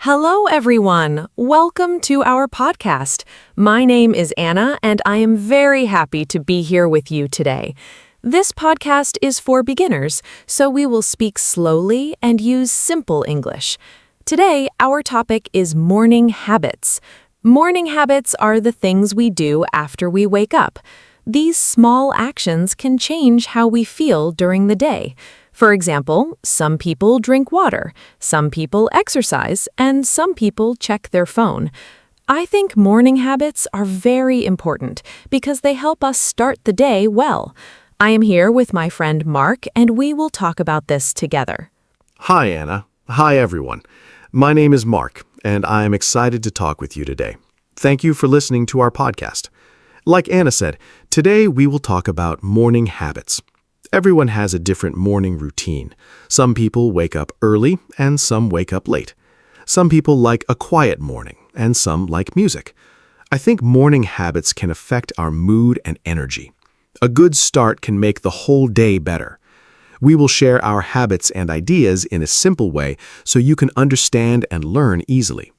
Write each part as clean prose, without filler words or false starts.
Hello, everyone. Welcome to our podcast. My name is Anna, and I am very happy to be here with you today. This podcast is for beginners, so we will speak slowly and use simple English. Today, our topic is morning habits. Morning habits are the things we do after we wake up. These small actions can change how we feel during the day. For example, some people drink water, some people exercise, and some people check their phone. I think morning habits are very important because they help us start the day well. I am here with my friend Mark, and we will talk about this together. Hi, Anna. Hi, everyone. My name is Mark, and I am excited to talk with you today. Thank you for listening to our podcast. Like Anna said, today we will talk about morning habits. Everyone has a different morning routine. Some people wake up early and some wake up late. Some people like a quiet morning and some like music. I think morning habits can affect our mood and energy. A good start can make the whole day better. We will share our habits and ideas in a simple way so you can understand and learn easily.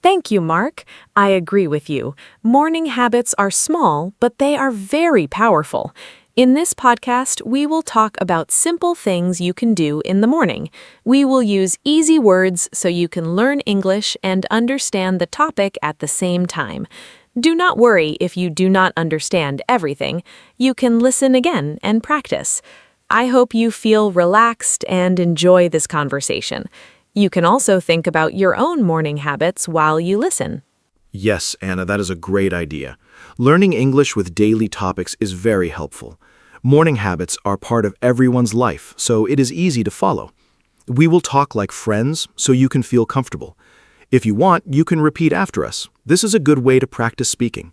Thank you, Mark. I agree with you. Morning habits are small, but they are very powerful. In this podcast, we will talk about simple things you can do in the morning. We will use easy words so you can learn English and understand the topic at the same time. Do not worry if you do not understand everything. You can listen again and practice. I hope you feel relaxed and enjoy this conversation. You can also think about your own morning habits while you listen. Yes, Anna, that is a great idea. Learning English with daily topics is very helpful. Morning habits are part of everyone's life, so it is easy to follow. We will talk like friends so you can feel comfortable. If you want, you can repeat after us. This is a good way to practice speaking.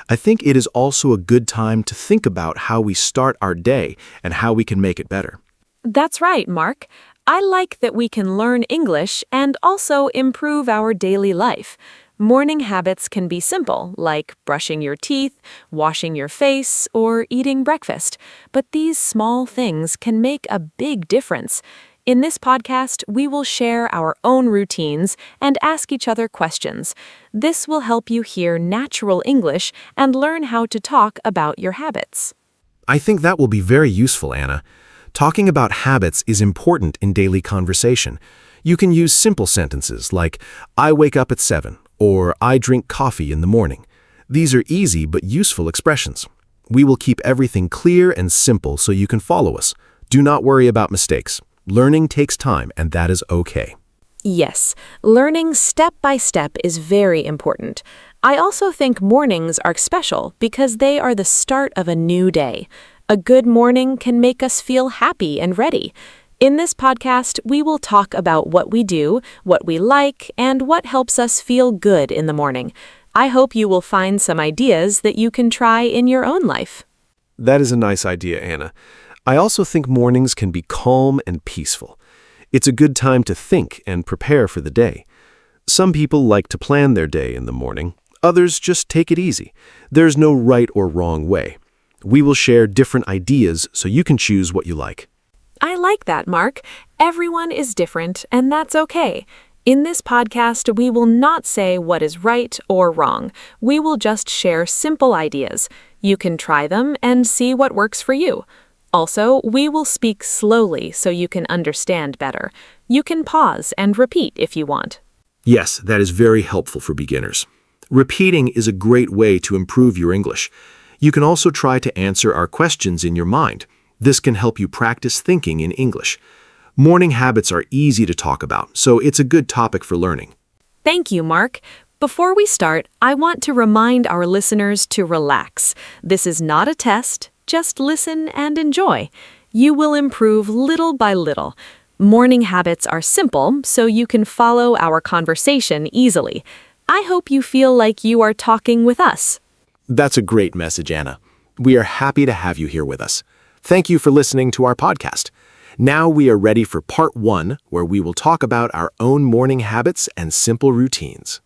I think it is also a good time to think about how we start our day and how we can make it better. That's right, Mark. I like that we can learn English and also improve our daily life. Morning habits can be simple, like brushing your teeth, washing your face, or eating breakfast. But these small things can make a big difference. In this podcast, we will share our own routines and ask each other questions. This will help you hear natural English and learn how to talk about your habits. I think that will be very useful, Anna. Talking about habits is important in daily conversation. You can use simple sentences like, I wake up at 7, or I drink coffee in the morning. These are easy but useful expressions. We will keep everything clear and simple so you can follow us. Do not worry about mistakes. Learning takes time, and that is okay. Yes, learning step by step is very important. I also think mornings are special because they are the start of a new day. A good morning can make us feel happy and ready. In this podcast, we will talk about what we do, what we like, and what helps us feel good in the morning. I hope you will find some ideas that you can try in your own life. That is a nice idea, Anna. I also think mornings can be calm and peaceful. It's a good time to think and prepare for the day. Some people like to plan their day in the morning. Others just take it easy. There's no right or wrong way. We will share different ideas so you can choose what you like. I like that, Mark. Everyone is different, and that's okay. In this podcast, we will not say what is right or wrong. We will just share simple ideas. You can try them and see what works for you. Also, we will speak slowly so you can understand better. You can pause and repeat if you want. Yes, that is very helpful for beginners. Repeating is a great way to improve your English. You can also try to answer our questions in your mind. This can help you practice thinking in English. Morning habits are easy to talk about, so it's a good topic for learning. Thank you, Mark. Before we start, I want to remind our listeners to relax. This is not a test. Just listen and enjoy. You will improve little by little. Morning habits are simple, so you can follow our conversation easily. I hope you feel like you are talking with us. That's a great message, Anna. We are happy to have you here with us. Thank you for listening to our podcast. Now we are ready for part 1, where we will talk about our own morning habits and simple routines.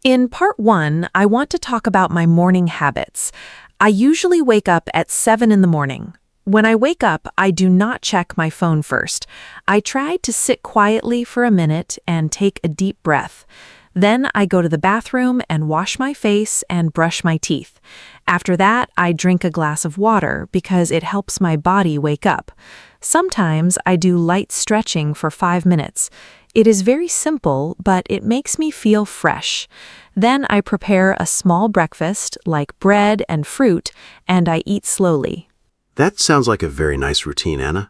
In part 1, I want to talk about my morning habits. I usually wake up at 7 in the morning. When I wake up, I do not check my phone first. I try to sit quietly for a minute and take a deep breath. Then I go to the bathroom and wash my face and brush my teeth. After that, I drink a glass of water because it helps my body wake up. Sometimes I do light stretching for 5 minutes. It is very simple, but it makes me feel fresh. Then I prepare a small breakfast like bread and fruit, and I eat slowly. That sounds like a very nice routine, Anna.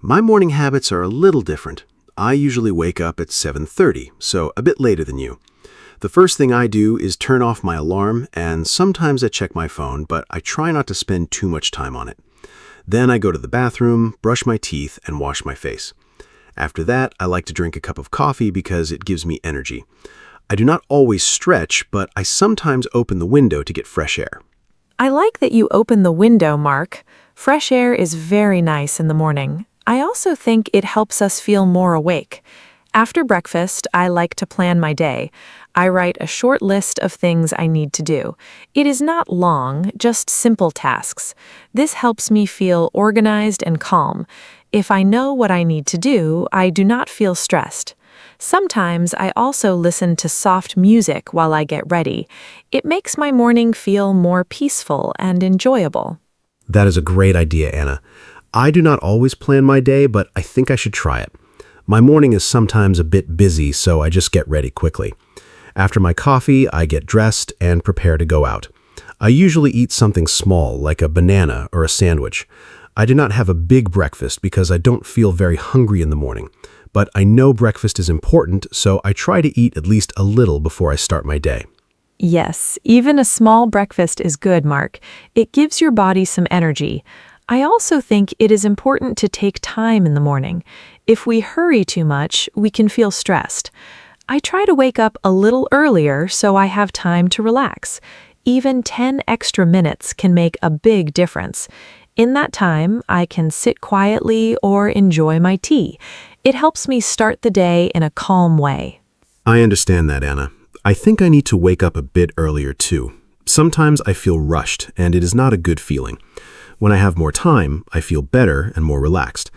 My morning habits are a little different. I usually wake up at 7:30, so a bit later than you. The first thing I do is turn off my alarm, and sometimes I check my phone, but I try not to spend too much time on it. Then I go to the bathroom, brush my teeth, and wash my face. After that, I like to drink a cup of coffee because it gives me energy. I do not always stretch, but I sometimes open the window to get fresh air. I like that you open the window, Mark. Fresh air is very nice in the morning. I also think it helps us feel more awake. After breakfast, I like to plan my day. I write a short list of things I need to do. It is not long, just simple tasks. This helps me feel organized and calm. If I know what I need to do, I do not feel stressed. Sometimes I also listen to soft music while I get ready. It makes my morning feel more peaceful and enjoyable. That is a great idea, Anna. I do not always plan my day, but I think I should try it. My morning is sometimes a bit busy, so I just get ready quickly. After my coffee, I get dressed and prepare to go out. I usually eat something small, like a banana or a sandwich. I do not have a big breakfast because I don't feel very hungry in the morning. But I know breakfast is important, so I try to eat at least a little before I start my day. Yes, even a small breakfast is good, Mark. It gives your body some energy. I also think it is important to take time in the morning. If we hurry too much, we can feel stressed. I try to wake up a little earlier so I have time to relax. Even 10 extra minutes can make a big difference. In that time, I can sit quietly or enjoy my tea. It helps me start the day in a calm way. I understand that, Anna. I think I need to wake up a bit earlier too. Sometimes I feel rushed, and it is not a good feeling. When I have more time, I feel better and more relaxed.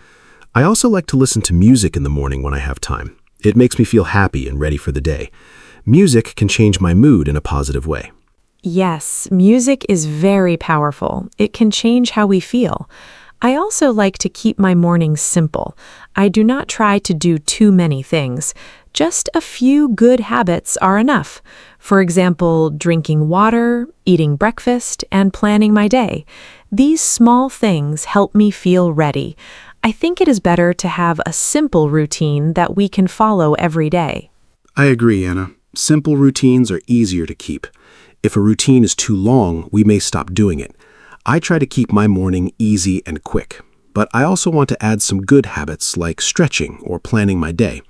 I also like to listen to music in the morning when I have time. It makes me feel happy and ready for the day. Music can change my mood in a positive way. Yes, music is very powerful. It can change how we feel. I also like to keep my mornings simple. I do not try to do too many things. Just a few good habits are enough. For example, drinking water, eating breakfast, and planning my day. These small things help me feel ready. I think it is better to have a simple routine that we can follow every day. I agree, Anna. Simple routines are easier to keep. If a routine is too long, we may stop doing it. I try to keep my morning easy and quick, but I also want to add some good habits like stretching or planning my day.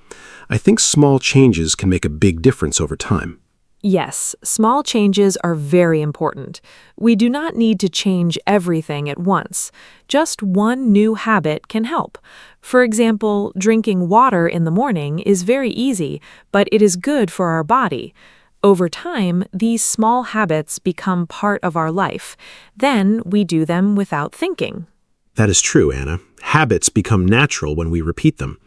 I think small changes can make a big difference over time. Yes, small changes are very important. We do not need to change everything at once. Just one new habit can help. For example, drinking water in the morning is very easy, but it is good for our body. Over time, these small habits become part of our life. Then we do them without thinking. That is true, Anna. Habits become natural when we repeat them.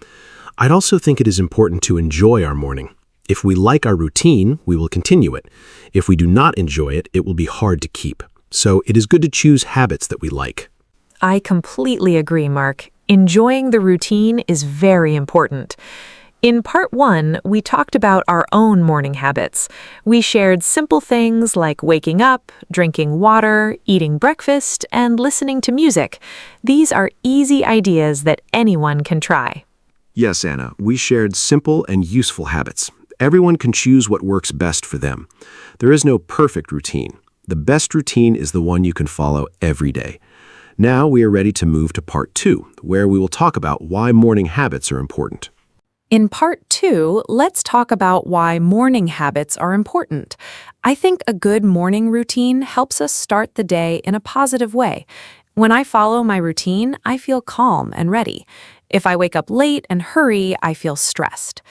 I'd also think it is important to enjoy our morning. If we like our routine, we will continue it. If we do not enjoy it, it will be hard to keep. So it is good to choose habits that we like. I completely agree, Mark. Enjoying the routine is very important. In part 1, we talked about our own morning habits. We shared simple things like waking up, drinking water, eating breakfast, and listening to music. These are easy ideas that anyone can try. Yes, Anna, we shared simple and useful habits. Everyone can choose what works best for them. There is no perfect routine. The best routine is the one you can follow every day. Now we are ready to move to part 2, where we will talk about why morning habits are important. In part 2, let's talk about why morning habits are important. I think a good morning routine helps us start the day in a positive way. When I follow my routine, I feel calm and ready. If I wake up late and hurry, I feel stressed.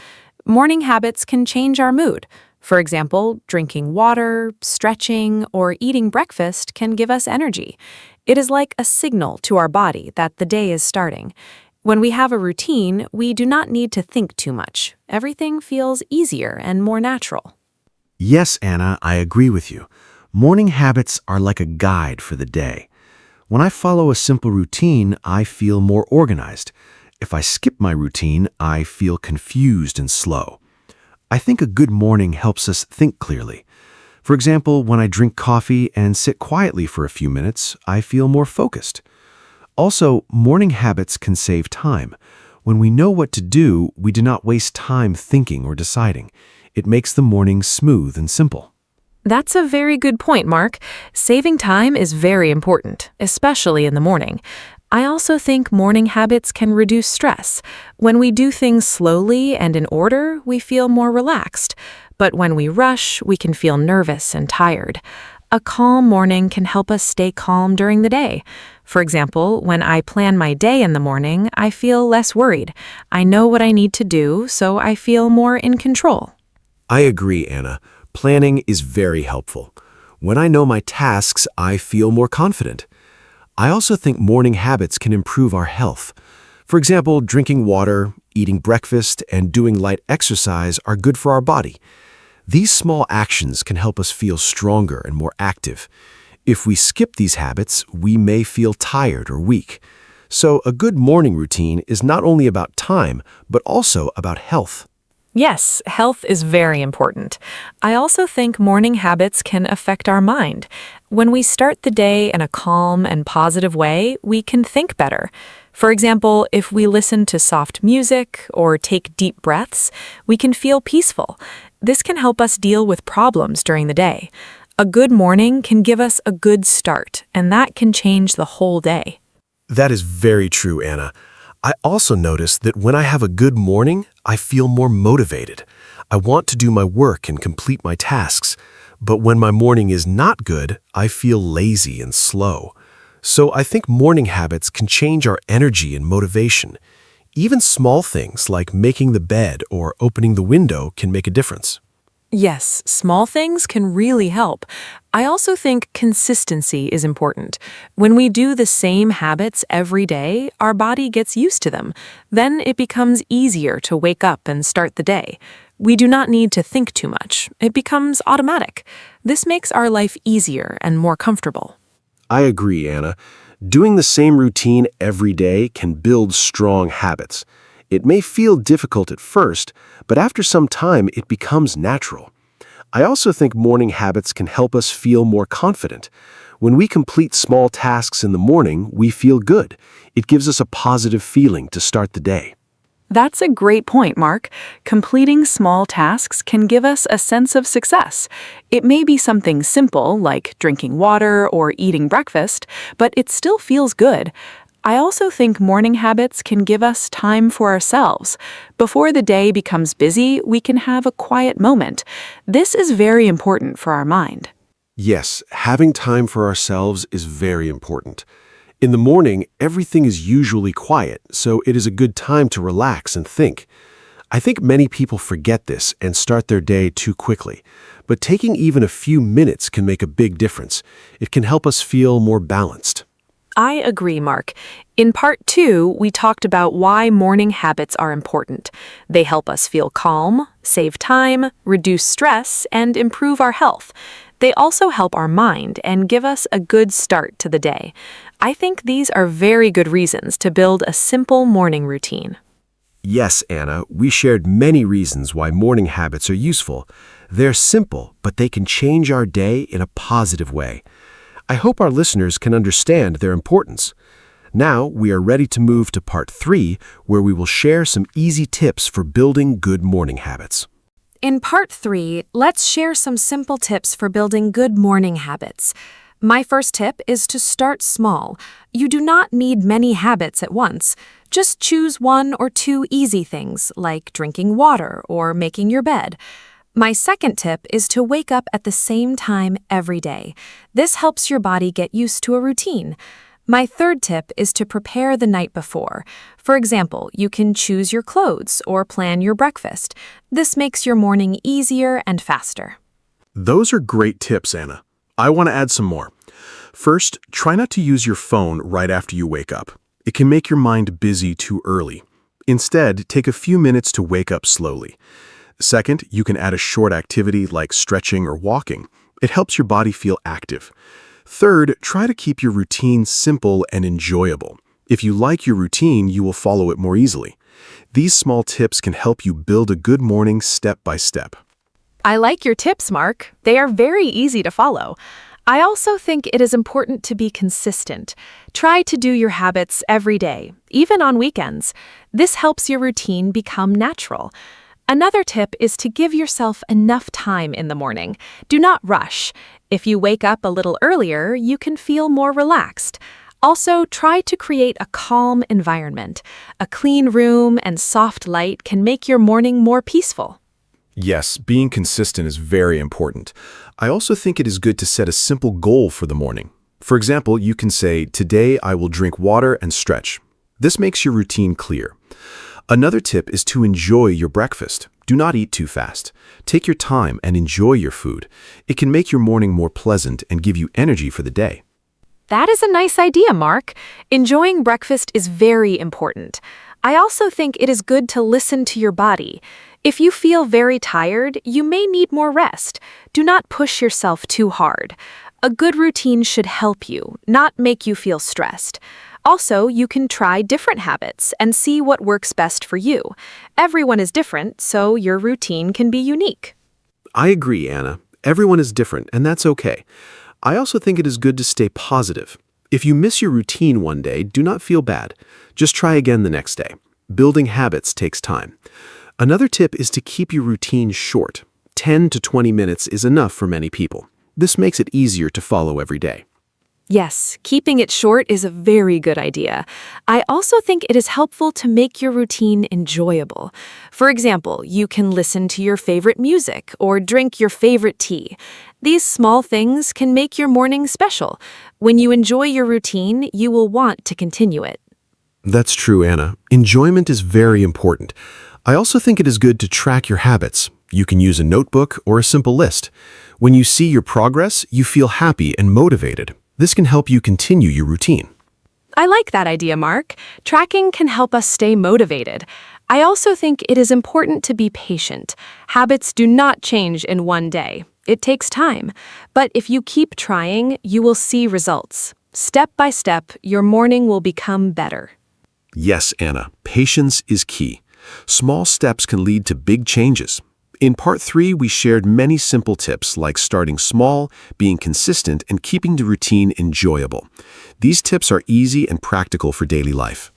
Morning habits can change our mood. For example, drinking water, stretching, or eating breakfast can give us energy. It is like a signal to our body that the day is starting. When we have a routine, we do not need to think too much. Everything feels easier and more natural. Yes, Anna, I agree with you. Morning habits are like a guide for the day. When I follow a simple routine, I feel more organized. If I skip my routine, I feel confused and slow. I think a good morning helps us think clearly. For example, when I drink coffee and sit quietly for a few minutes, I feel more focused. Also, morning habits can save time. When we know what to do, we do not waste time thinking or deciding. It makes the morning smooth and simple. That's a very good point, Mark. Saving time is very important, especially in the morning. I also think morning habits can reduce stress. When we do things slowly and in order, we feel more relaxed. But when we rush, we can feel nervous and tired. A calm morning can help us stay calm during the day. For example, when I plan my day in the morning, I feel less worried. I know what I need to do, so I feel more in control. I agree, Anna. Planning is very helpful. When I know my tasks, I feel more confident. I also think morning habits can improve our health. For example, drinking water, eating breakfast, and doing light exercise are good for our body. These small actions can help us feel stronger and more active. If we skip these habits, we may feel tired or weak. So a good morning routine is not only about time, but also about health. Yes, health is very important. I also think morning habits can affect our mind. When we start the day in a calm and positive way, we can think better. For example, if we listen to soft music or take deep breaths, we can feel peaceful. This can help us deal with problems during the day. A good morning can give us a good start, and that can change the whole day. That is very true, Anna. I also notice that when I have a good morning, I feel more motivated. I want to do my work and complete my tasks. But when my morning is not good, I feel lazy and slow. So I think morning habits can change our energy and motivation. Even small things like making the bed or opening the window can make a difference. Yes, small things can really help. I also think consistency is important. When we do the same habits every day, our body gets used to them. Then it becomes easier to wake up and start the day. We do not need to think too much. It becomes automatic. This makes our life easier and more comfortable. I agree, Anna. Doing the same routine every day can build strong habits. It may feel difficult at first, but after some time it becomes natural. I also think morning habits can help us feel more confident. When we complete small tasks in the morning, we feel good. It gives us a positive feeling to start the day. That's a great point, Mark. Completing small tasks can give us a sense of success. It may be something simple, like drinking water or eating breakfast, but it still feels good. I also think morning habits can give us time for ourselves. Before the day becomes busy, we can have a quiet moment. This is very important for our mind. Yes, having time for ourselves is very important. In the morning, everything is usually quiet, so it is a good time to relax and think. I think many people forget this and start their day too quickly, but taking even a few minutes can make a big difference. It can help us feel more balanced. I agree, Mark. In part 2, we talked about why morning habits are important. They help us feel calm, save time, reduce stress, and improve our health. They also help our mind and give us a good start to the day. I think these are very good reasons to build a simple morning routine. Yes, Anna, we shared many reasons why morning habits are useful. They're simple, but they can change our day in a positive way. I hope our listeners can understand their importance. Now, we are ready to move to part 3, where we will share some easy tips for building good morning habits. In part 3, let's share some simple tips for building good morning habits. My first tip is to start small. You do not need many habits at once. Just choose 1 or 2 easy things, like drinking water or making your bed. My second tip is to wake up at the same time every day. This helps your body get used to a routine. My third tip is to prepare the night before. For example, you can choose your clothes or plan your breakfast. This makes your morning easier and faster. Those are great tips, Anna. I want to add some more. First, try not to use your phone right after you wake up. It can make your mind busy too early. Instead, take a few minutes to wake up slowly. Second, you can add a short activity like stretching or walking. It helps your body feel active. Third, try to keep your routine simple and enjoyable. If you like your routine, you will follow it more easily. These small tips can help you build a good morning step by step. I like your tips, Mark. They are very easy to follow. I also think it is important to be consistent. Try to do your habits every day, even on weekends. This helps your routine become natural. Another tip is to give yourself enough time in the morning. Do not rush. If you wake up a little earlier, you can feel more relaxed. Also, try to create a calm environment. A clean room and soft light can make your morning more peaceful. Yes, being consistent is very important. I also think it is good to set a simple goal for the morning. For example, you can say, "Today I will drink water and stretch." This makes your routine clear. Another tip is to enjoy your breakfast. Do not eat too fast. Take your time and enjoy your food. It can make your morning more pleasant and give you energy for the day. That is a nice idea, Mark. Enjoying breakfast is very important. I also think it is good to listen to your body. If you feel very tired, you may need more rest. Do not push yourself too hard. A good routine should help you, not make you feel stressed. Also, you can try different habits and see what works best for you. Everyone is different, so your routine can be unique. I agree, Anna. Everyone is different, and that's okay. I also think it is good to stay positive. If you miss your routine one day, do not feel bad. Just try again the next day. Building habits takes time. Another tip is to keep your routine short. 10 to 20 minutes is enough for many people. This makes it easier to follow every day. Yes, keeping it short is a very good idea. I also think it is helpful to make your routine enjoyable. For example, you can listen to your favorite music or drink your favorite tea. These small things can make your morning special. When you enjoy your routine, you will want to continue it. That's true, Anna. Enjoyment is very important. I also think it is good to track your habits. You can use a notebook or a simple list. When you see your progress, you feel happy and motivated. This can help you continue your routine. I like that idea, Mark. Tracking can help us stay motivated. I also think it is important to be patient. Habits do not change in one day. It takes time. But if you keep trying, you will see results. Step by step, your morning will become better. Yes, Anna, patience is key. Small steps can lead to big changes. In Part 3, we shared many simple tips like starting small, being consistent, and keeping the routine enjoyable. These tips are easy and practical for daily life.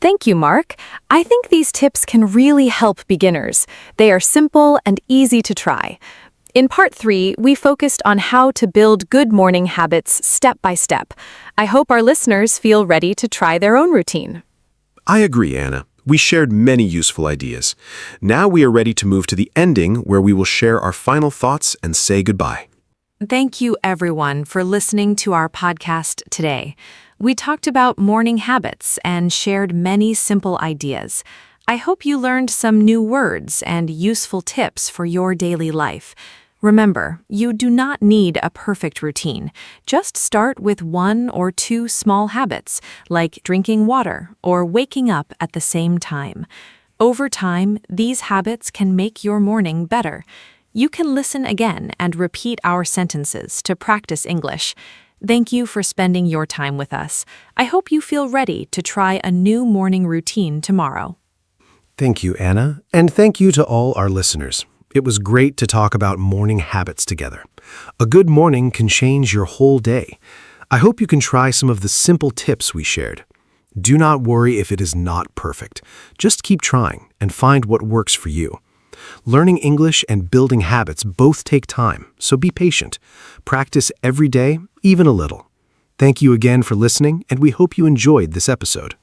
Thank you, Mark. I think these tips can really help beginners. They are simple and easy to try. In Part 3, we focused on how to build good morning habits step by step. I hope our listeners feel ready to try their own routine. I agree, Anna. We shared many useful ideas. Now we are ready to move to the ending where we will share our final thoughts and say goodbye. Thank you, everyone, for listening to our podcast today. We talked about morning habits and shared many simple ideas. I hope you learned some new words and useful tips for your daily life. Remember, you do not need a perfect routine. Just start with 1 or 2 small habits, like drinking water or waking up at the same time. Over time, these habits can make your morning better. You can listen again and repeat our sentences to practice English. Thank you for spending your time with us. I hope you feel ready to try a new morning routine tomorrow. Thank you, Anna, and thank you to all our listeners. It was great to talk about morning habits together. A good morning can change your whole day. I hope you can try some of the simple tips we shared. Do not worry if it is not perfect. Just keep trying and find what works for you. Learning English and building habits both take time, so be patient. Practice every day, even a little. Thank you again for listening, and we hope you enjoyed this episode.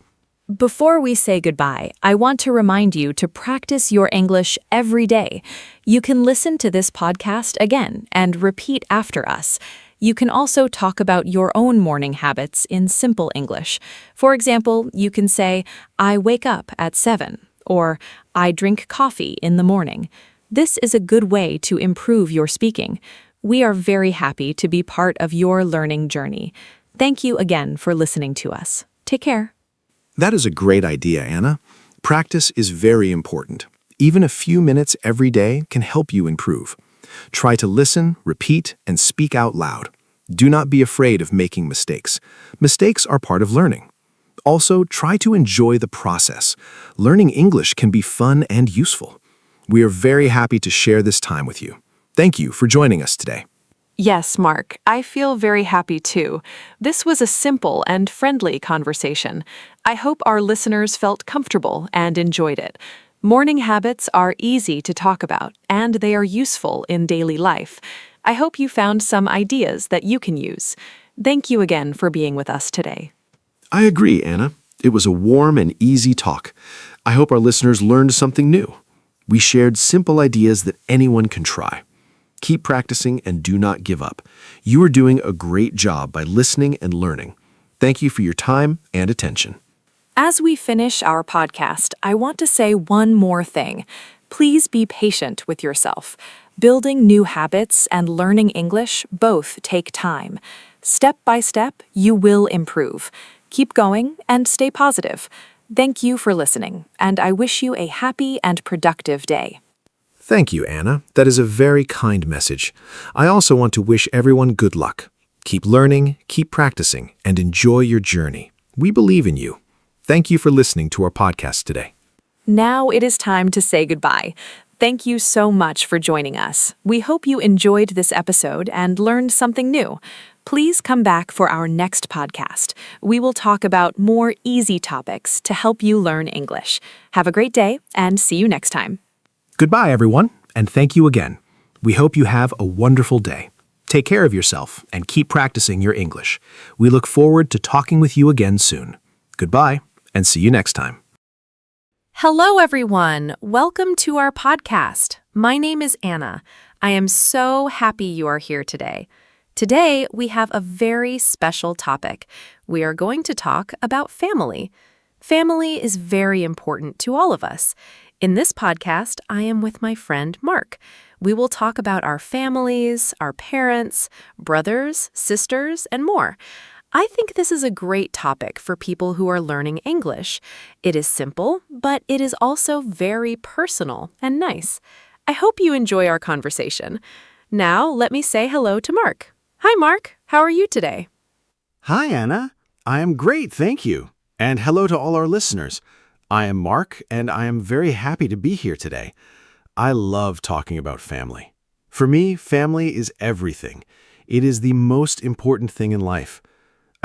Before we say goodbye, I want to remind you to practice your English every day. You can listen to this podcast again and repeat after us. You can also talk about your own morning habits in simple English. For example, you can say, I wake up at 7, or I drink coffee in the morning. This is a good way to improve your speaking. We are very happy to be part of your learning journey. Thank you again for listening to us. Take care. That is a great idea, Anna. Practice is very important. Even a few minutes every day can help you improve. Try to listen, repeat, and speak out loud. Do not be afraid of making mistakes. Mistakes are part of learning. Also, try to enjoy the process. Learning English can be fun and useful. We are very happy to share this time with you. Thank you for joining us today. Yes, Mark, I feel very happy too. This was a simple and friendly conversation. I hope our listeners felt comfortable and enjoyed it. Morning habits are easy to talk about, and they are useful in daily life. I hope you found some ideas that you can use. Thank you again for being with us today. I agree, Anna. It was a warm and easy talk. I hope our listeners learned something new. We shared simple ideas that anyone can try. Keep practicing and do not give up. You are doing a great job by listening and learning. Thank you for your time and attention. As we finish our podcast, I want to say one more thing. Please be patient with yourself. Building new habits and learning English both take time. Step by step, you will improve. Keep going and stay positive. Thank you for listening, and I wish you a happy and productive day. Thank you, Anna. That is a very kind message. I also want to wish everyone good luck. Keep learning, keep practicing, and enjoy your journey. We believe in you. Thank you for listening to our podcast today. Now it is time to say goodbye. Thank you so much for joining us. We hope you enjoyed this episode and learned something new. Please come back for our next podcast. We will talk about more easy topics to help you learn English. Have a great day and see you next time. Goodbye, everyone, and thank you again. We hope you have a wonderful day. Take care of yourself and keep practicing your English. We look forward to talking with you again soon. Goodbye, and see you next time. Hello, everyone. Welcome to our podcast. My name is Anna. I am so happy you are here today. Today, we have a very special topic. We are going to talk about family. Family is very important to all of us. In this podcast, I am with my friend Mark. We will talk about our families, our parents, brothers, sisters, and more. I think this is a great topic for people who are learning English. It is simple, but it is also very personal and nice. I hope you enjoy our conversation. Now, let me say hello to Mark. Hi, Mark. How are you today? Hi, Anna. I am great, thank you. And hello to all our listeners. I am Mark, and I am very happy to be here today. I love talking about family. For me, family is everything. It is the most important thing in life.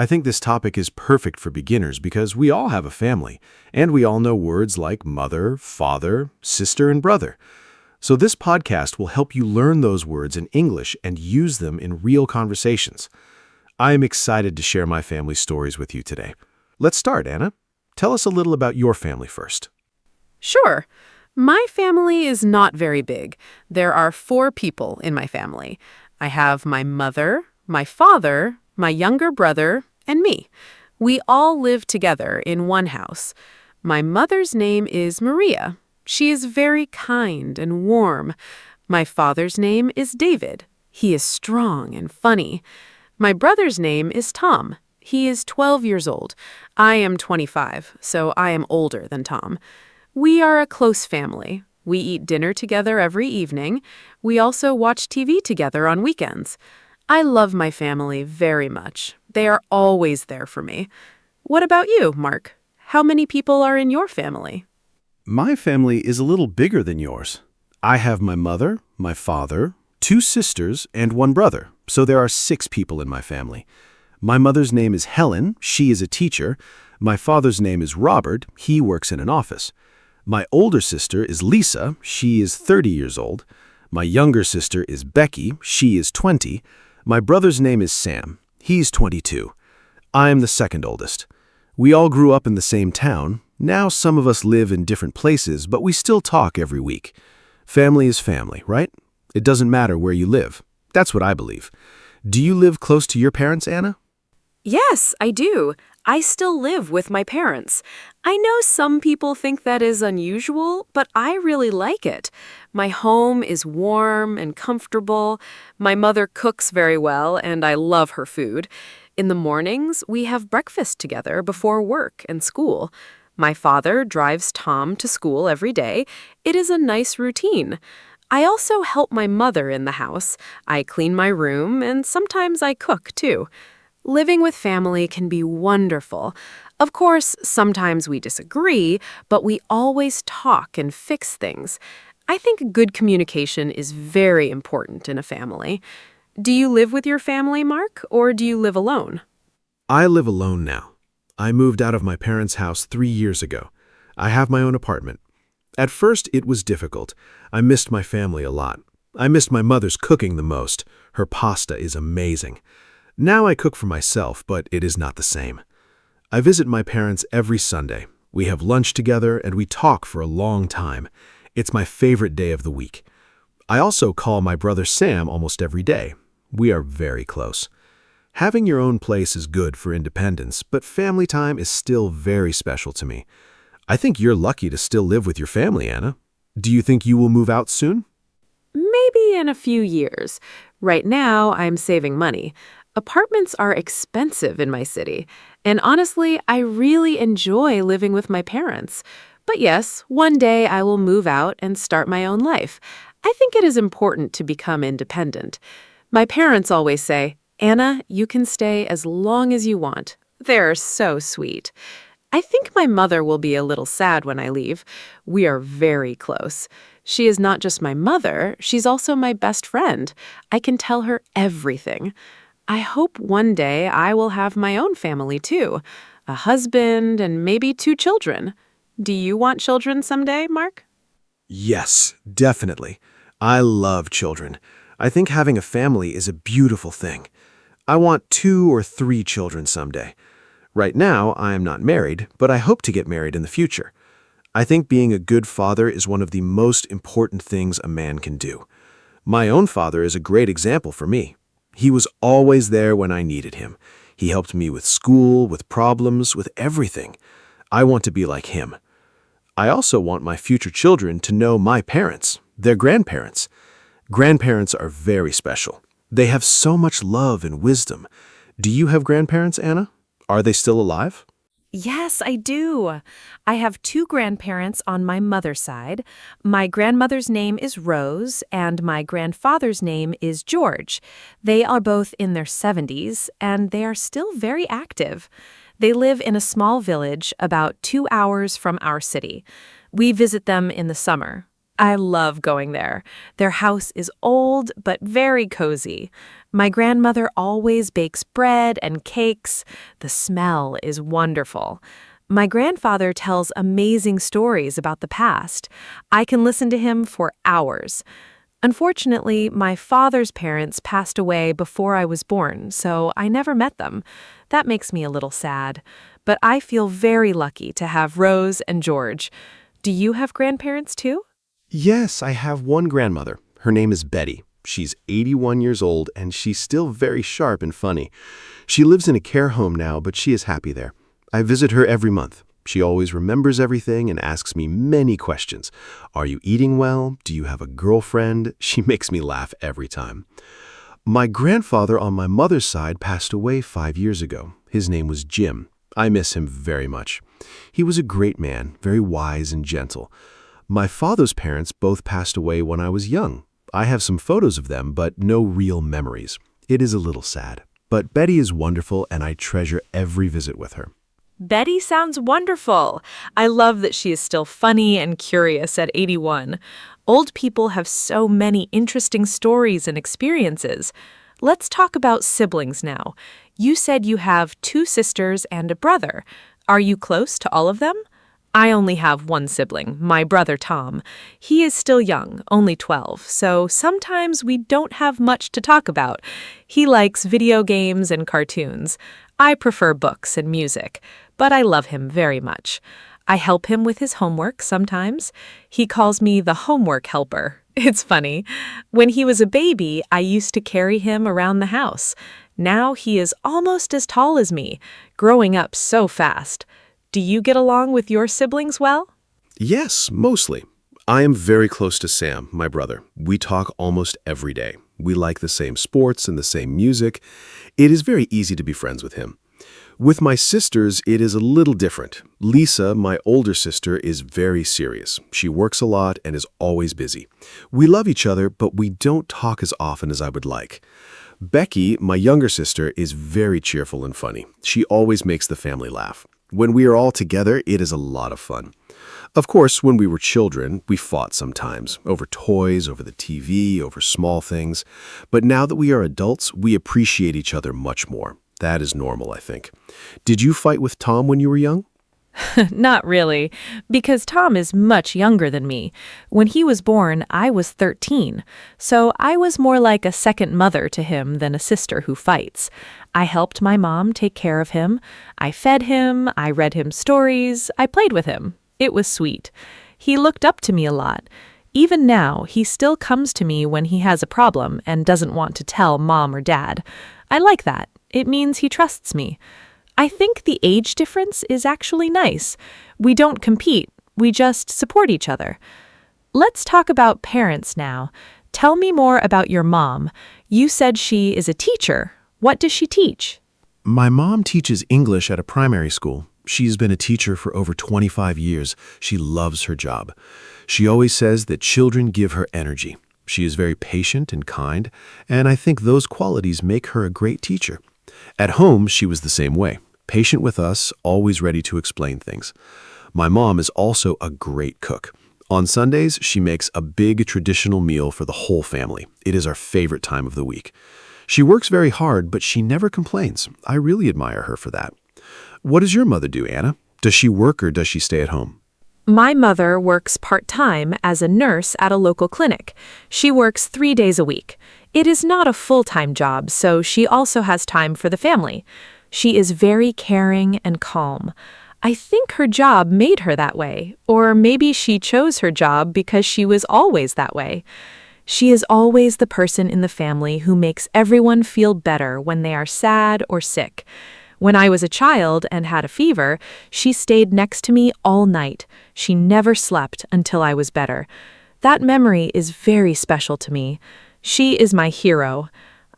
I think this topic is perfect for beginners because we all have a family, and we all know words like mother, father, sister, and brother. So this podcast will help you learn those words in English and use them in real conversations. I am excited to share my family stories with you today. Let's start, Anna. Tell us a little about your family first. Sure. My family is not very big. There are 4 people in my family. I have my mother, my father, my younger brother, and me. We all live together in one house. My mother's name is Maria. She is very kind and warm. My father's name is David. He is strong and funny. My brother's name is Tom. He is 12 years old. I am 25, so I am older than Tom. We are a close family. We eat dinner together every evening. We also watch TV together on weekends. I love my family very much. They are always there for me. What about you, Mark? How many people are in your family? My family is a little bigger than yours. I have my mother, my father, 2 sisters, and 1 brother, so there are 6 people in my family. My mother's name is Helen. She is a teacher. My father's name is Robert. He works in an office. My older sister is Lisa. She is 30 years old. My younger sister is Becky. She is 20. My brother's name is Sam. He's 22. I am the second oldest. We all grew up in the same town. Now some of us live in different places, but we still talk every week. Family is family, right? It doesn't matter where you live. That's what I believe. Do you live close to your parents, Anna? Yes, I do. I still live with my parents. I know some people think that is unusual, but I really like it. My home is warm and comfortable. My mother cooks very well, and I love her food. In the mornings, we have breakfast together before work and school. My father drives Tom to school every day. It is a nice routine. I also help my mother in the house. I clean my room, and sometimes I cook, too. Living with family can be wonderful. Of course, sometimes we disagree, but we always talk and fix things. I think good communication is very important in a family. Do you live with your family, Mark, or do you live alone? I live alone now. I moved out of my parents' house 3 years ago. I have my own apartment. At first, it was difficult. I missed my family a lot. I missed my mother's cooking the most. Her pasta is amazing. Now I cook for myself, but it is not the same. I visit my parents every Sunday. We have lunch together and we talk for a long time. It's my favorite day of the week. I also call my brother Sam almost every day. We are very close. Having your own place is good for independence, but family time is still very special to me. I think you're lucky to still live with your family, Anna. Do you think you will move out soon? Maybe in a few years. Right now, I'm saving money. Apartments are expensive in my city, and honestly, I really enjoy living with my parents. But yes, one day I will move out and start my own life. I think it is important to become independent. My parents always say, "Anna, you can stay as long as you want." They're so sweet. I think my mother will be a little sad when I leave. We are very close. She is not just my mother, she's also my best friend. I can tell her everything. I hope one day I will have my own family too, a husband and maybe 2 children. Do you want children someday, Mark? Yes, definitely. I love children. I think having a family is a beautiful thing. I want 2 or 3 children someday. Right now, I am not married, but I hope to get married in the future. I think being a good father is one of the most important things a man can do. My own father is a great example for me. He was always there when I needed him. He helped me with school, with problems, with everything. I want to be like him. I also want my future children to know my parents, their grandparents. Grandparents are very special. They have so much love and wisdom. Do you have grandparents, Anna? Are they still alive? Yes, I do. I have 2 grandparents on my mother's side. My grandmother's name is Rose, and my grandfather's name is George. They are both in their 70s, and they are still very active. They live in a small village about 2 hours from our city. We visit them in the summer. I love going there. Their house is old but very cozy. My grandmother always bakes bread and cakes. The smell is wonderful. My grandfather tells amazing stories about the past. I can listen to him for hours. Unfortunately, my father's parents passed away before I was born, so I never met them. That makes me a little sad. But I feel very lucky to have Rose and George. Do you have grandparents too? Yes, I have one grandmother. Her name is Betty. She's 81 years old, and she's still very sharp and funny. She lives in a care home now, but she is happy there. I visit her every month. She always remembers everything and asks me many questions. Are you eating well? Do you have a girlfriend? She makes me laugh every time. My grandfather on my mother's side passed away 5 years ago. His name was Jim. I miss him very much. He was a great man, very wise and gentle. My father's parents both passed away when I was young. I have some photos of them, but no real memories. It is a little sad. But Betty is wonderful, and I treasure every visit with her. Betty sounds wonderful. I love that she is still funny and curious at 81. Old people have so many interesting stories and experiences. Let's talk about siblings now. You said you have 2 sisters and a brother. Are you close to all of them? I only have one sibling, my brother Tom. He is still young, only 12, so sometimes we don't have much to talk about. He likes video games and cartoons. I prefer books and music, but I love him very much. I help him with his homework sometimes. He calls me the homework helper. It's funny. When he was a baby, I used to carry him around the house. Now he is almost as tall as me, growing up so fast. Do you get along with your siblings well? Yes, mostly. I am very close to Sam, my brother. We talk almost every day. We like the same sports and the same music. It is very easy to be friends with him. With my sisters, it is a little different. Lisa, my older sister, is very serious. She works a lot and is always busy. We love each other, but we don't talk as often as I would like. Becky, my younger sister, is very cheerful and funny. She always makes the family laugh. When we are all together, it is a lot of fun. Of course, when we were children, we fought sometimes, over toys, over the TV, over small things. But now that we are adults, we appreciate each other much more. That is normal, I think. Did you fight with Tom when you were young? Not really, because Tom is much younger than me. When he was born, I was 13, so I was more like a second mother to him than a sister who fights. I helped my mom take care of him. I fed him, I read him stories, I played with him. It was sweet. He looked up to me a lot. Even now, he still comes to me when he has a problem and doesn't want to tell mom or dad. I like that. It means he trusts me. I think the age difference is actually nice. We don't compete, we just support each other. Let's talk about parents now. Tell me more about your mom. You said she is a teacher. What does she teach? My mom teaches English at a primary school. She's been a teacher for over 25 years. She loves her job. She always says that children give her energy. She is very patient and kind, and I think those qualities make her a great teacher. At home, she was the same way. Patient with us, always ready to explain things. My mom is also a great cook. On Sundays, she makes a big traditional meal for the whole family. It is our favorite time of the week. She works very hard, but she never complains. I really admire her for that. What does your mother do, Anna? Does she work or does she stay at home? My mother works part-time as a nurse at a local clinic. She works 3 days a week. It is not a full-time job, so she also has time for the family. She is very caring and calm. I think her job made her that way, or maybe she chose her job because she was always that way. She is always the person in the family who makes everyone feel better when they are sad or sick. When I was a child and had a fever, she stayed next to me all night. She never slept until I was better. That memory is very special to me. She is my hero.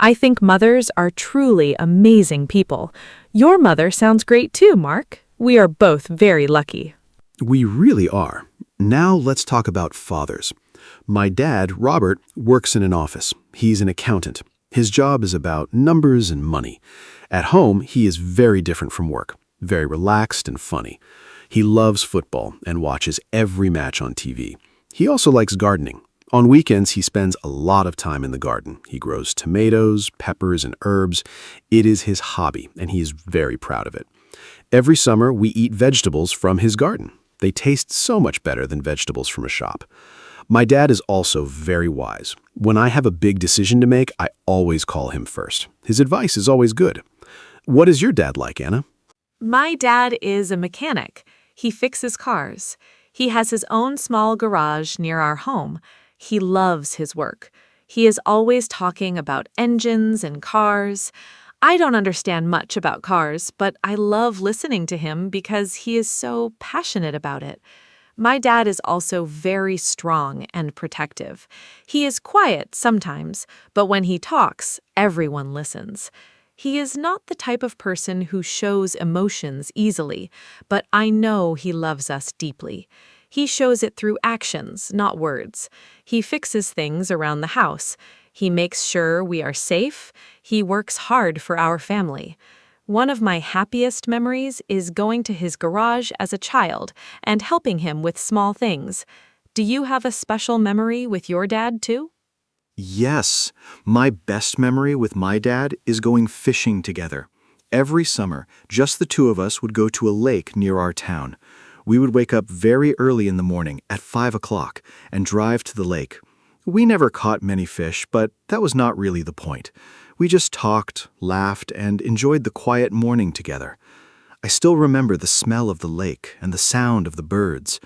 I think mothers are truly amazing people. Your mother sounds great too, Mark. We are both very lucky. We really are. Now let's talk about fathers. My dad, Robert, works in an office. He's an accountant. His job is about numbers and money. At home, he is very different from work, very relaxed and funny. He loves football and watches every match on TV. He also likes gardening. On weekends, he spends a lot of time in the garden. He grows tomatoes, peppers, and herbs. It is his hobby, and he is very proud of it. Every summer, we eat vegetables from his garden. They taste so much better than vegetables from a shop. My dad is also very wise. When I have a big decision to make, I always call him first. His advice is always good. What is your dad like, Anna? My dad is a mechanic. He fixes cars. He has his own small garage near our home. He loves his work. He is always talking about engines and cars. I don't understand much about cars, but I love listening to him because he is so passionate about it. My dad is also very strong and protective. He is quiet sometimes, but when he talks, everyone listens. He is not the type of person who shows emotions easily, but I know he loves us deeply. He shows it through actions, not words. He fixes things around the house. He makes sure we are safe. He works hard for our family. One of my happiest memories is going to his garage as a child and helping him with small things. Do you have a special memory with your dad, too? Yes, my best memory with my dad is going fishing together. Every summer, just the two of us would go to a lake near our town. We would wake up very early in the morning at 5 o'clock and drive to the lake. We never caught many fish, but that was not really the point. We just talked, laughed, and enjoyed the quiet morning together. I still remember the smell of the lake and the sound of the birds.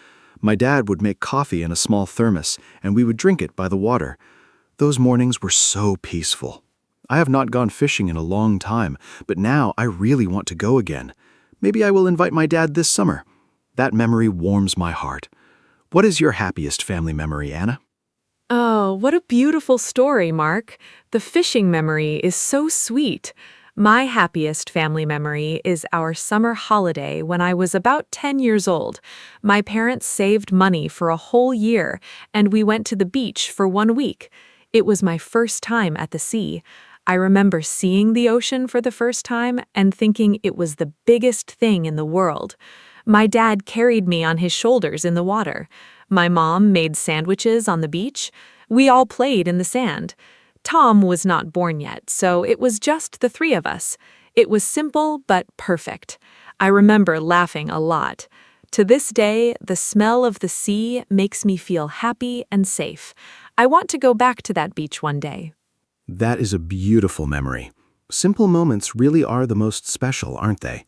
My dad would make coffee in a small thermos, and we would drink it by the water. Those mornings were so peaceful. I have not gone fishing in a long time, but now I really want to go again. Maybe I will invite my dad this summer. That memory warms my heart. What is your happiest family memory, Anna? Oh, what a beautiful story, Mark. The fishing memory is so sweet. My happiest family memory is our summer holiday when I was about 10 years old. My parents saved money for a whole year, and we went to the beach for 1 week. It was my first time at the sea. I remember seeing the ocean for the first time and thinking it was the biggest thing in the world. My dad carried me on his shoulders in the water. My mom made sandwiches on the beach. We all played in the sand. Tom was not born yet, so it was just the three of us. It was simple but perfect. I remember laughing a lot. To this day, the smell of the sea makes me feel happy and safe. I want to go back to that beach one day. That is a beautiful memory. Simple moments really are the most special, aren't they?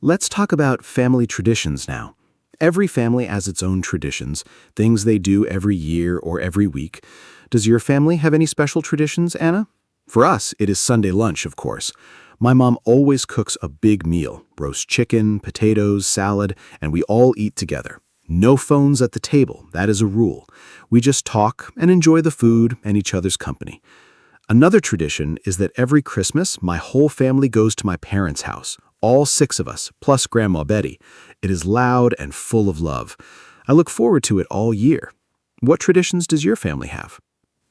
Let's talk about family traditions now. Every family has its own traditions, things they do every year or every week. Does your family have any special traditions, Anna? For us, it is Sunday lunch, of course. My mom always cooks a big meal, roast chicken, potatoes, salad, and we all eat together. No phones at the table, that is a rule. We just talk and enjoy the food and each other's company. Another tradition is that every Christmas, my whole family goes to my parents' house, all 6 of us, plus Grandma Betty. It is loud and full of love. I look forward to it all year. What traditions does your family have?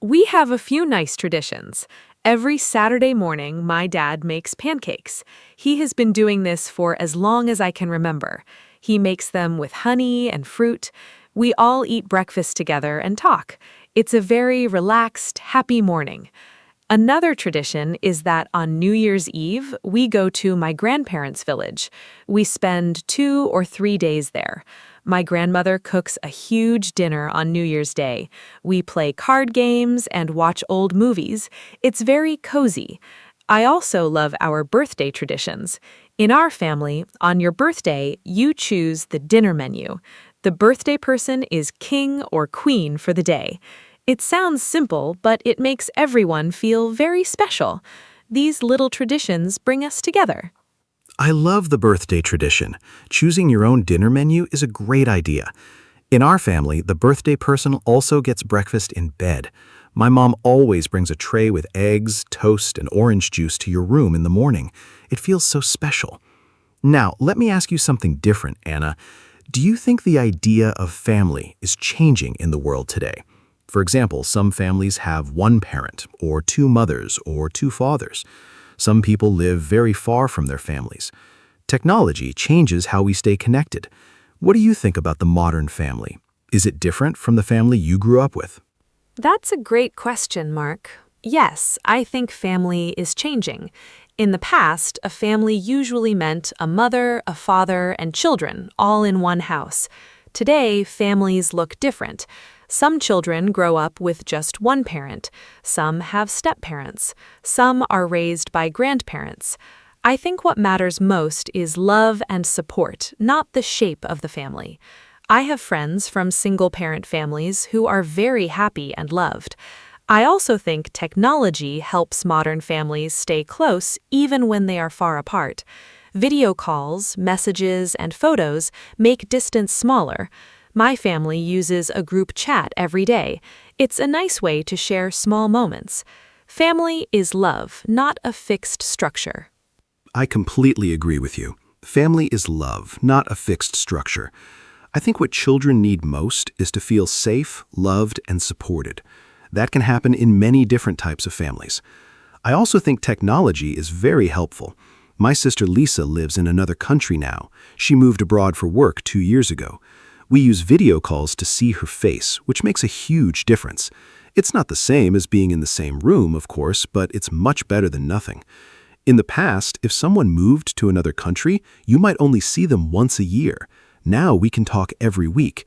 We have a few nice traditions. Every Saturday morning, my dad makes pancakes. He has been doing this for as long as I can remember. He makes them with honey and fruit. We all eat breakfast together and talk. It's a very relaxed, happy morning. Another tradition is that on New Year's Eve, we go to my grandparents' village. We spend 2 or 3 days there. My grandmother cooks a huge dinner on New Year's Day. We play card games and watch old movies. It's very cozy. I also love our birthday traditions. In our family, on your birthday, you choose the dinner menu. The birthday person is king or queen for the day. It sounds simple, but it makes everyone feel very special. These little traditions bring us together. I love the birthday tradition. Choosing your own dinner menu is a great idea. In our family, the birthday person also gets breakfast in bed. My mom always brings a tray with eggs, toast, and orange juice to your room in the morning. It feels so special. Now, let me ask you something different, Anna. Do you think the idea of family is changing in the world today? For example, some families have 1 parent, or 2 mothers, or 2 fathers. Some people live very far from their families. Technology changes how we stay connected. What do you think about the modern family? Is it different from the family you grew up with? That's a great question, Mark. Yes, I think family is changing. In the past, a family usually meant a mother, a father, and children, all in one house. Today, families look different. Some children grow up with just 1 parent. Some have step-parents. Some are raised by grandparents. I think what matters most is love and support, not the shape of the family. I have friends from single-parent families who are very happy and loved. I also think technology helps modern families stay close even when they are far apart. Video calls, messages, and photos make distance smaller. My family uses a group chat every day. It's a nice way to share small moments. Family is love, not a fixed structure. I completely agree with you. Family is love, not a fixed structure. I think what children need most is to feel safe, loved, and supported. That can happen in many different types of families. I also think technology is very helpful. My sister Lisa lives in another country now. She moved abroad for work 2 years ago. We use video calls to see her face, which makes a huge difference. It's not the same as being in the same room, of course, but it's much better than nothing. In the past, if someone moved to another country, you might only see them once a year. Now we can talk every week.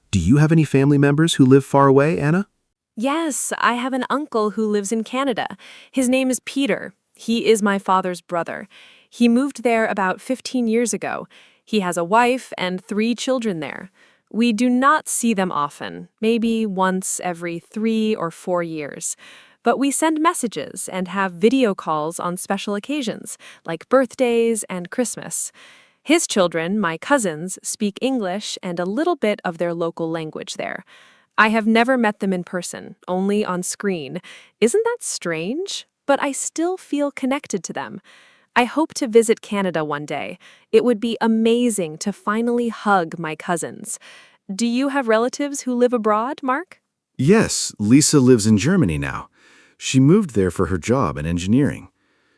Do you have any family members who live far away, Anna? Yes, I have an uncle who lives in Canada. His name is Peter. He is my father's brother. He moved there about 15 years ago. He has a wife and 3 children there. We do not see them often, maybe once every 3 or 4 years. But we send messages and have video calls on special occasions, like birthdays and Christmas. His children, my cousins, speak English and a little bit of their local language there. I have never met them in person, only on screen. Isn't that strange? But I still feel connected to them. I hope to visit Canada one day. It would be amazing to finally hug my cousins. Do you have relatives who live abroad, Mark? Yes, Lisa lives in Germany now. She moved there for her job in engineering.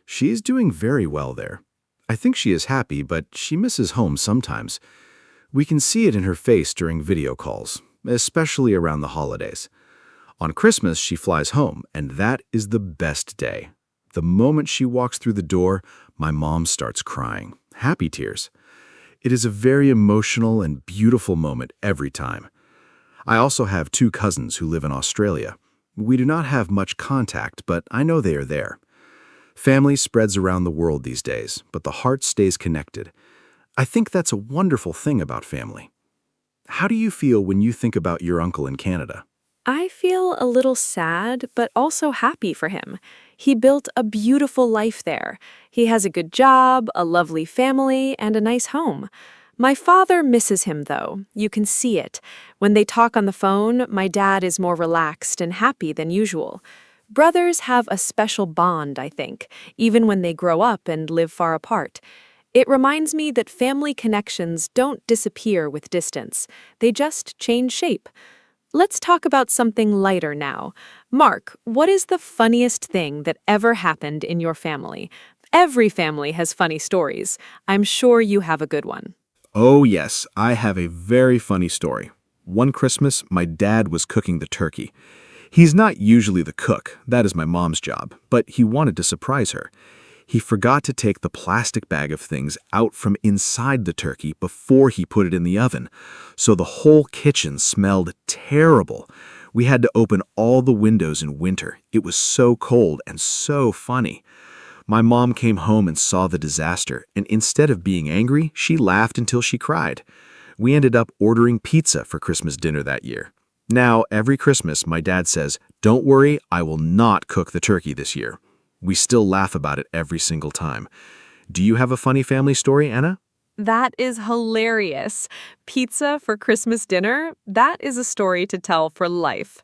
She is doing very well there. I think she is happy, but she misses home sometimes. We can see it in her face during video calls, especially around the holidays. On Christmas, she flies home, and that is the best day. The moment she walks through the door, my mom starts crying, happy tears. It is a very emotional and beautiful moment every time. I also have 2 cousins who live in Australia. We do not have much contact, but I know they are there. Family spreads around the world these days, but the heart stays connected. I think that's a wonderful thing about family. How do you feel when you think about your uncle in Canada? I feel a little sad, but also happy for him. He built a beautiful life there. He has a good job, a lovely family, and a nice home. My father misses him, though. You can see it. When they talk on the phone, my dad is more relaxed and happy than usual. Brothers have a special bond, I think, even when they grow up and live far apart. It reminds me that family connections don't disappear with distance. They just change shape. Let's talk about something lighter now. Mark, what is the funniest thing that ever happened in your family? Every family has funny stories. I'm sure you have a good one. Oh yes, I have a very funny story. One Christmas, my dad was cooking the turkey. He's not usually the cook, that is my mom's job, but he wanted to surprise her. He forgot to take the plastic bag of things out from inside the turkey before he put it in the oven, so the whole kitchen smelled terrible. We had to open all the windows in winter. It was so cold and so funny. My mom came home and saw the disaster, and instead of being angry, she laughed until she cried. We ended up ordering pizza for Christmas dinner that year. Now, every Christmas, my dad says, "Don't worry, I will not cook the turkey this year." We still laugh about it every single time. Do you have a funny family story, Anna? That is hilarious. Pizza for Christmas dinner? That is a story to tell for life.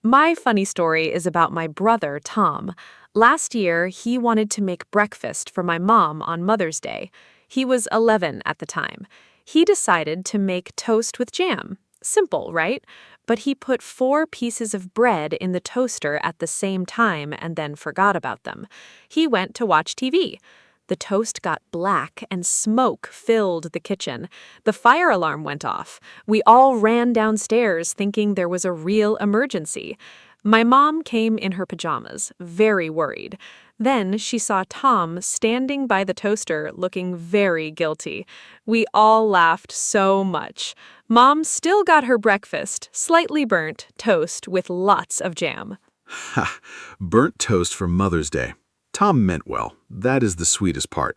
My funny story is about my brother, Tom. Last year, he wanted to make breakfast for my mom on Mother's Day. He was 11 at the time. He decided to make toast with jam. Simple, right? But he put 4 pieces of bread in the toaster at the same time and then forgot about them. He went to watch TV. The toast got black and smoke filled the kitchen. The fire alarm went off. We all ran downstairs thinking there was a real emergency. My mom came in her pajamas, very worried. Then she saw Tom standing by the toaster looking very guilty. We all laughed so much. Mom still got her breakfast, slightly burnt toast with lots of jam. Ha! Burnt toast for Mother's Day. Tom meant well. That is the sweetest part.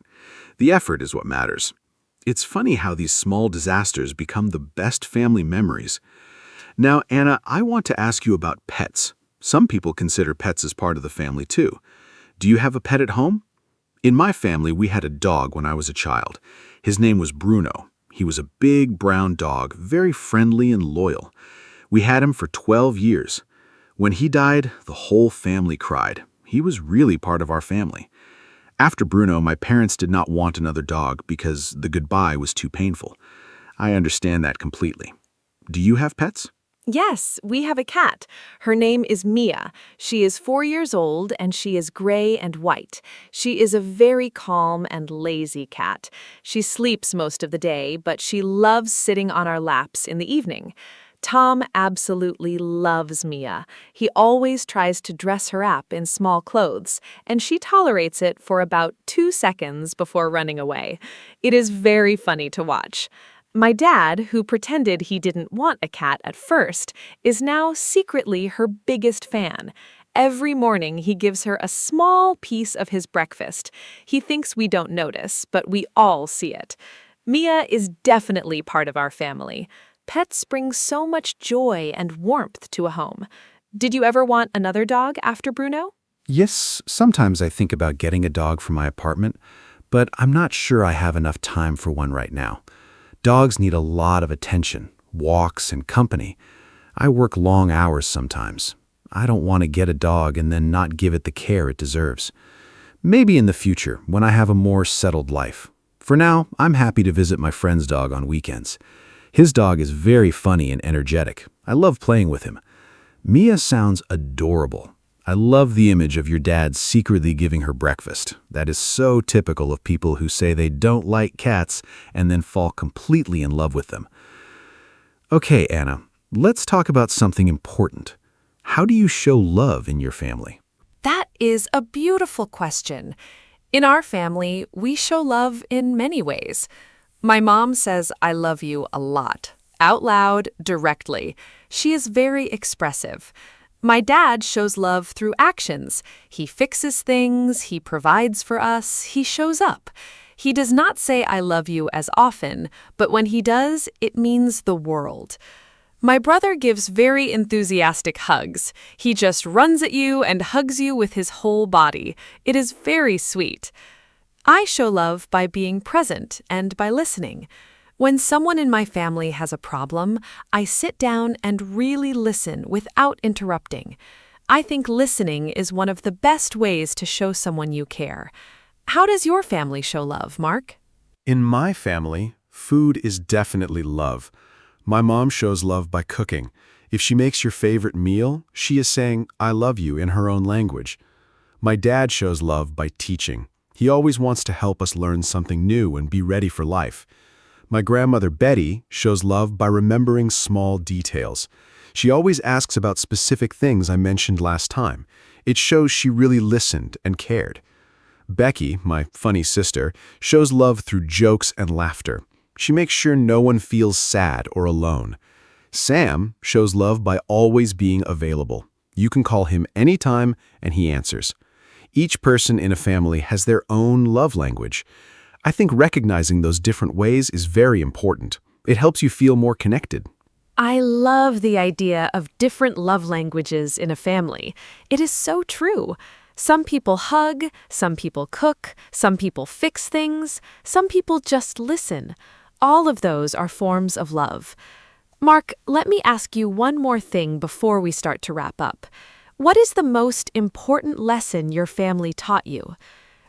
The effort is what matters. It's funny how these small disasters become the best family memories. Now, Anna, I want to ask you about pets. Some people consider pets as part of the family too. Do you have a pet at home? In my family, we had a dog when I was a child. His name was Bruno. He was a big brown dog, very friendly and loyal. We had him for 12 years. When he died, the whole family cried. He was really part of our family. After Bruno, my parents did not want another dog because the goodbye was too painful. I understand that completely. Do you have pets? Yes, we have a cat. Her name is Mia. She is 4 years old and she is gray and white. She is a very calm and lazy cat. She sleeps most of the day, but she loves sitting on our laps in the evening. Tom absolutely loves Mia. He always tries to dress her up in small clothes, and she tolerates it for about 2 seconds before running away. It is very funny to watch. My dad, who pretended he didn't want a cat at first, is now secretly her biggest fan. Every morning he gives her a small piece of his breakfast. He thinks we don't notice, but we all see it. Mia is definitely part of our family. Pets bring so much joy and warmth to a home. Did you ever want another dog after Bruno? Yes, sometimes I think about getting a dog for my apartment, but I'm not sure I have enough time for one right now. Dogs need a lot of attention, walks, and company. I work long hours sometimes. I don't want to get a dog and then not give it the care it deserves. Maybe in the future, when I have a more settled life. For now, I'm happy to visit my friend's dog on weekends. His dog is very funny and energetic. I love playing with him. Mia sounds adorable. I love the image of your dad secretly giving her breakfast. That is so typical of people who say they don't like cats and then fall completely in love with them. Okay, Anna, let's talk about something important. How do you show love in your family? That is a beautiful question. In our family, we show love in many ways. My mom says I love you a lot, out loud, directly. She is very expressive. My dad shows love through actions. He fixes things, he provides for us, he shows up. He does not say I love you as often, but when he does, it means the world. My brother gives very enthusiastic hugs. He just runs at you and hugs you with his whole body. It is very sweet. I show love by being present and by listening. When someone in my family has a problem, I sit down and really listen without interrupting. I think listening is one of the best ways to show someone you care. How does your family show love, Mark? In my family, food is definitely love. My mom shows love by cooking. If she makes your favorite meal, she is saying, I love you in her own language. My dad shows love by teaching. He always wants to help us learn something new and be ready for life. My grandmother Betty shows love by remembering small details. She always asks about specific things I mentioned last time. It shows she really listened and cared. Becky, my funny sister, shows love through jokes and laughter. She makes sure no one feels sad or alone. Sam shows love by always being available. You can call him anytime and he answers. Each person in a family has their own love language. I think recognizing those different ways is very important. It helps you feel more connected. I love the idea of different love languages in a family. It is so true. Some people hug, some people cook, some people fix things, some people just listen. All of those are forms of love. Mark, let me ask you one more thing before we start to wrap up. What is the most important lesson your family taught you?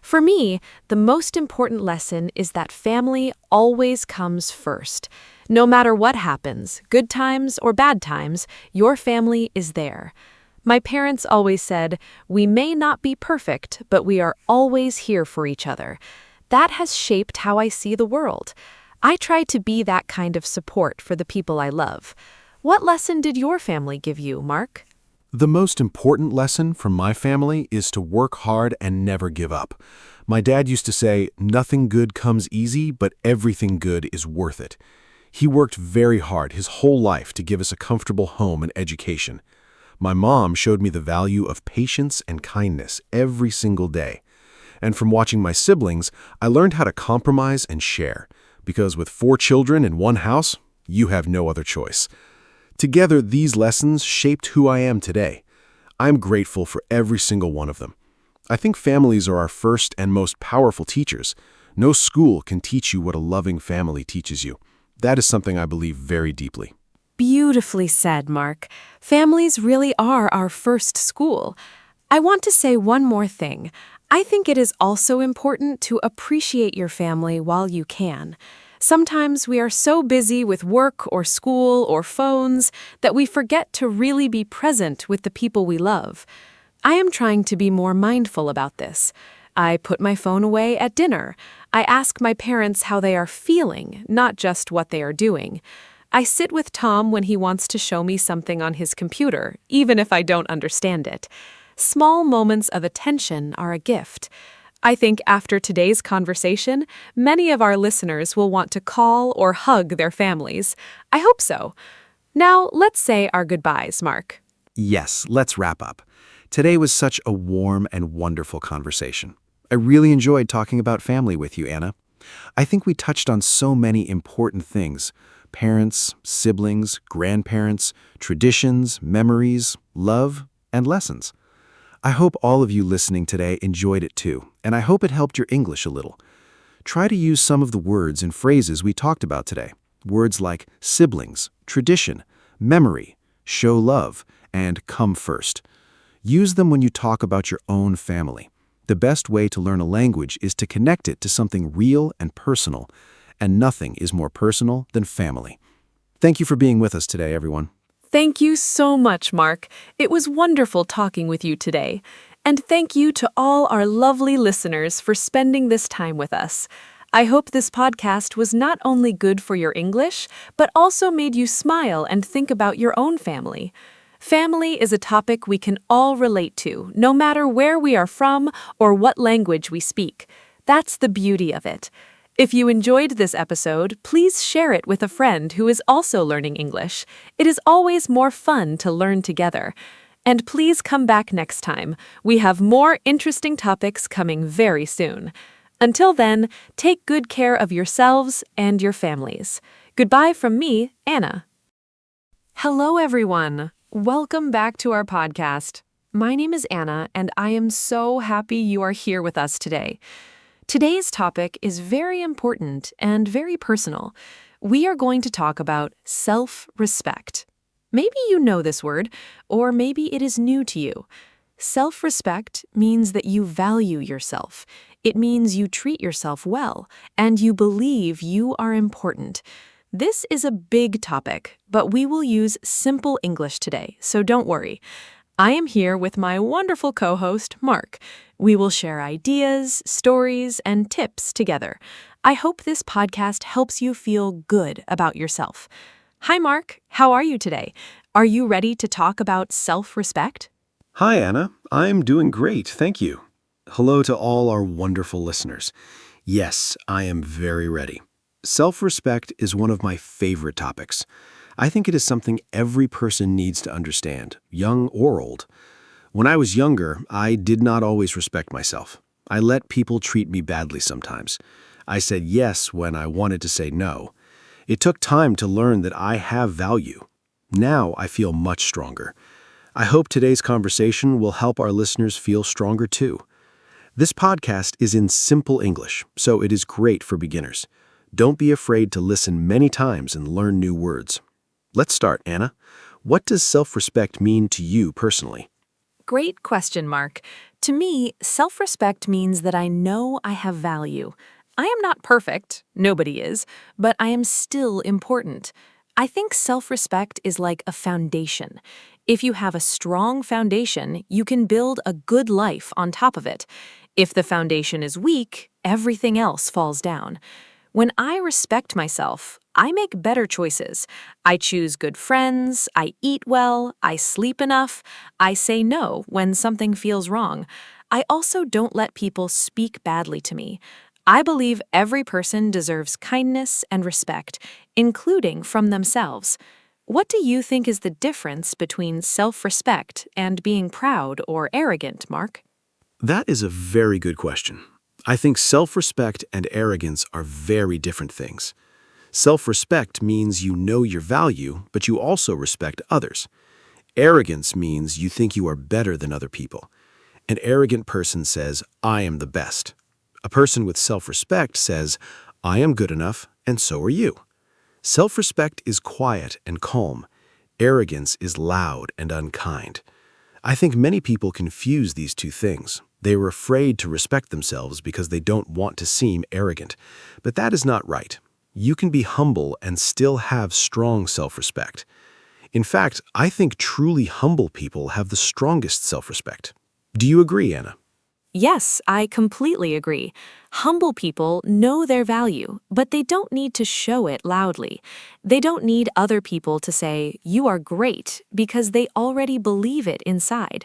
For me, the most important lesson is that family always comes first. No matter what happens, good times or bad times, your family is there. My parents always said, we may not be perfect, but we are always here for each other. That has shaped how I see the world. I try to be that kind of support for the people I love. What lesson did your family give you, Mark? The most important lesson from my family is to work hard and never give up. My dad used to say, nothing good comes easy, but everything good is worth it. He worked very hard his whole life to give us a comfortable home and education. My mom showed me the value of patience and kindness every single day. And from watching my siblings, I learned how to compromise and share. Because with 4 children in one house, you have no other choice. Together, these lessons shaped who I am today. I'm grateful for every single one of them. I think families are our first and most powerful teachers. No school can teach you what a loving family teaches you. That is something I believe very deeply. Beautifully said, Mark. Families really are our first school. I want to say one more thing. I think it is also important to appreciate your family while you can. Sometimes we are so busy with work or school or phones that we forget to really be present with the people we love. I am trying to be more mindful about this. I put my phone away at dinner. I ask my parents how they are feeling, not just what they are doing. I sit with Tom when he wants to show me something on his computer, even if I don't understand it. Small moments of attention are a gift. I think after today's conversation, many of our listeners will want to call or hug their families. I hope so. Now, let's say our goodbyes, Mark. Yes, let's wrap up. Today was such a warm and wonderful conversation. I really enjoyed talking about family with you, Anna. I think we touched on so many important things, parents, siblings, grandparents, traditions, memories, love, and lessons. I hope all of you listening today enjoyed it too, and I hope it helped your English a little. Try to use some of the words and phrases we talked about today. Words like siblings, tradition, memory, show love, and come first. Use them when you talk about your own family. The best way to learn a language is to connect it to something real and personal, and nothing is more personal than family. Thank you for being with us today, everyone. Thank you so much, Mark. It was wonderful talking with you today. And thank you to all our lovely listeners for spending this time with us. I hope this podcast was not only good for your English, but also made you smile and think about your own family. Family is a topic we can all relate to, no matter where we are from or what language we speak. That's the beauty of it. If you enjoyed this episode, please share it with a friend who is also learning English. It is always more fun to learn together. And please come back next time. We have more interesting topics coming very soon. Until then, take good care of yourselves and your families. Goodbye from me, Anna. Hello, everyone. Welcome back to our podcast. My name is Anna, and I am so happy you are here with us today. Today's topic is very important and very personal. We are going to talk about self-respect. Maybe you know this word, or maybe it is new to you. Self-respect means that you value yourself. It means you treat yourself well, and you believe you are important. This is a big topic, but we will use simple English today, so don't worry. I am here with my wonderful co-host, Mark. We will share ideas, stories, and tips together. I hope this podcast helps you feel good about yourself. Hi, Mark. How are you today? Are you ready to talk about self-respect? Hi, Anna. I'm doing great, thank you. Hello to all our wonderful listeners. Yes, I am very ready. Self-respect is one of my favorite topics. I think it is something every person needs to understand, young or old. When I was younger, I did not always respect myself. I let people treat me badly sometimes. I said yes when I wanted to say no. It took time to learn that I have value. Now I feel much stronger. I hope today's conversation will help our listeners feel stronger too. This podcast is in simple English, so it is great for beginners. Don't be afraid to listen many times and learn new words. Let's start, Anna. What does self-respect mean to you personally? Great question, Mark. To me, self-respect means that I know I have value. I am not perfect, nobody is, but I am still important. I think self-respect is like a foundation. If you have a strong foundation, you can build a good life on top of it. If the foundation is weak, everything else falls down. When I respect myself, I make better choices. I choose good friends, I eat well, I sleep enough, I say no when something feels wrong. I also don't let people speak badly to me. I believe every person deserves kindness and respect, including from themselves. What do you think is the difference between self-respect and being proud or arrogant, Mark? That is a very good question. I think self-respect and arrogance are very different things. Self-respect means you know your value, but you also respect others. Arrogance means you think you are better than other people. An arrogant person says, I am the best. A person with self-respect says, I am good enough, and so are you. Self-respect is quiet and calm. Arrogance is loud and unkind. I think many people confuse these two things. They are afraid to respect themselves because they don't want to seem arrogant. But that is not right. You can be humble and still have strong self-respect. In fact, I think truly humble people have the strongest self-respect. Do you agree, Anna? Yes, I completely agree. Humble people know their value, but they don't need to show it loudly. They don't need other people to say, you are great, because they already believe it inside.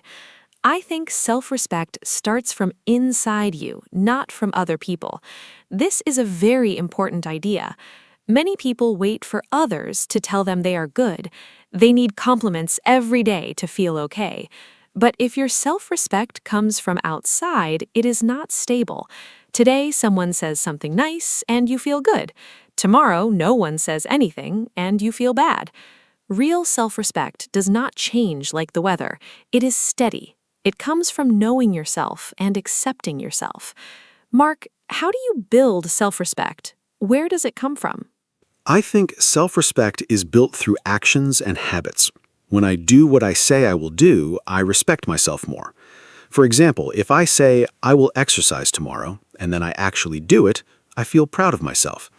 I think self-respect starts from inside you, not from other people. This is a very important idea. Many people wait for others to tell them they are good. They need compliments every day to feel okay. But if your self-respect comes from outside, it is not stable. Today, someone says something nice and you feel good. Tomorrow, no one says anything, and you feel bad. Real self-respect does not change like the weather. It is steady. It comes from knowing yourself and accepting yourself. Mark, how do you build self-respect? Where does it come from? I think self-respect is built through actions and habits. When I do what I say I will do, I respect myself more. For example, if I say I will exercise tomorrow, and then I actually do it, I feel proud of myself.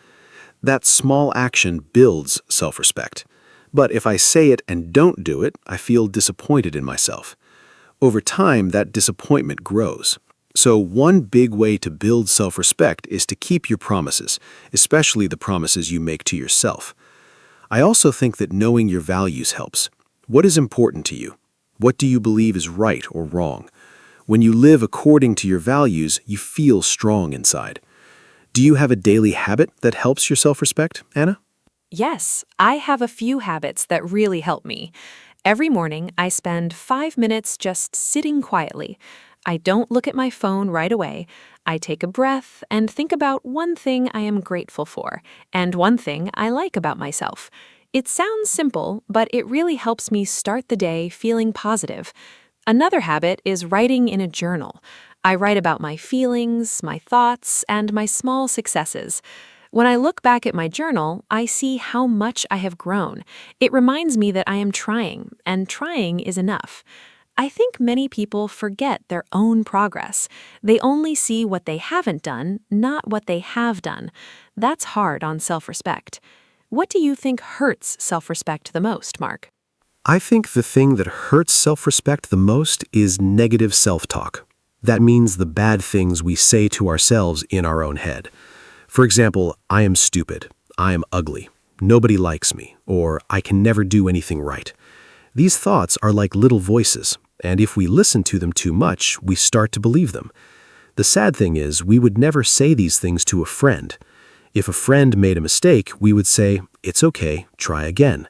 That small action builds self-respect. But if I say it and don't do it, I feel disappointed in myself. Over time, that disappointment grows. So one big way to build self-respect is to keep your promises, especially the promises you make to yourself. I also think that knowing your values helps. What is important to you? What do you believe is right or wrong? When you live according to your values, you feel strong inside. Do you have a daily habit that helps your self-respect, Anna? Yes, I have a few habits that really help me. Every morning, I spend 5 minutes just sitting quietly. I don't look at my phone right away. I take a breath and think about one thing I am grateful for and one thing I like about myself. It sounds simple, but it really helps me start the day feeling positive. Another habit is writing in a journal. I write about my feelings, my thoughts, and my small successes. When I look back at my journal, I see how much I have grown. It reminds me that I am trying, and trying is enough. I think many people forget their own progress. They only see what they haven't done, not what they have done. That's hard on self-respect. What do you think hurts self-respect the most, Mark? I think the thing that hurts self-respect the most is negative self-talk. That means the bad things we say to ourselves in our own head. For example, I am stupid, I am ugly, nobody likes me, or I can never do anything right. These thoughts are like little voices, and if we listen to them too much, we start to believe them. The sad thing is, we would never say these things to a friend. If a friend made a mistake, we would say, "It's okay, try again."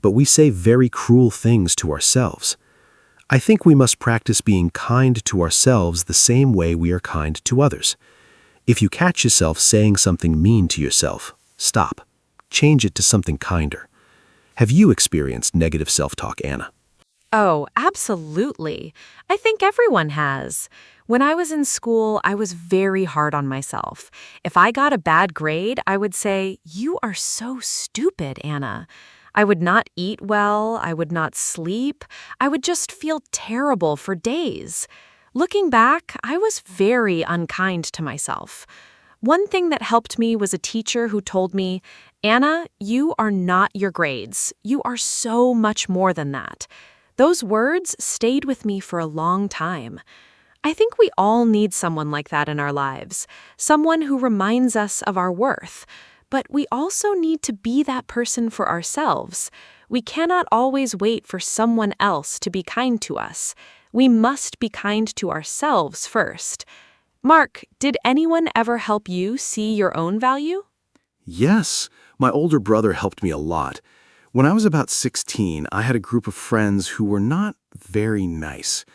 But we say very cruel things to ourselves. I think we must practice being kind to ourselves the same way we are kind to others. If you catch yourself saying something mean to yourself, stop. Change it to something kinder. Have you experienced negative self-talk, Anna? Oh, absolutely. I think everyone has. When I was in school, I was very hard on myself. If I got a bad grade, I would say, "You are so stupid, Anna." I would not eat well, I would not sleep, I would just feel terrible for days. Looking back, I was very unkind to myself. One thing that helped me was a teacher who told me, "Anna, you are not your grades. You are so much more than that." Those words stayed with me for a long time. I think we all need someone like that in our lives, someone who reminds us of our worth. But we also need to be that person for ourselves. We cannot always wait for someone else to be kind to us. We must be kind to ourselves first. Mark, did anyone ever help you see your own value? Yes, my older brother helped me a lot. When I was about 16, I had a group of friends who were not very nice.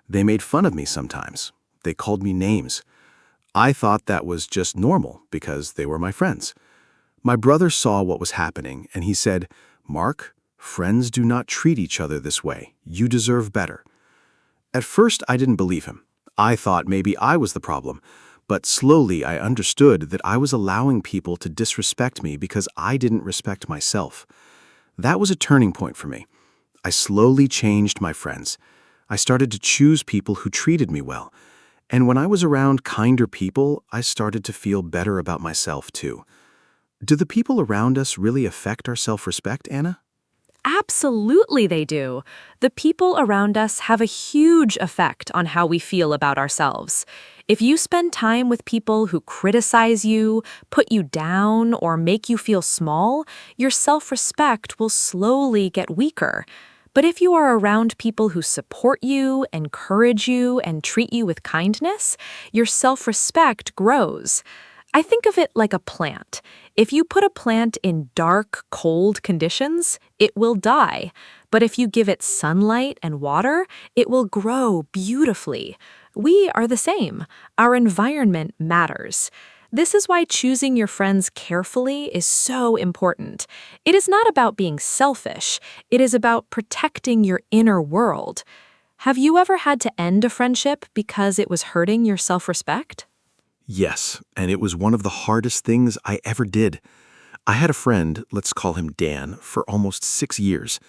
They made fun of me sometimes. They called me names. I thought that was just normal because they were my friends. My brother saw what was happening and he said, "Mark, friends do not treat each other this way. You deserve better." At first, I didn't believe him. I thought maybe I was the problem, but slowly I understood that I was allowing people to disrespect me because I didn't respect myself. That was a turning point for me. I slowly changed my friends. I started to choose people who treated me well. And when I was around kinder people, I started to feel better about myself too. Do the people around us really affect our self-respect, Anna? Absolutely they do. The people around us have a huge effect on how we feel about ourselves. If you spend time with people who criticize you, put you down, or make you feel small, your self-respect will slowly get weaker. But if you are around people who support you, encourage you, and treat you with kindness, your self-respect grows. I think of it like a plant. If you put a plant in dark, cold conditions, it will die. But if you give it sunlight and water, it will grow beautifully. We are the same. Our environment matters. This is why choosing your friends carefully is so important. It is not about being selfish, it is about protecting your inner world. Have you ever had to end a friendship because it was hurting your self-respect? Yes, and it was one of the hardest things I ever did. I had a friend, let's call him Dan, for almost 6 years.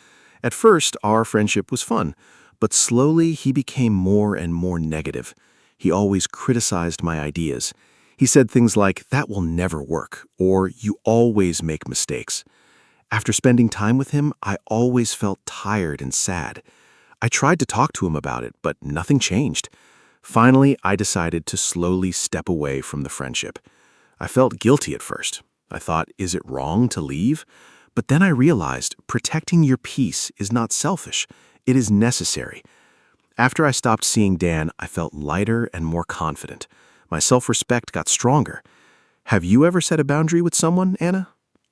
At first, our friendship was fun, but slowly he became more and more negative. He always criticized my ideas. He said things like, "That will never work," or "You always make mistakes." After spending time with him, I always felt tired and sad. I tried to talk to him about it, but nothing changed. Finally, I decided to slowly step away from the friendship. I felt guilty at first. I thought, is it wrong to leave? But then I realized protecting your peace is not selfish. It is necessary. After I stopped seeing Dan, I felt lighter and more confident. My self-respect got stronger. Have you ever set a boundary with someone, Anna?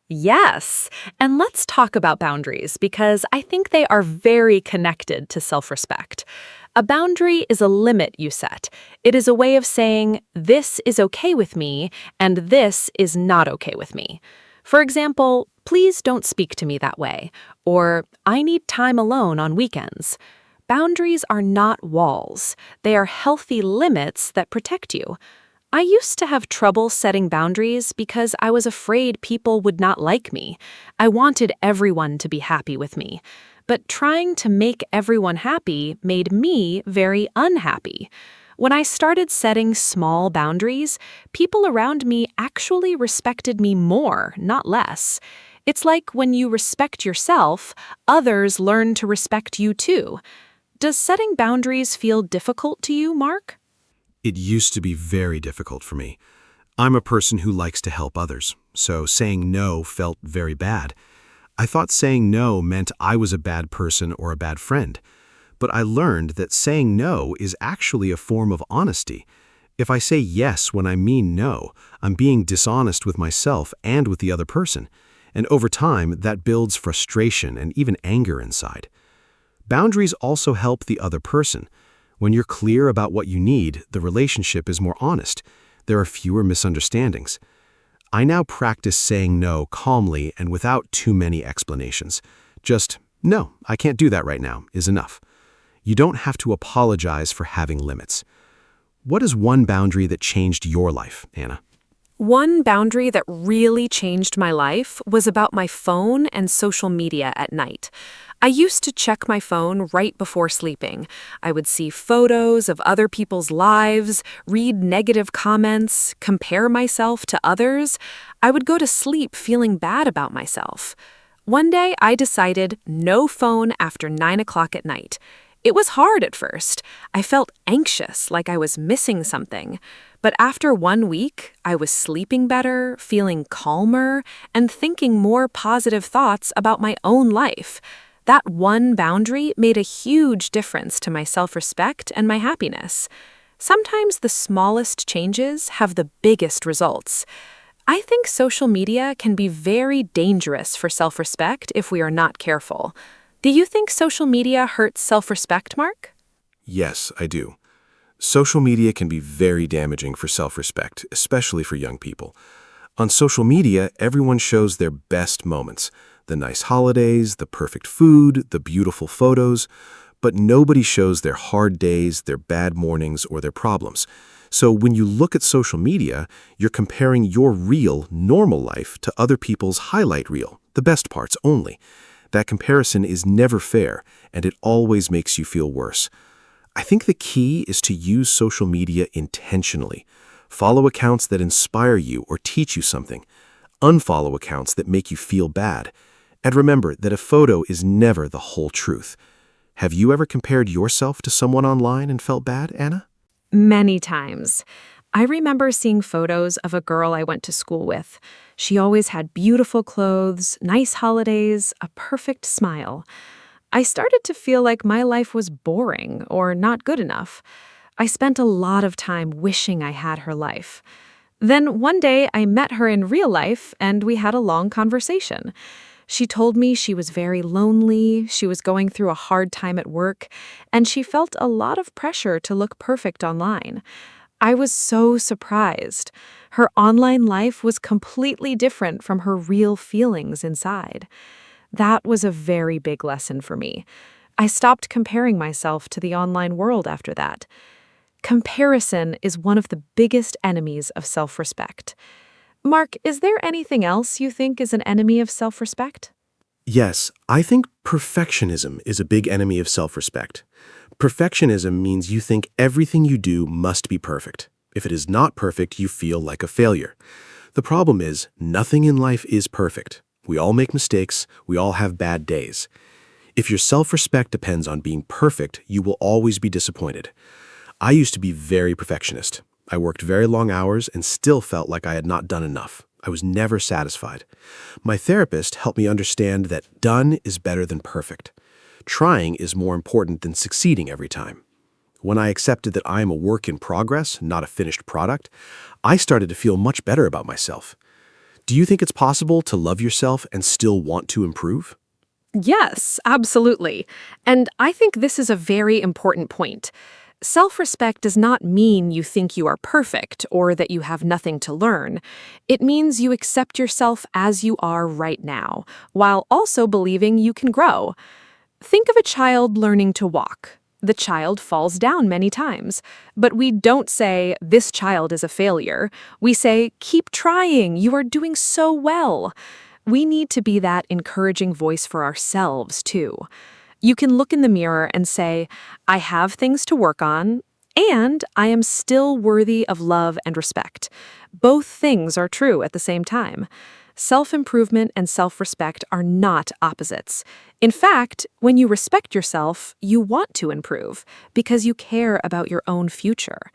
Yes, and let's talk about boundaries because I think they are very connected to self-respect. A boundary is a limit you set. It is a way of saying, this is okay with me, and this is not okay with me. For example, please don't speak to me that way, or I need time alone on weekends. Boundaries are not walls. They are healthy limits that protect you. I used to have trouble setting boundaries because I was afraid people would not like me. I wanted everyone to be happy with me. But trying to make everyone happy made me very unhappy. When I started setting small boundaries, people around me actually respected me more, not less. It's like when you respect yourself, others learn to respect you too. Does setting boundaries feel difficult to you, Mark? It used to be very difficult for me. I'm a person who likes to help others, so saying no felt very bad. I thought saying no meant I was a bad person or a bad friend. But I learned that saying no is actually a form of honesty. If I say yes when I mean no, I'm being dishonest with myself and with the other person. And over time, that builds frustration and even anger inside. Boundaries also help the other person. When you're clear about what you need, the relationship is more honest. There are fewer misunderstandings. I now practice saying no calmly and without too many explanations. Just, "No, I can't do that right now," is enough. You don't have to apologize for having limits. What is one boundary that changed your life, Anna? One boundary that really changed my life was about my phone and social media at night. I used to check my phone right before sleeping. I would see photos of other people's lives, read negative comments, compare myself to others. I would go to sleep feeling bad about myself. One day, I decided no phone after 9 o'clock at night. It was hard at first. I felt anxious, like I was missing something. But after 1 week, I was sleeping better, feeling calmer, and thinking more positive thoughts about my own life. That one boundary made a huge difference to my self-respect and my happiness. Sometimes the smallest changes have the biggest results. I think social media can be very dangerous for self-respect if we are not careful. Do you think social media hurts self-respect, Mark? Yes, I do. Social media can be very damaging for self-respect, especially for young people. On social media, everyone shows their best moments, the nice holidays, the perfect food, the beautiful photos, but nobody shows their hard days, their bad mornings, or their problems. So when you look at social media, you're comparing your real, normal life to other people's highlight reel, the best parts only. That comparison is never fair, and it always makes you feel worse. I think the key is to use social media intentionally. Follow accounts that inspire you or teach you something. Unfollow accounts that make you feel bad. And remember that a photo is never the whole truth. Have you ever compared yourself to someone online and felt bad, Anna? Many times. I remember seeing photos of a girl I went to school with. She always had beautiful clothes, nice holidays, a perfect smile. I started to feel like my life was boring or not good enough. I spent a lot of time wishing I had her life. Then one day I met her in real life and we had a long conversation. She told me she was very lonely, she was going through a hard time at work, and she felt a lot of pressure to look perfect online. I was so surprised. Her online life was completely different from her real feelings inside. That was a very big lesson for me. I stopped comparing myself to the online world after that. Comparison is one of the biggest enemies of self-respect. Mark, is there anything else you think is an enemy of self-respect? Yes, I think perfectionism is a big enemy of self-respect. Perfectionism means you think everything you do must be perfect. If it is not perfect, you feel like a failure. The problem is, nothing in life is perfect. We all make mistakes, we all have bad days. If your self-respect depends on being perfect, you will always be disappointed. I used to be very perfectionist. I worked very long hours and still felt like I had not done enough. I was never satisfied. My therapist helped me understand that done is better than perfect. Trying is more important than succeeding every time. When I accepted that I am a work in progress, not a finished product, I started to feel much better about myself. Do you think it's possible to love yourself and still want to improve? Yes, absolutely. And I think this is a very important point. Self-respect does not mean you think you are perfect or that you have nothing to learn. It means you accept yourself as you are right now, while also believing you can grow. Think of a child learning to walk. The child falls down many times, but we don't say, "This child is a failure." We say, "Keep trying, you are doing so well." We need to be that encouraging voice for ourselves, too. You can look in the mirror and say, "I have things to work on, and I am still worthy of love and respect." Both things are true at the same time. Self-improvement and self-respect are not opposites. In fact, when you respect yourself, you want to improve because you care about your own future.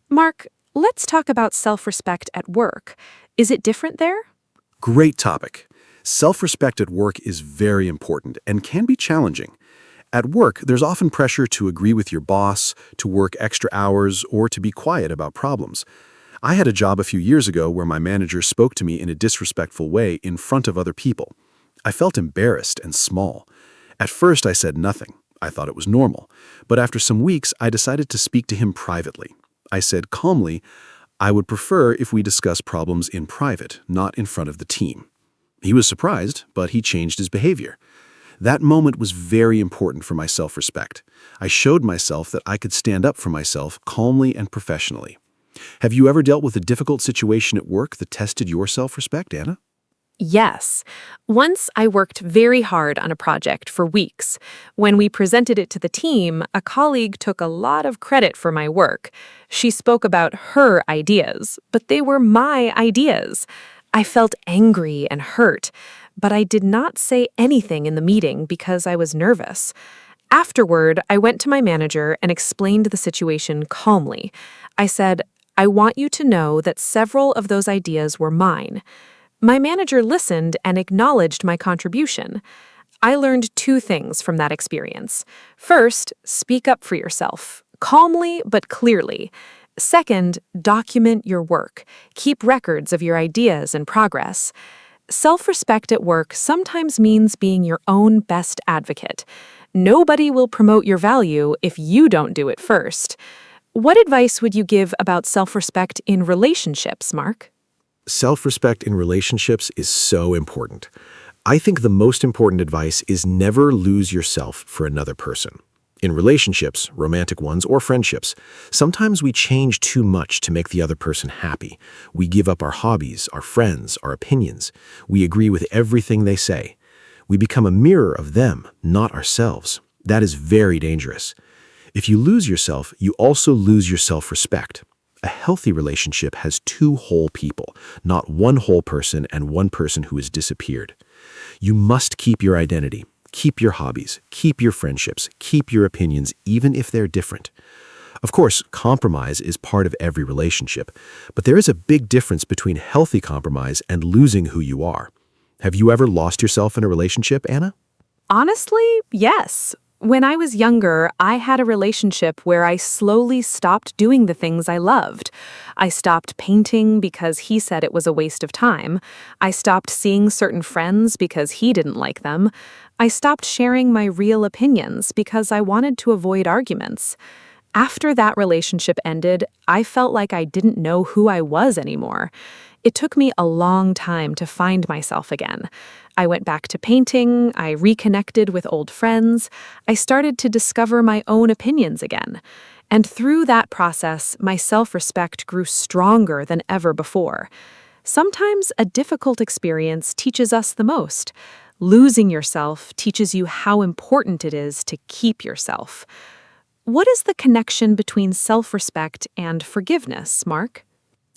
Mark, let's talk about self-respect at work. Is it different there? Great topic. Self-respect at work is very important and can be challenging. At work, there's often pressure to agree with your boss, to work extra hours, or to be quiet about problems. I had a job a few years ago where my manager spoke to me in a disrespectful way in front of other people. I felt embarrassed and small. At first, I said nothing. I thought it was normal. But after some weeks, I decided to speak to him privately. I said calmly, "I would prefer if we discuss problems in private, not in front of the team." He was surprised, but he changed his behavior. That moment was very important for my self-respect. I showed myself that I could stand up for myself calmly and professionally. Have you ever dealt with a difficult situation at work that tested your self-respect, Anna? Yes. Once I worked very hard on a project for weeks. When we presented it to the team, a colleague took a lot of credit for my work. She spoke about her ideas, but they were my ideas. I felt angry and hurt, but I did not say anything in the meeting because I was nervous. Afterward, I went to my manager and explained the situation calmly. I said, "I want you to know that several of those ideas were mine." My manager listened and acknowledged my contribution. I learned two things from that experience. First, speak up for yourself, calmly but clearly. Second, document your work. Keep records of your ideas and progress. Self-respect at work sometimes means being your own best advocate. Nobody will promote your value if you don't do it first. What advice would you give about self-respect in relationships, Mark? Self-respect in relationships is so important. I think the most important advice is never lose yourself for another person. In relationships, romantic ones or friendships, sometimes we change too much to make the other person happy. We give up our hobbies, our friends, our opinions. We agree with everything they say. We become a mirror of them, not ourselves. That is very dangerous. If you lose yourself, you also lose your self-respect. A healthy relationship has two whole people, not one whole person and one person who has disappeared. You must keep your identity, keep your hobbies, keep your friendships, keep your opinions, even if they're different. Of course, compromise is part of every relationship, but there is a big difference between healthy compromise and losing who you are. Have you ever lost yourself in a relationship, Anna? Honestly, yes. When I was younger, I had a relationship where I slowly stopped doing the things I loved. I stopped painting because he said it was a waste of time. I stopped seeing certain friends because he didn't like them. I stopped sharing my real opinions because I wanted to avoid arguments. After that relationship ended, I felt like I didn't know who I was anymore. It took me a long time to find myself again. I went back to painting, I reconnected with old friends, I started to discover my own opinions again. And through that process, my self-respect grew stronger than ever before. Sometimes a difficult experience teaches us the most. Losing yourself teaches you how important it is to keep yourself. What is the connection between self-respect and forgiveness, Mark?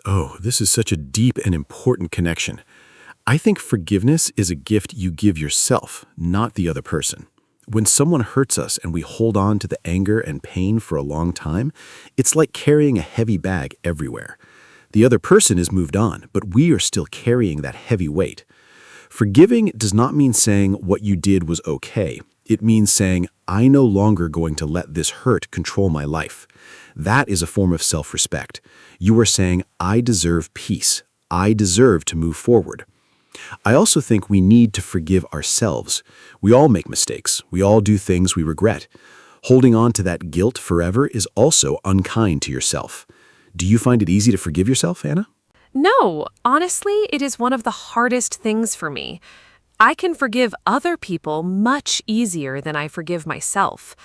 Oh, this is such a deep and important connection. I think forgiveness is a gift you give yourself, not the other person. When someone hurts us and we hold on to the anger and pain for a long time, it's like carrying a heavy bag everywhere. The other person is moved on, but we are still carrying that heavy weight. Forgiving does not mean saying what you did was okay. It means saying, I'm no longer going to let this hurt control my life. That is a form of self-respect. You are saying, I deserve peace. I deserve to move forward. I also think we need to forgive ourselves. We all make mistakes. We all do things we regret. Holding on to that guilt forever is also unkind to yourself. Do you find it easy to forgive yourself, Anna? No, honestly, it is one of the hardest things for me. I can forgive other people much easier than I forgive myself.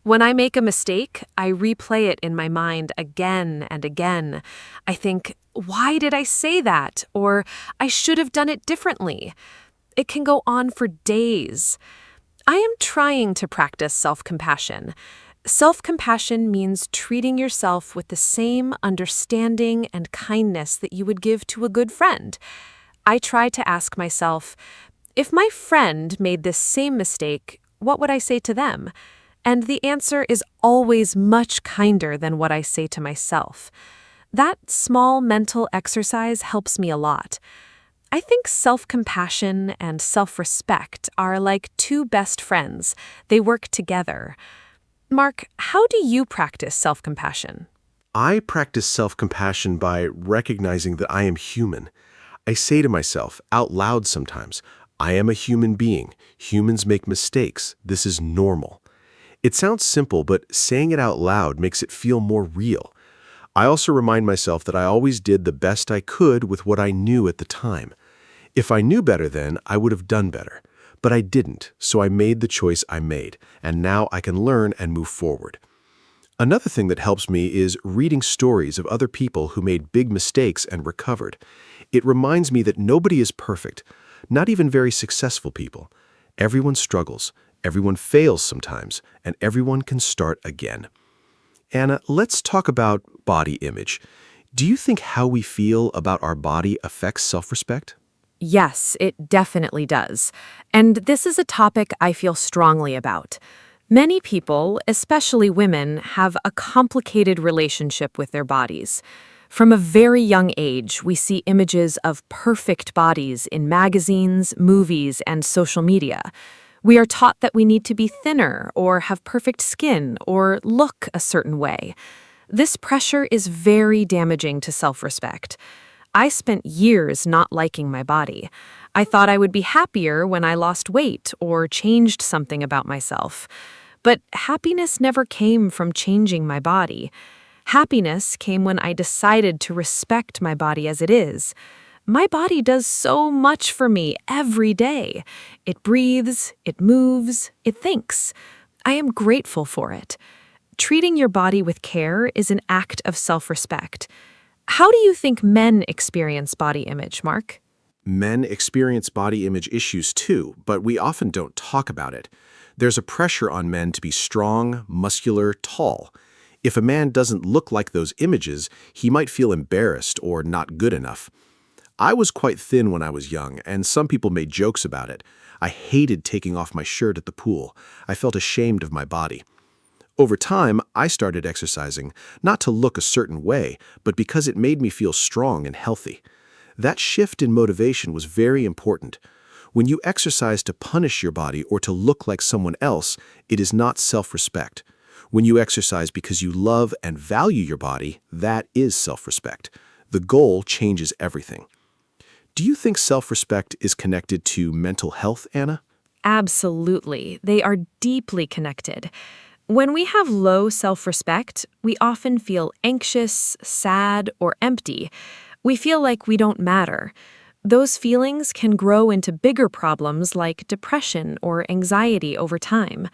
When I make a mistake, I replay it in my mind again and again. I think, why did I say that? Or I should have done it differently. It can go on for days. I am trying to practice self-compassion. Self-compassion means treating yourself with the same understanding and kindness that you would give to a good friend. I try to ask myself, if my friend made this same mistake, what would I say to them? And the answer is always much kinder than what I say to myself. That small mental exercise helps me a lot. I think self-compassion and self-respect are like two best friends. They work together. Mark, how do you practice self-compassion? I practice self-compassion by recognizing that I am human. I say to myself out loud sometimes, I am a human being. Humans make mistakes. This is normal. It sounds simple, but saying it out loud makes it feel more real. I also remind myself that I always did the best I could with what I knew at the time. If I knew better then, I would have done better. But I didn't, so I made the choice I made, and now I can learn and move forward. Another thing that helps me is reading stories of other people who made big mistakes and recovered. It reminds me that nobody is perfect, not even very successful people. Everyone struggles, everyone fails sometimes, and everyone can start again. Anna, let's talk about body image. Do you think how we feel about our body affects self-respect? Yes, it definitely does. And this is a topic I feel strongly about. Many people, especially women, have a complicated relationship with their bodies. From a very young age, we see images of perfect bodies in magazines, movies, and social media. We are taught that we need to be thinner or have perfect skin or look a certain way. This pressure is very damaging to self-respect. I spent years not liking my body. I thought I would be happier when I lost weight or changed something about myself. But happiness never came from changing my body. Happiness came when I decided to respect my body as it is. My body does so much for me every day. It breathes, it moves, it thinks. I am grateful for it. Treating your body with care is an act of self-respect. How do you think men experience body image, Mark? Men experience body image issues too, but we often don't talk about it. There's a pressure on men to be strong, muscular, tall. If a man doesn't look like those images, he might feel embarrassed or not good enough. I was quite thin when I was young, and some people made jokes about it. I hated taking off my shirt at the pool. I felt ashamed of my body. Over time, I started exercising, not to look a certain way, but because it made me feel strong and healthy. That shift in motivation was very important. When you exercise to punish your body or to look like someone else, it is not self-respect. When you exercise because you love and value your body, that is self-respect. The goal changes everything. Do you think self-respect is connected to mental health, Anna? Absolutely. They are deeply connected. When we have low self-respect, we often feel anxious, sad, or empty. We feel like we don't matter. Those feelings can grow into bigger problems like depression or anxiety over time.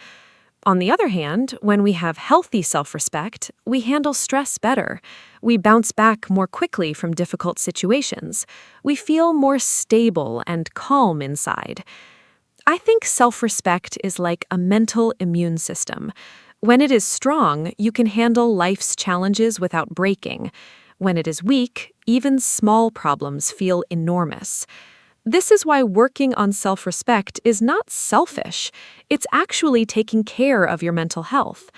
On the other hand, when we have healthy self-respect, we handle stress better. We bounce back more quickly from difficult situations. We feel more stable and calm inside. I think self-respect is like a mental immune system. When it is strong, you can handle life's challenges without breaking. When it is weak, even small problems feel enormous. This is why working on self-respect is not selfish. It's actually taking care of your mental health.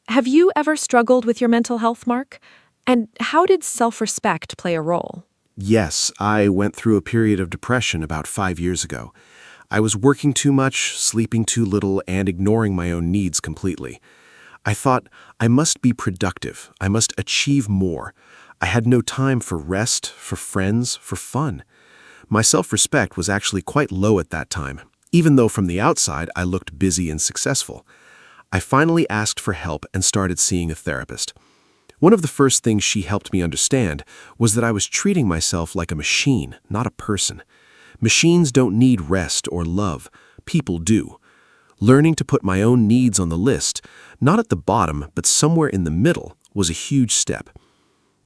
Have you ever struggled with your mental health, Mark? And how did self-respect play a role? Yes, I went through a period of depression about 5 years ago. I was working too much, sleeping too little, and ignoring my own needs completely. I thought, I must be productive. I must achieve more. I had no time for rest, for friends, for fun. My self-respect was actually quite low at that time, even though from the outside I looked busy and successful. I finally asked for help and started seeing a therapist. One of the first things she helped me understand was that I was treating myself like a machine, not a person. Machines don't need rest or love. People do. Learning to put my own needs on the list, not at the bottom, but somewhere in the middle, was a huge step.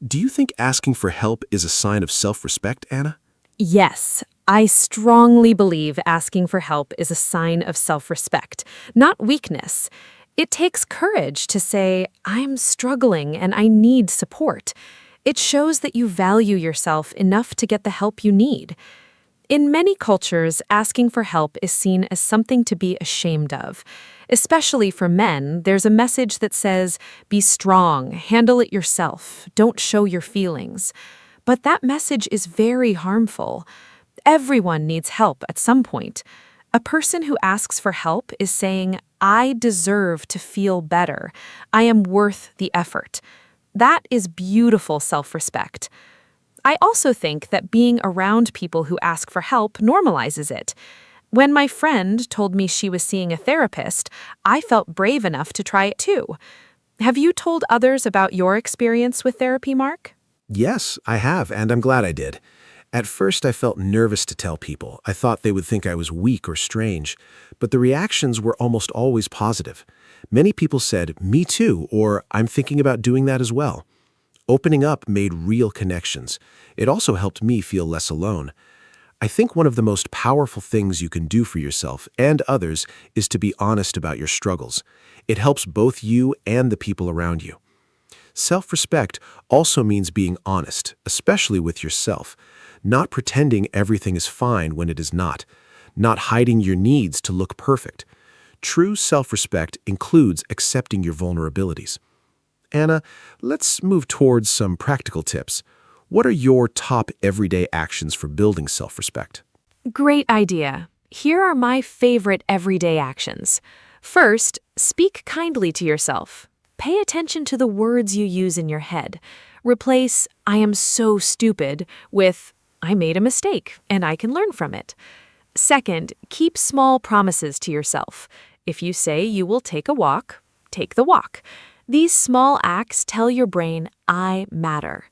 Do you think asking for help is a sign of self-respect, Anna? Yes, I strongly believe asking for help is a sign of self-respect, not weakness. It takes courage to say, I'm struggling and I need support. It shows that you value yourself enough to get the help you need. In many cultures, asking for help is seen as something to be ashamed of. Especially for men, there's a message that says, be strong, handle it yourself, don't show your feelings. But that message is very harmful. Everyone needs help at some point. A person who asks for help is saying, I deserve to feel better. I am worth the effort. That is beautiful self-respect. I also think that being around people who ask for help normalizes it. When my friend told me she was seeing a therapist, I felt brave enough to try it too. Have you told others about your experience with therapy, Mark? Yes, I have, and I'm glad I did. At first, I felt nervous to tell people. I thought they would think I was weak or strange, but the reactions were almost always positive. Many people said, me too, or I'm thinking about doing that as well. Opening up made real connections. It also helped me feel less alone. I think one of the most powerful things you can do for yourself and others is to be honest about your struggles. It helps both you and the people around you. Self-respect also means being honest, especially with yourself, not pretending everything is fine when it is not hiding your needs to look perfect. True self-respect includes accepting your vulnerabilities. Anna, let's move towards some practical tips. What are your top everyday actions for building self-respect? Great idea. Here are my favorite everyday actions. First, speak kindly to yourself. Pay attention to the words you use in your head. Replace, I am so stupid, with, I made a mistake and I can learn from it. Second, keep small promises to yourself. If you say you will take a walk, take the walk. These small acts tell your brain, I matter.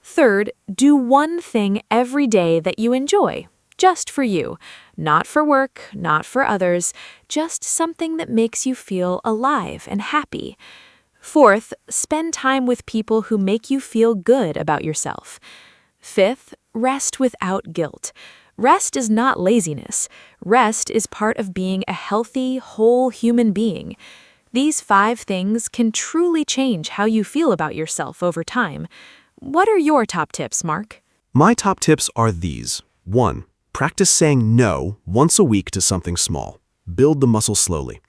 Third, do one thing every day that you enjoy, just for you. Not for work, not for others, just something that makes you feel alive and happy. Fourth, spend time with people who make you feel good about yourself. Fifth, rest without guilt. Rest is not laziness. Rest is part of being a healthy, whole human being. These 5 things can truly change how you feel about yourself over time. What are your top tips, Mark? My top tips are these. 1. Practice saying no once a week to something small. Build the muscle slowly.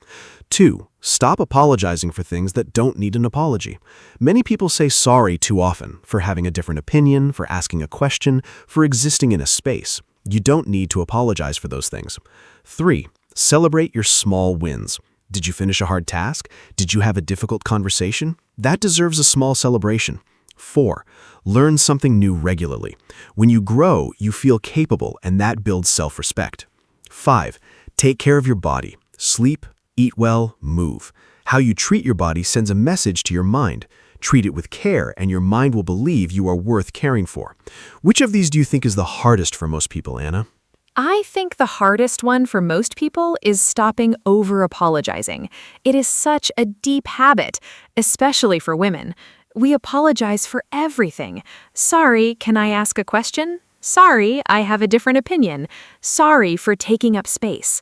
2. Stop apologizing for things that don't need an apology. Many people say sorry too often for having a different opinion, for asking a question, for existing in a space. You don't need to apologize for those things. 3. Celebrate your small wins. Did you finish a hard task? Did you have a difficult conversation? That deserves a small celebration. 4. Learn something new regularly. When you grow, you feel capable, and that builds self-respect. 5. Take care of your body. Sleep, eat well, move. How you treat your body sends a message to your mind. Treat it with care, and your mind will believe you are worth caring for. Which of these do you think is the hardest for most people, Anna? I think the hardest one for most people is stopping over-apologizing. It is such a deep habit, especially for women. We apologize for everything. Sorry, can I ask a question? Sorry, I have a different opinion. Sorry for taking up space.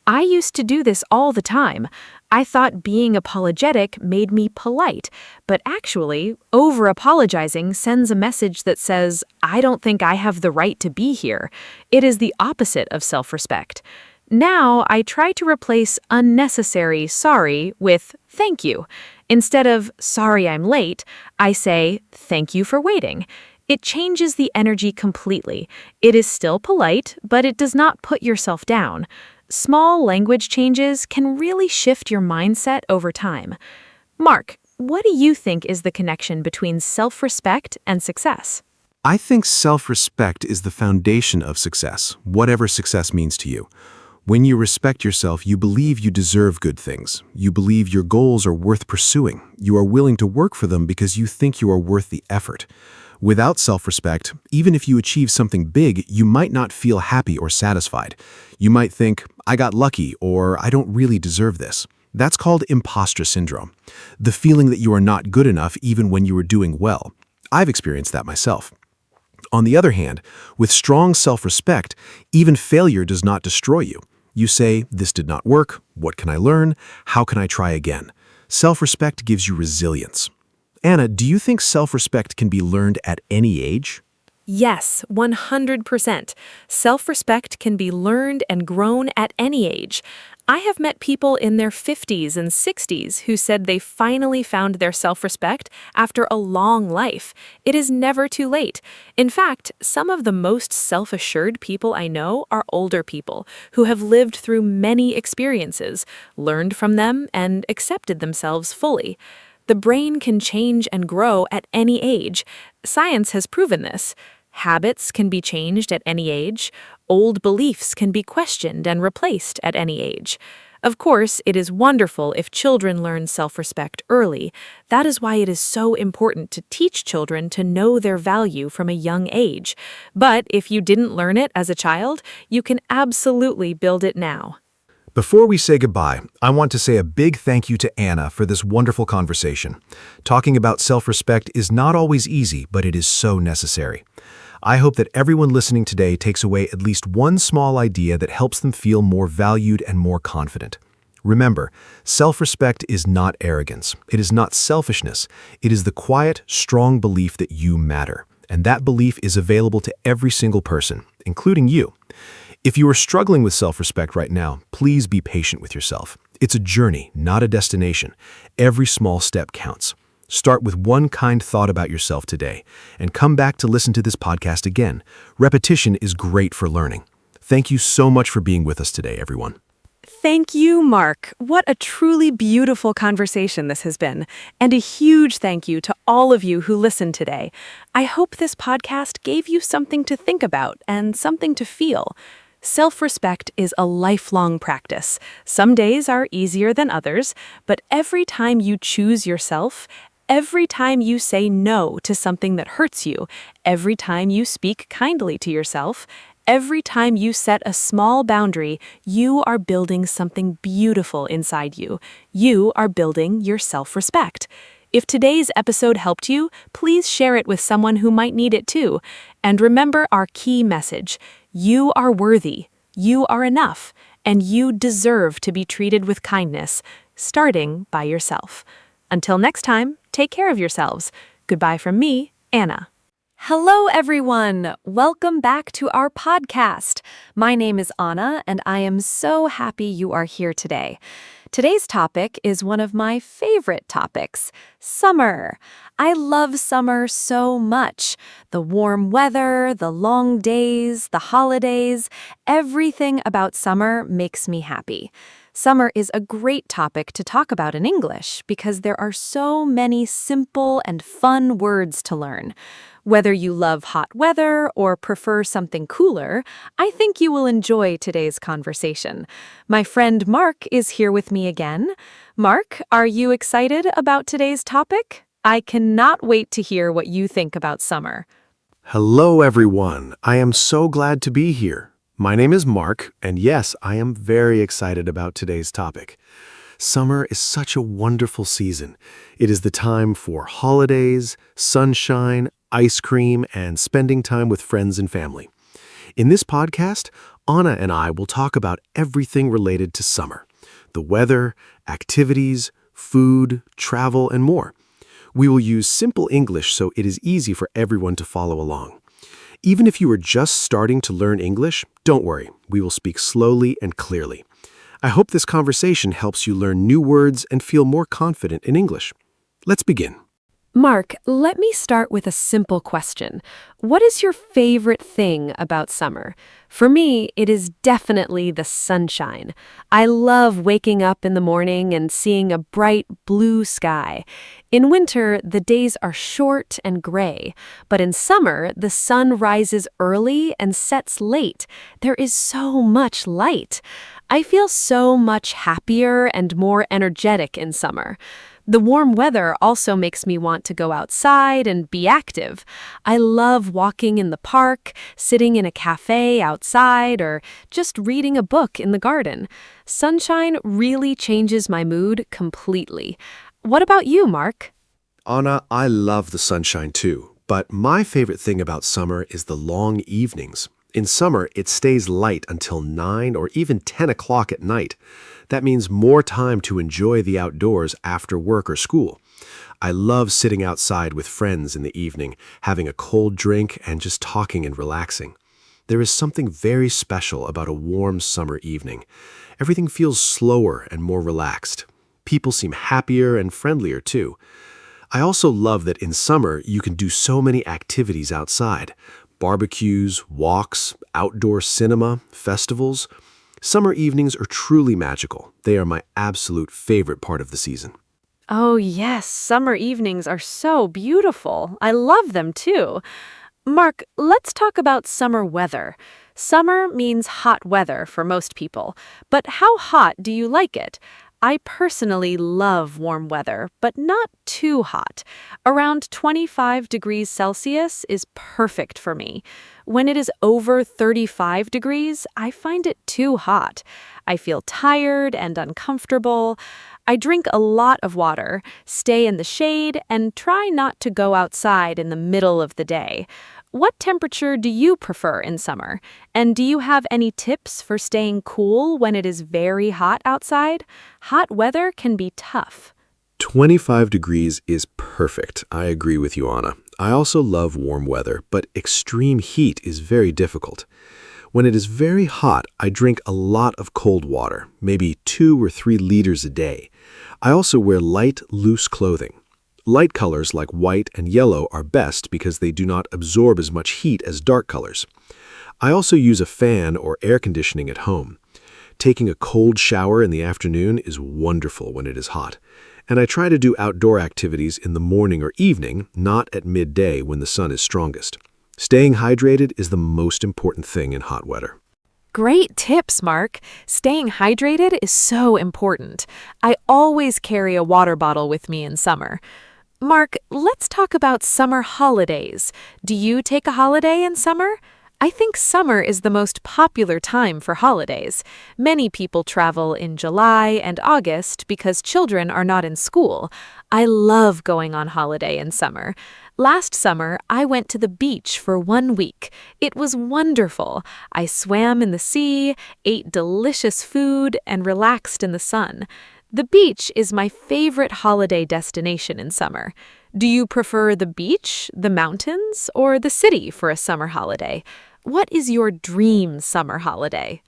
I used to do this all the time. I thought being apologetic made me polite, but actually, over-apologizing sends a message that says, I don't think I have the right to be here. It is the opposite of self-respect. Now, I try to replace unnecessary sorry with thank you. Instead of sorry I'm late, I say thank you for waiting. It changes the energy completely. It is still polite, but it does not put yourself down. Small language changes can really shift your mindset over time. Mark, what do you think is the connection between self-respect and success? I think self-respect is the foundation of success, whatever success means to you. When you respect yourself, you believe you deserve good things. You believe your goals are worth pursuing. You are willing to work for them because you think you are worth the effort. Without self-respect, even if you achieve something big, you might not feel happy or satisfied. You might think, I got lucky, or I don't really deserve this. That's called imposter syndrome, the feeling that you are not good enough even when you are doing well. I've experienced that myself. On the other hand, with strong self-respect, even failure does not destroy you. You say, this did not work, what can I learn, how can I try again? Self-respect gives you resilience. Anna, do you think self-respect can be learned at any age? Yes, 100%. Self-respect can be learned and grown at any age. I have met people in their 50s and 60s who said they finally found their self-respect after a long life. It is never too late. In fact, some of the most self-assured people I know are older people who have lived through many experiences, learned from them, and accepted themselves fully. The brain can change and grow at any age. Science has proven this. Habits can be changed at any age. Old beliefs can be questioned and replaced at any age. Of course, it is wonderful if children learn self-respect early. That is why it is so important to teach children to know their value from a young age. But if you didn't learn it as a child, you can absolutely build it now. Before we say goodbye, I want to say a big thank you to Anna for this wonderful conversation. Talking about self-respect is not always easy, but it is so necessary. I hope that everyone listening today takes away at least one small idea that helps them feel more valued and more confident. Remember, self-respect is not arrogance. It is not selfishness. It is the quiet, strong belief that you matter. And that belief is available to every single person, including you. If you are struggling with self-respect right now, please be patient with yourself. It's a journey, not a destination. Every small step counts. Start with one kind thought about yourself today, and come back to listen to this podcast again. Repetition is great for learning. Thank you so much for being with us today, everyone. Thank you, Mark. What a truly beautiful conversation this has been. And a huge thank you to all of you who listened today. I hope this podcast gave you something to think about and something to feel. Self-respect is a lifelong practice. Some days are easier than others, but every time you choose yourself, every time you say no to something that hurts you, every time you speak kindly to yourself, every time you set a small boundary, you are building something beautiful inside you. You are building your self-respect. If today's episode helped you, please share it with someone who might need it too. And remember our key message. You are worthy, you are enough, and you deserve to be treated with kindness, starting by yourself. Until next time, take care of yourselves. Goodbye from me, Anna. Hello, everyone. Welcome back to our podcast. My name is Anna, and I am so happy you are here today. Today's topic is one of my favorite topics, summer. I love summer so much. The warm weather, the long days, the holidays, everything about summer makes me happy. Summer is a great topic to talk about in English because there are so many simple and fun words to learn. Whether you love hot weather or prefer something cooler, I think you will enjoy today's conversation. My friend Mark is here with me again. Mark, are you excited about today's topic? I cannot wait to hear what you think about summer. Hello, everyone. I am so glad to be here. My name is Mark, and yes, I am very excited about today's topic. Summer is such a wonderful season. It is the time for holidays, sunshine, ice cream, and spending time with friends and family. In this podcast, Anna and I will talk about everything related to summer: the weather, activities, food, travel, and more. We will use simple English so it is easy for everyone to follow along. Even if you are just starting to learn English, don't worry, we will speak slowly and clearly. I hope this conversation helps you learn new words and feel more confident in English. Let's begin. Mark, let me start with a simple question. What is your favorite thing about summer? For me, it is definitely the sunshine. I love waking up in the morning and seeing a bright blue sky. In winter, the days are short and gray, but in summer, the sun rises early and sets late. There is so much light. I feel so much happier and more energetic in summer. The warm weather also makes me want to go outside and be active. I love walking in the park, sitting in a cafe outside, or just reading a book in the garden. Sunshine really changes my mood completely. What about you, Mark? Anna, I love the sunshine too, but my favorite thing about summer is the long evenings. In summer, it stays light until 9 or even 10 o'clock at night. That means more time to enjoy the outdoors after work or school. I love sitting outside with friends in the evening, having a cold drink and just talking and relaxing. There is something very special about a warm summer evening. Everything feels slower and more relaxed. People seem happier and friendlier too. I also love that in summer you can do so many activities outside. Barbecues, walks, outdoor cinema, festivals. Summer evenings are truly magical. They are my absolute favorite part of the season. Oh, yes, summer evenings are so beautiful. I love them too. Mark, let's talk about summer weather. Summer means hot weather for most people, but how hot do you like it? I personally love warm weather, but not too hot. Around 25 degrees Celsius is perfect for me. When it is over 35 degrees, I find it too hot. I feel tired and uncomfortable. I drink a lot of water, stay in the shade, and try not to go outside in the middle of the day. What temperature do you prefer in summer? And do you have any tips for staying cool when it is very hot outside? Hot weather can be tough. 25 degrees is perfect. I agree with you, Anna. I also love warm weather, but extreme heat is very difficult. When it is very hot, I drink a lot of cold water, maybe 2 or 3 liters a day. I also wear light, loose clothing. Light colors like white and yellow are best because they do not absorb as much heat as dark colors. I also use a fan or air conditioning at home. Taking a cold shower in the afternoon is wonderful when it is hot. And I try to do outdoor activities in the morning or evening, not at midday when the sun is strongest. Staying hydrated is the most important thing in hot weather. Great tips, Mark. Staying hydrated is so important. I always carry a water bottle with me in summer. Mark, let's talk about summer holidays. Do you take a holiday in summer? I think summer is the most popular time for holidays. Many people travel in July and August because children are not in school. I love going on holiday in summer. Last summer, I went to the beach for 1 week. It was wonderful. I swam in the sea, ate delicious food, and relaxed in the sun. The beach is my favorite holiday destination in summer. Do you prefer the beach, the mountains, or the city for a summer holiday? What is your dream summer holiday?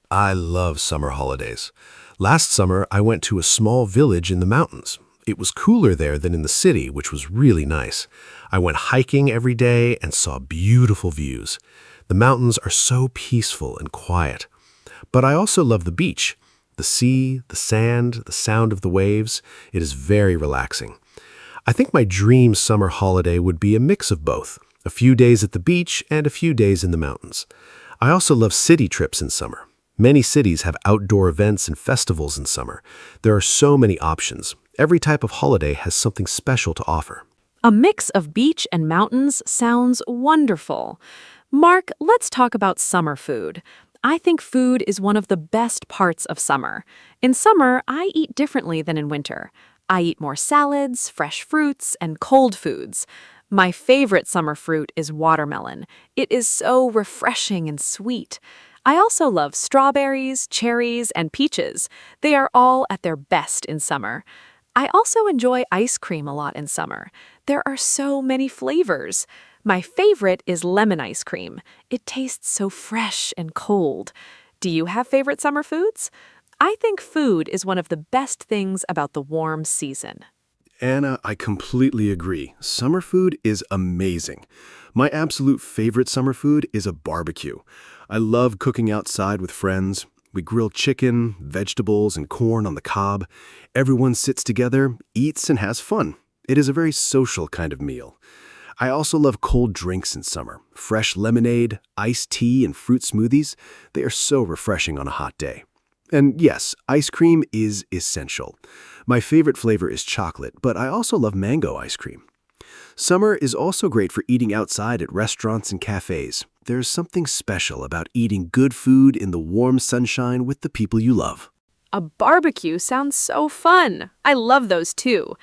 I love summer holidays. Last summer, I went to a small village in the mountains. It was cooler there than in the city, which was really nice. I went hiking every day and saw beautiful views. The mountains are so peaceful and quiet. But I also love the beach. The sea, the sand, the sound of the waves, it is very relaxing. I think my dream summer holiday would be a mix of both, a few days at the beach and a few days in the mountains. I also love city trips in summer. Many cities have outdoor events and festivals in summer. There are so many options. Every type of holiday has something special to offer. A mix of beach and mountains sounds wonderful. Mark, let's talk about summer food. I think food is one of the best parts of summer. In summer, I eat differently than in winter. I eat more salads, fresh fruits, and cold foods. My favorite summer fruit is watermelon. It is so refreshing and sweet. I also love strawberries, cherries, and peaches. They are all at their best in summer. I also enjoy ice cream a lot in summer. There are so many flavors. My favorite is lemon ice cream. It tastes so fresh and cold. Do you have favorite summer foods? I think food is one of the best things about the warm season. Anna, I completely agree. Summer food is amazing. My absolute favorite summer food is a barbecue. I love cooking outside with friends. We grill chicken, vegetables, and corn on the cob. Everyone sits together, eats, and has fun. It is a very social kind of meal. I also love cold drinks in summer. Fresh lemonade, iced tea, and fruit smoothies. They are so refreshing on a hot day. And yes, ice cream is essential. My favorite flavor is chocolate, but I also love mango ice cream. Summer is also great for eating outside at restaurants and cafes. There's something special about eating good food in the warm sunshine with the people you love. A barbecue sounds so fun. I love those too.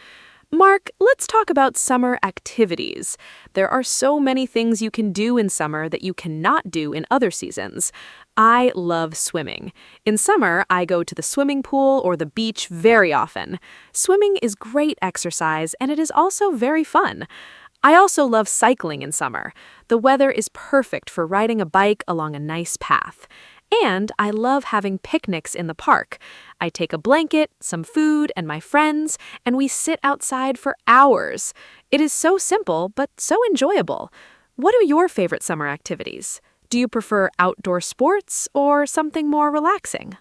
Mark, let's talk about summer activities. There are so many things you can do in summer that you cannot do in other seasons. I love swimming. In summer, I go to the swimming pool or the beach very often. Swimming is great exercise and it is also very fun. I also love cycling in summer. The weather is perfect for riding a bike along a nice path. And I love having picnics in the park. I take a blanket, some food, and my friends, and we sit outside for hours. It is so simple, but so enjoyable. What are your favorite summer activities? Do you prefer outdoor sports or something more relaxing?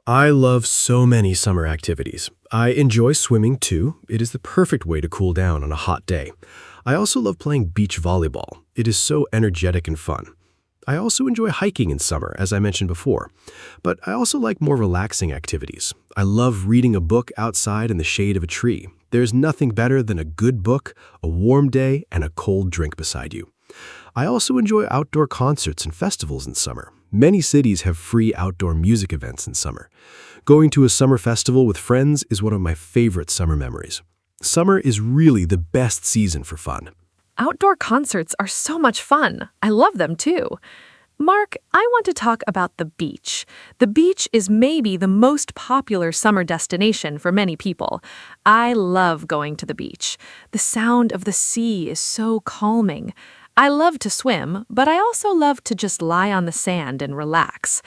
I love so many summer activities. I enjoy swimming too. It is the perfect way to cool down on a hot day. I also love playing beach volleyball. It is so energetic and fun. I also enjoy hiking in summer, as I mentioned before, but I also like more relaxing activities. I love reading a book outside in the shade of a tree. There's nothing better than a good book, a warm day, and a cold drink beside you. I also enjoy outdoor concerts and festivals in summer. Many cities have free outdoor music events in summer. Going to a summer festival with friends is one of my favorite summer memories. Summer is really the best season for fun. Outdoor concerts are so much fun. I love them too. Mark, I want to talk about the beach. The beach is maybe the most popular summer destination for many people. I love going to the beach. The sound of the sea is so calming. I love to swim, but I also love to just lie on the sand and relax.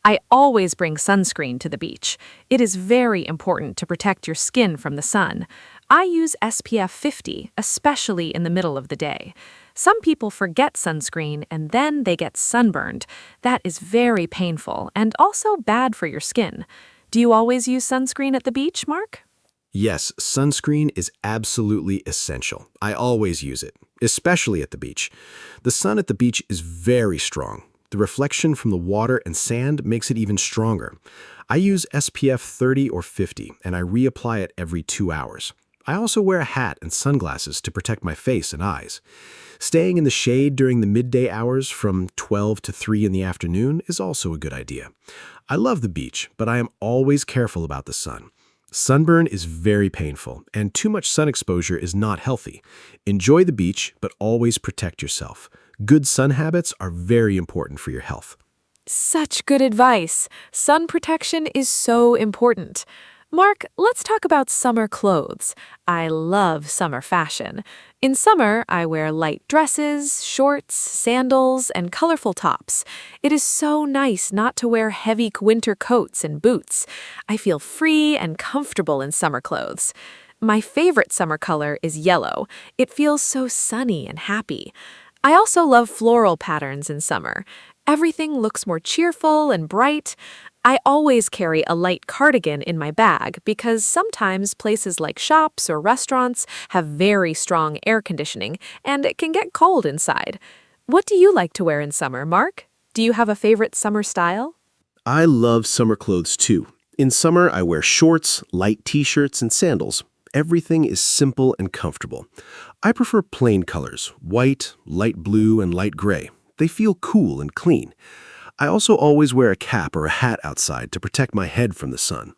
I always bring sunscreen to the beach. It is very important to protect your skin from the sun. I use SPF 50, especially in the middle of the day. Some people forget sunscreen and then they get sunburned. That is very painful and also bad for your skin. Do you always use sunscreen at the beach, Mark? Yes, sunscreen is absolutely essential. I always use it, especially at the beach. The sun at the beach is very strong. The reflection from the water and sand makes it even stronger. I use SPF 30 or 50, and I reapply it every 2 hours. I also wear a hat and sunglasses to protect my face and eyes. Staying in the shade during the midday hours from 12 to 3 in the afternoon is also a good idea. I love the beach, but I am always careful about the sun. Sunburn is very painful, and too much sun exposure is not healthy. Enjoy the beach, but always protect yourself. Good sun habits are very important for your health. Such good advice. Sun protection is so important. Mark, let's talk about summer clothes. I love summer fashion. In summer, I wear light dresses, shorts, sandals, and colorful tops. It is so nice not to wear heavy winter coats and boots. I feel free and comfortable in summer clothes. My favorite summer color is yellow. It feels so sunny and happy. I also love floral patterns in summer. Everything looks more cheerful and bright. I always carry a light cardigan in my bag because sometimes places like shops or restaurants have very strong air conditioning and it can get cold inside. What do you like to wear in summer, Mark? Do you have a favorite summer style? I love summer clothes too. In summer, I wear shorts, light t-shirts, and sandals. Everything is simple and comfortable. I prefer plain colors, white, light blue, and light gray. They feel cool and clean. I also always wear a cap or a hat outside to protect my head from the sun.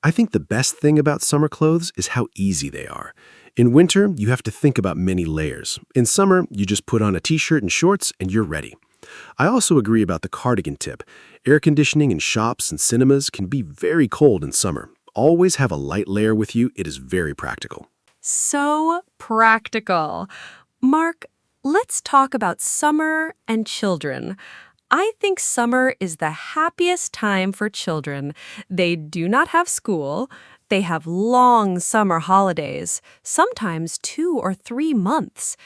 I think the best thing about summer clothes is how easy they are. In winter, you have to think about many layers. In summer, you just put on a t-shirt and shorts and you're ready. I also agree about the cardigan tip. Air conditioning in shops and cinemas can be very cold in summer. Always have a light layer with you. It is very practical. So practical. Mark, let's talk about summer and children. I think summer is the happiest time for children. They do not have school. They have long summer holidays, sometimes 2 or 3 months.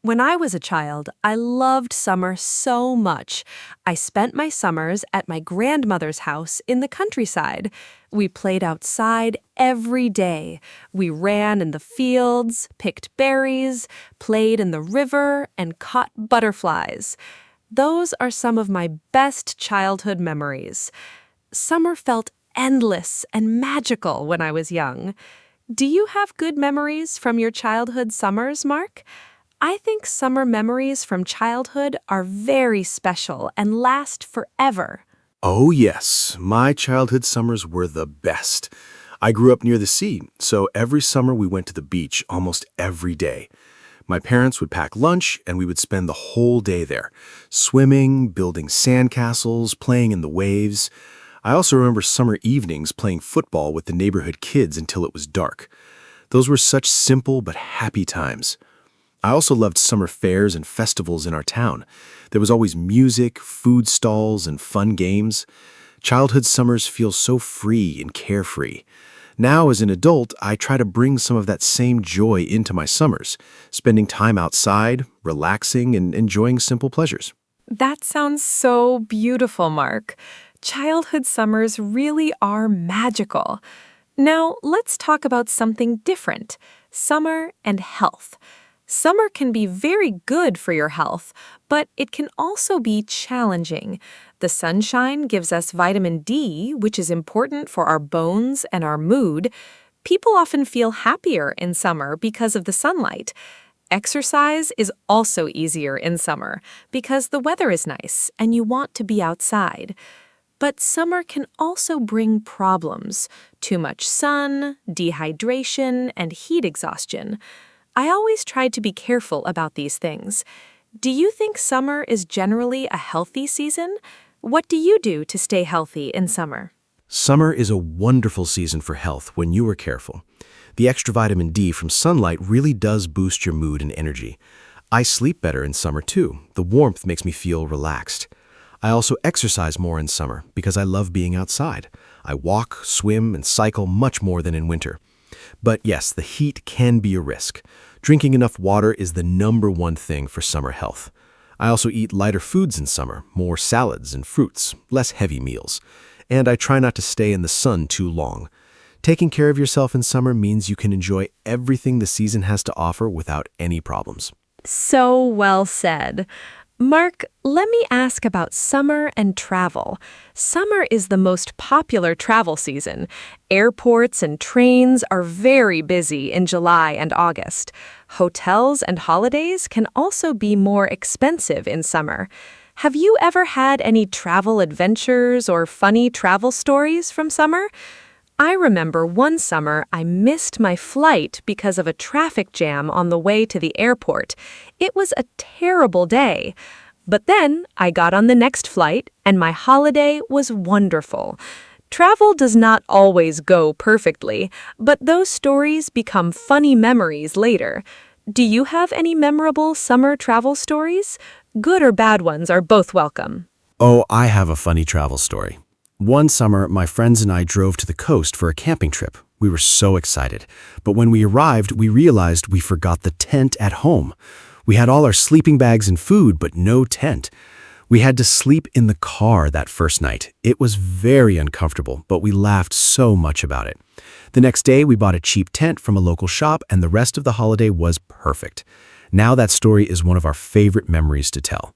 When I was a child, I loved summer so much. I spent my summers at my grandmother's house in the countryside. We played outside every day. We ran in the fields, picked berries, played in the river, and caught butterflies. Those are some of my best childhood memories. Summer felt endless and magical when I was young. Do you have good memories from your childhood summers, Mark? I think summer memories from childhood are very special and last forever. Oh yes, my childhood summers were the best. I grew up near the sea, so every summer we went to the beach almost every day. My parents would pack lunch and we would spend the whole day there, swimming, building sandcastles, playing in the waves. I also remember summer evenings playing football with the neighborhood kids until it was dark. Those were such simple but happy times. I also loved summer fairs and festivals in our town. There was always music, food stalls, and fun games. Childhood summers feel so free and carefree. Now, as an adult, I try to bring some of that same joy into my summers, spending time outside, relaxing, and enjoying simple pleasures. That sounds so beautiful, Mark. Childhood summers really are magical. Now, let's talk about something different: summer and health. Summer can be very good for your health, but it can also be challenging. The sunshine gives us vitamin D, which is important for our bones and our mood. People often feel happier in summer because of the sunlight. Exercise is also easier in summer because the weather is nice and you want to be outside. But summer can also bring problems: too much sun, dehydration, and heat exhaustion. I always try to be careful about these things. Do you think summer is generally a healthy season? What do you do to stay healthy in summer? Summer is a wonderful season for health when you are careful. The extra vitamin D from sunlight really does boost your mood and energy. I sleep better in summer too. The warmth makes me feel relaxed. I also exercise more in summer because I love being outside. I walk, swim, and cycle much more than in winter. But yes, the heat can be a risk. Drinking enough water is the #1 thing for summer health. I also eat lighter foods in summer, more salads and fruits, less heavy meals. And I try not to stay in the sun too long. Taking care of yourself in summer means you can enjoy everything the season has to offer without any problems. So well said. Mark, let me ask about summer and travel. Summer is the most popular travel season. Airports and trains are very busy in July and August. Hotels and holidays can also be more expensive in summer. Have you ever had any travel adventures or funny travel stories from summer? I remember one summer I missed my flight because of a traffic jam on the way to the airport. It was a terrible day. But then I got on the next flight and my holiday was wonderful. Travel does not always go perfectly, but those stories become funny memories later. Do you have any memorable summer travel stories? Good or bad ones are both welcome. Oh, I have a funny travel story. One summer, my friends and I drove to the coast for a camping trip. We were so excited. But when we arrived, we realized we forgot the tent at home. We had all our sleeping bags and food, but no tent. We had to sleep in the car that first night. It was very uncomfortable, but we laughed so much about it. The next day, we bought a cheap tent from a local shop, and the rest of the holiday was perfect. Now that story is one of our favorite memories to tell.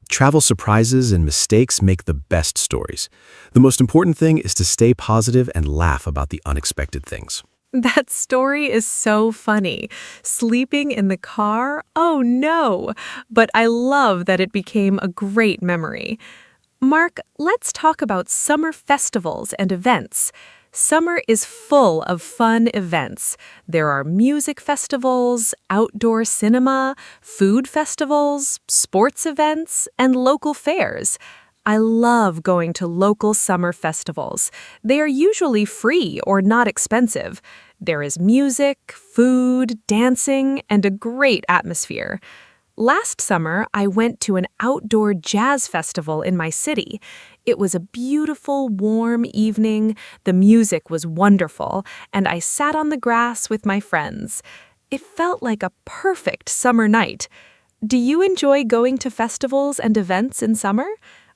Travel surprises and mistakes make the best stories. The most important thing is to stay positive and laugh about the unexpected things. That story is so funny. Sleeping in the car? Oh no! But I love that it became a great memory. Mark, let's talk about summer festivals and events. Summer is full of fun events. There are music festivals, outdoor cinema, food festivals, sports events, and local fairs. I love going to local summer festivals. They are usually free or not expensive. There is music, food, dancing, and a great atmosphere. Last summer, I went to an outdoor jazz festival in my city. It was a beautiful, warm evening, the music was wonderful, and I sat on the grass with my friends. It felt like a perfect summer night. Do you enjoy going to festivals and events in summer?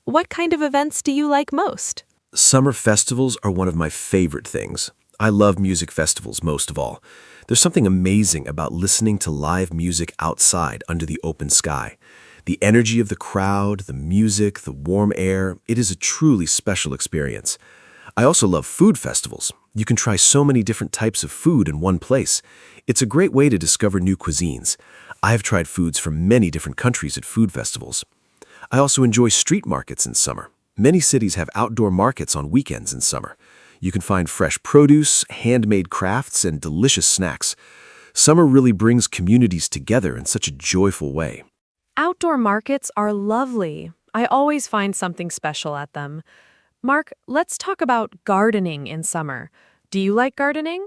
What kind of events do you like most? Summer festivals are one of my favorite things. I love music festivals most of all. There's something amazing about listening to live music outside under the open sky. The energy of the crowd, the music, the warm air, it is a truly special experience. I also love food festivals. You can try so many different types of food in one place. It's a great way to discover new cuisines. I have tried foods from many different countries at food festivals. I also enjoy street markets in summer. Many cities have outdoor markets on weekends in summer. You can find fresh produce, handmade crafts, and delicious snacks. Summer really brings communities together in such a joyful way. Outdoor markets are lovely. I always find something special at them. Mark, let's talk about gardening in summer. Do you like gardening?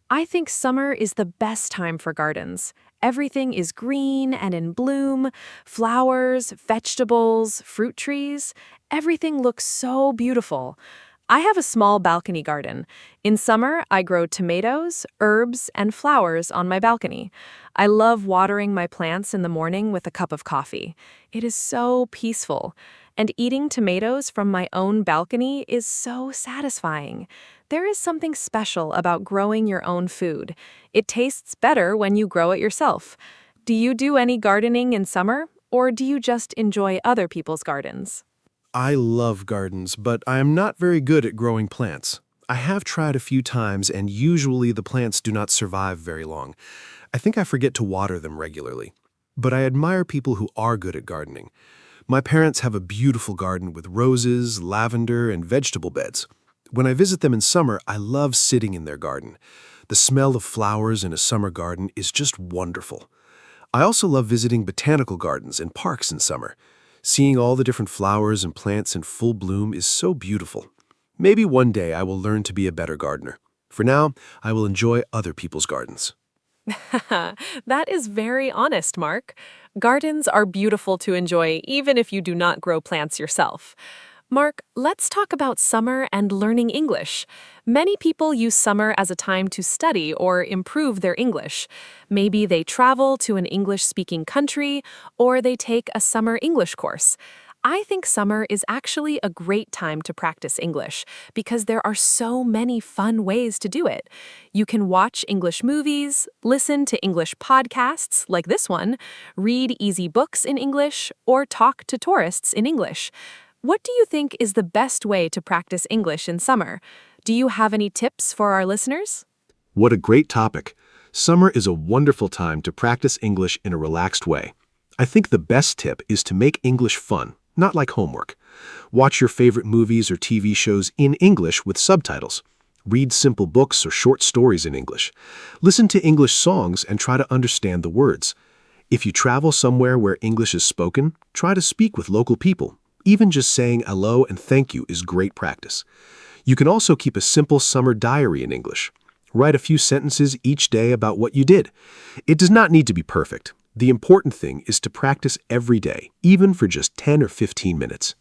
I think summer is the best time for gardens. Everything is green and in bloom. Flowers, vegetables, fruit trees. Everything looks so beautiful. I have a small balcony garden. In summer, I grow tomatoes, herbs, and flowers on my balcony. I love watering my plants in the morning with a cup of coffee. It is so peaceful. And eating tomatoes from my own balcony is so satisfying. There is something special about growing your own food. It tastes better when you grow it yourself. Do you do any gardening in summer, or do you just enjoy other people's gardens? I love gardens, but I am not very good at growing plants. I have tried a few times, and usually the plants do not survive very long. I think I forget to water them regularly. But I admire people who are good at gardening. My parents have a beautiful garden with roses, lavender, and vegetable beds. When I visit them in summer, I love sitting in their garden. The smell of flowers in a summer garden is just wonderful. I also love visiting botanical gardens and parks in summer. Seeing all the different flowers and plants in full bloom is so beautiful. Maybe one day I will learn to be a better gardener. For now, I will enjoy other people's gardens. That is very honest, Mark. Gardens are beautiful to enjoy even if you do not grow plants yourself. Mark, let's talk about summer and learning English. Many people use summer as a time to study or improve their English. Maybe they travel to an English-speaking country, or they take a summer English course. I think summer is actually a great time to practice English because there are so many fun ways to do it. You can watch English movies, listen to English podcasts like this one, read easy books in English, or talk to tourists in English. What do you think is the best way to practice English in summer? Do you have any tips for our listeners? What a great topic. Summer is a wonderful time to practice English in a relaxed way. I think the best tip is to make English fun, not like homework. Watch your favorite movies or TV shows in English with subtitles. Read simple books or short stories in English. Listen to English songs and try to understand the words. If you travel somewhere where English is spoken, try to speak with local people. Even just saying hello and thank you is great practice. You can also keep a simple summer diary in English. Write a few sentences each day about what you did. It does not need to be perfect. The important thing is to practice every day, even for just 10 or 15 minutes.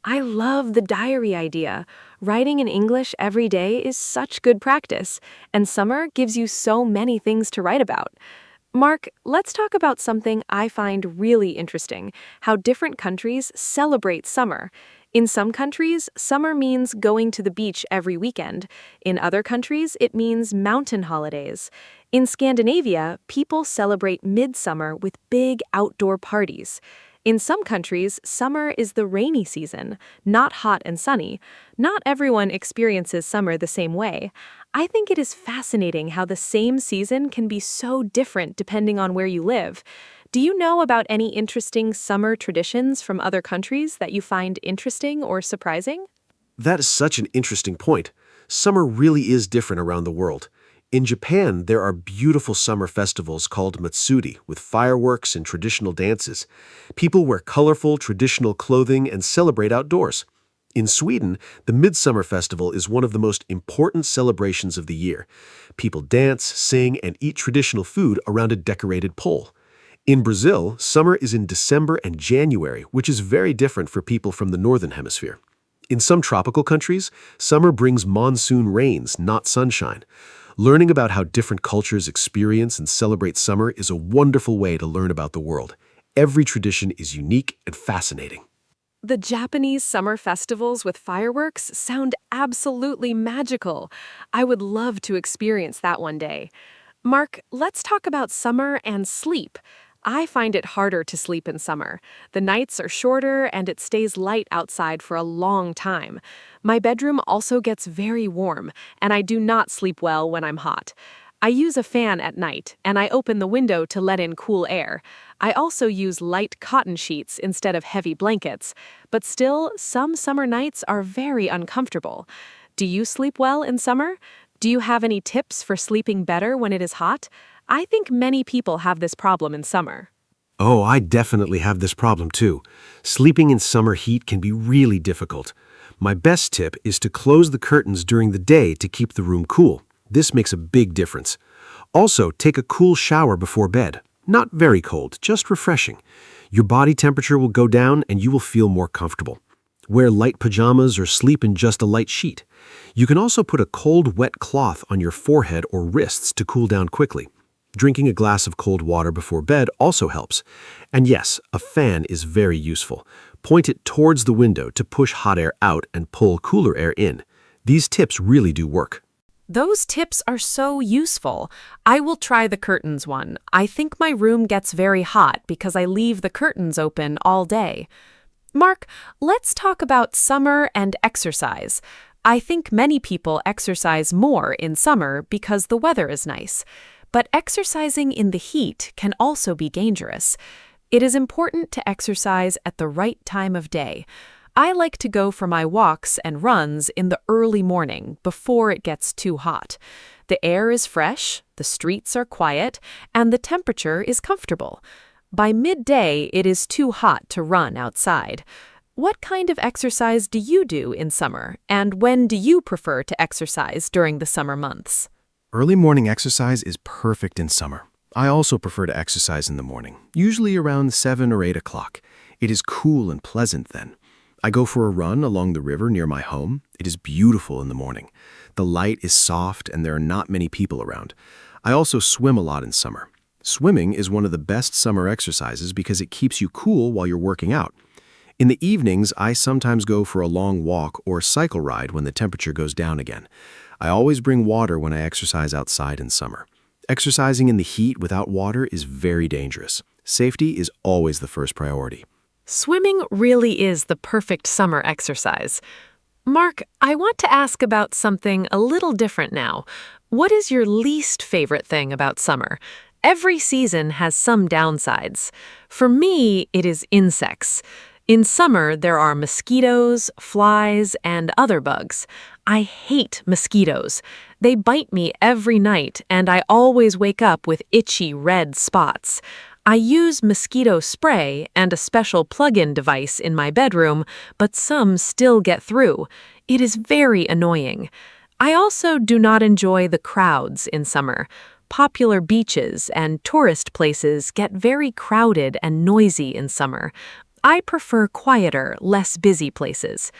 I love the diary idea. Writing in English every day is such good practice, and summer gives you so many things to write about. Mark, let's talk about something I find really interesting, how different countries celebrate summer. In some countries, summer means going to the beach every weekend. In other countries, it means mountain holidays. In Scandinavia, people celebrate midsummer with big outdoor parties. In some countries, summer is the rainy season, not hot and sunny. Not everyone experiences summer the same way. I think it is fascinating how the same season can be so different depending on where you live. Do you know about any interesting summer traditions from other countries that you find interesting or surprising? That is such an interesting point. Summer really is different around the world. In Japan, there are beautiful summer festivals called Matsuri with fireworks and traditional dances. People wear colorful, traditional clothing and celebrate outdoors. In Sweden, the Midsummer Festival is one of the most important celebrations of the year. People dance, sing, and eat traditional food around a decorated pole. In Brazil, summer is in December and January, which is very different for people from the Northern Hemisphere. In some tropical countries, summer brings monsoon rains, not sunshine. Learning about how different cultures experience and celebrate summer is a wonderful way to learn about the world. Every tradition is unique and fascinating. The Japanese summer festivals with fireworks sound absolutely magical. I would love to experience that one day. Mark, let's talk about summer and sleep. I find it harder to sleep in summer. The nights are shorter and it stays light outside for a long time. My bedroom also gets very warm, and I do not sleep well when I'm hot. I use a fan at night, and I open the window to let in cool air. I also use light cotton sheets instead of heavy blankets. But still, some summer nights are very uncomfortable. Do you sleep well in summer? Do you have any tips for sleeping better when it is hot? I think many people have this problem in summer. Oh, I definitely have this problem too. Sleeping in summer heat can be really difficult. My best tip is to close the curtains during the day to keep the room cool. This makes a big difference. Also, take a cool shower before bed. Not very cold, just refreshing. Your body temperature will go down and you will feel more comfortable. Wear light pajamas or sleep in just a light sheet. You can also put a cold, wet cloth on your forehead or wrists to cool down quickly. Drinking a glass of cold water before bed also helps. And yes, a fan is very useful. Point it towards the window to push hot air out and pull cooler air in. These tips really do work. Those tips are so useful. I will try the curtains one. I think my room gets very hot because I leave the curtains open all day. Mark, let's talk about summer and exercise. I think many people exercise more in summer because the weather is nice. But exercising in the heat can also be dangerous. It is important to exercise at the right time of day. I like to go for my walks and runs in the early morning before it gets too hot. The air is fresh, the streets are quiet, and the temperature is comfortable. By midday, it is too hot to run outside. What kind of exercise do you do in summer, and when do you prefer to exercise during the summer months? Early morning exercise is perfect in summer. I also prefer to exercise in the morning, usually around 7 or 8 o'clock. It is cool and pleasant then. I go for a run along the river near my home. It is beautiful in the morning. The light is soft and there are not many people around. I also swim a lot in summer. Swimming is one of the best summer exercises because it keeps you cool while you're working out. In the evenings, I sometimes go for a long walk or cycle ride when the temperature goes down again. I always bring water when I exercise outside in summer. Exercising in the heat without water is very dangerous. Safety is always the first priority. Swimming really is the perfect summer exercise. Mark, I want to ask about something a little different now. What is your least favorite thing about summer? Every season has some downsides. For me, it is insects. In summer, there are mosquitoes, flies, and other bugs. I hate mosquitoes. They bite me every night, and I always wake up with itchy red spots. I use mosquito spray and a special plug-in device in my bedroom, but some still get through. It is very annoying. I also do not enjoy the crowds in summer. Popular beaches and tourist places get very crowded and noisy in summer. I prefer quieter, less busy places.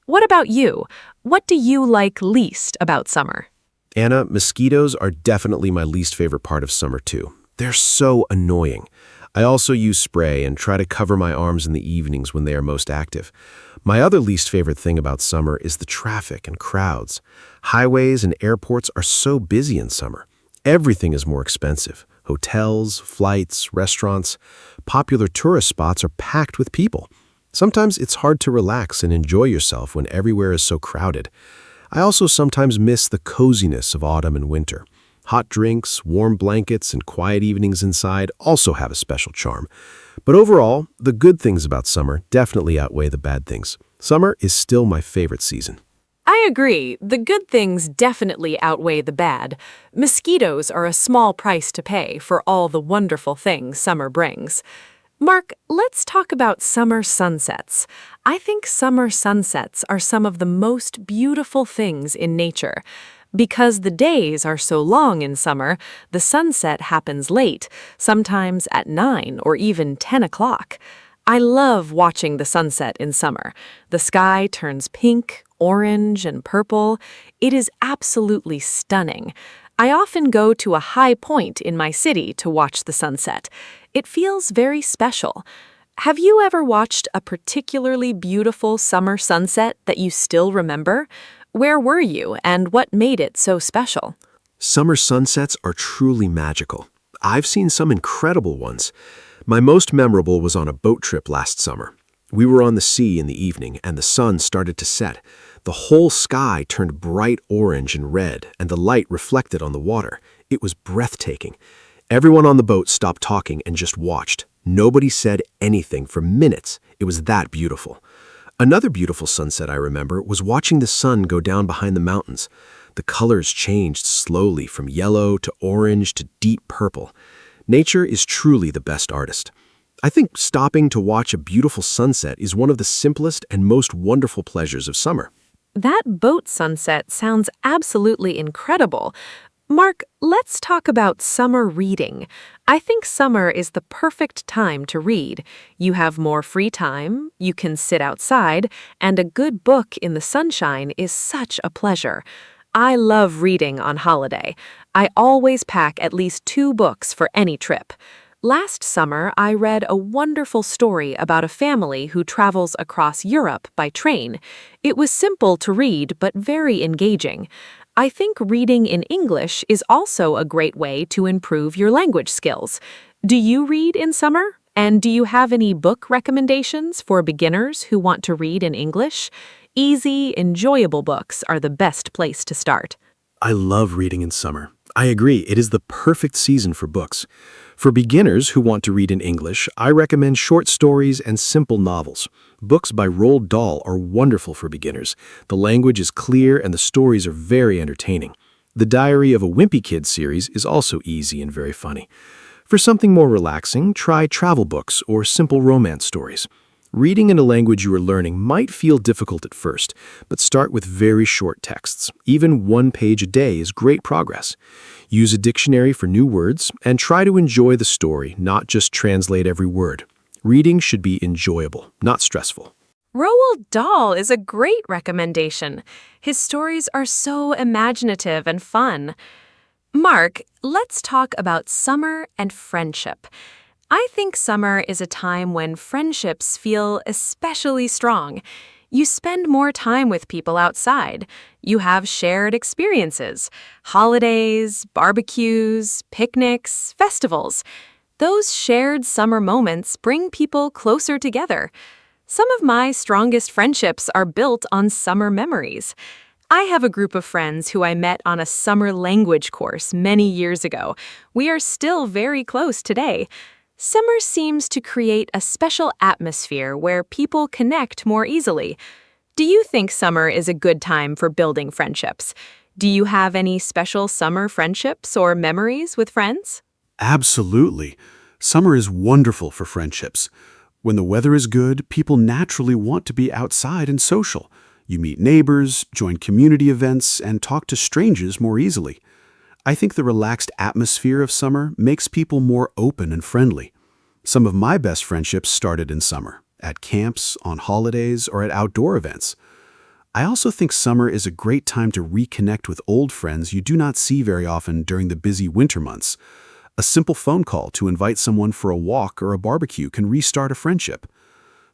What about you? What do you like least about summer? Anna, mosquitoes are definitely my least favorite part of summer too. They're so annoying. I also use spray and try to cover my arms in the evenings when they are most active. My other least favorite thing about summer is the traffic and crowds. Highways and airports are so busy in summer. Everything is more expensive. Hotels, flights, restaurants, popular tourist spots are packed with people. Sometimes it's hard to relax and enjoy yourself when everywhere is so crowded. I also sometimes miss the coziness of autumn and winter. Hot drinks, warm blankets, and quiet evenings inside also have a special charm. But overall, the good things about summer definitely outweigh the bad things. Summer is still my favorite season. I agree. The good things definitely outweigh the bad. Mosquitoes are a small price to pay for all the wonderful things summer brings. Mark, let's talk about summer sunsets. I think summer sunsets are some of the most beautiful things in nature. Because the days are so long in summer, the sunset happens late, sometimes at 9 or even 10 o'clock. I love watching the sunset in summer. The sky turns pink, orange, and purple. It is absolutely stunning. I often go to a high point in my city to watch the sunset. It feels very special. Have you ever watched a particularly beautiful summer sunset that you still remember? Where were you, and what made it so special? Summer sunsets are truly magical. I've seen some incredible ones. My most memorable was on a boat trip last summer. We were on the sea in the evening, and the sun started to set. The whole sky turned bright orange and red, and the light reflected on the water. It was breathtaking. Everyone on the boat stopped talking and just watched. Nobody said anything for minutes. It was that beautiful. Another beautiful sunset I remember was watching the sun go down behind the mountains. The colors changed slowly from yellow to orange to deep purple. Nature is truly the best artist. I think stopping to watch a beautiful sunset is one of the simplest and most wonderful pleasures of summer. That boat sunset sounds absolutely incredible. Mark, let's talk about summer reading. I think summer is the perfect time to read. You have more free time, you can sit outside, and a good book in the sunshine is such a pleasure. I love reading on holiday. I always pack at least 2 books for any trip. Last summer, I read a wonderful story about a family who travels across Europe by train. It was simple to read, but very engaging. I think reading in English is also a great way to improve your language skills. Do you read in summer? And do you have any book recommendations for beginners who want to read in English? Easy, enjoyable books are the best place to start. I love reading in summer. I agree, it is the perfect season for books. For beginners who want to read in English, I recommend short stories and simple novels. Books by Roald Dahl are wonderful for beginners. The language is clear and the stories are very entertaining. The Diary of a Wimpy Kid series is also easy and very funny. For something more relaxing, try travel books or simple romance stories. Reading in a language you are learning might feel difficult at first, but start with very short texts. Even 1 page a day is great progress. Use a dictionary for new words and try to enjoy the story, not just translate every word. Reading should be enjoyable, not stressful. Roald Dahl is a great recommendation. His stories are so imaginative and fun. Mark, let's talk about summer and friendship. I think summer is a time when friendships feel especially strong. You spend more time with people outside. You have shared experiences, holidays, barbecues, picnics, festivals. Those shared summer moments bring people closer together. Some of my strongest friendships are built on summer memories. I have a group of friends who I met on a summer language course many years ago. We are still very close today. Summer seems to create a special atmosphere where people connect more easily. Do you think summer is a good time for building friendships? Do you have any special summer friendships or memories with friends? Absolutely. Summer is wonderful for friendships. When the weather is good, people naturally want to be outside and social. You meet neighbors, join community events, and talk to strangers more easily. I think the relaxed atmosphere of summer makes people more open and friendly. Some of my best friendships started in summer, at camps, on holidays, or at outdoor events. I also think summer is a great time to reconnect with old friends you do not see very often during the busy winter months. A simple phone call to invite someone for a walk or a barbecue can restart a friendship.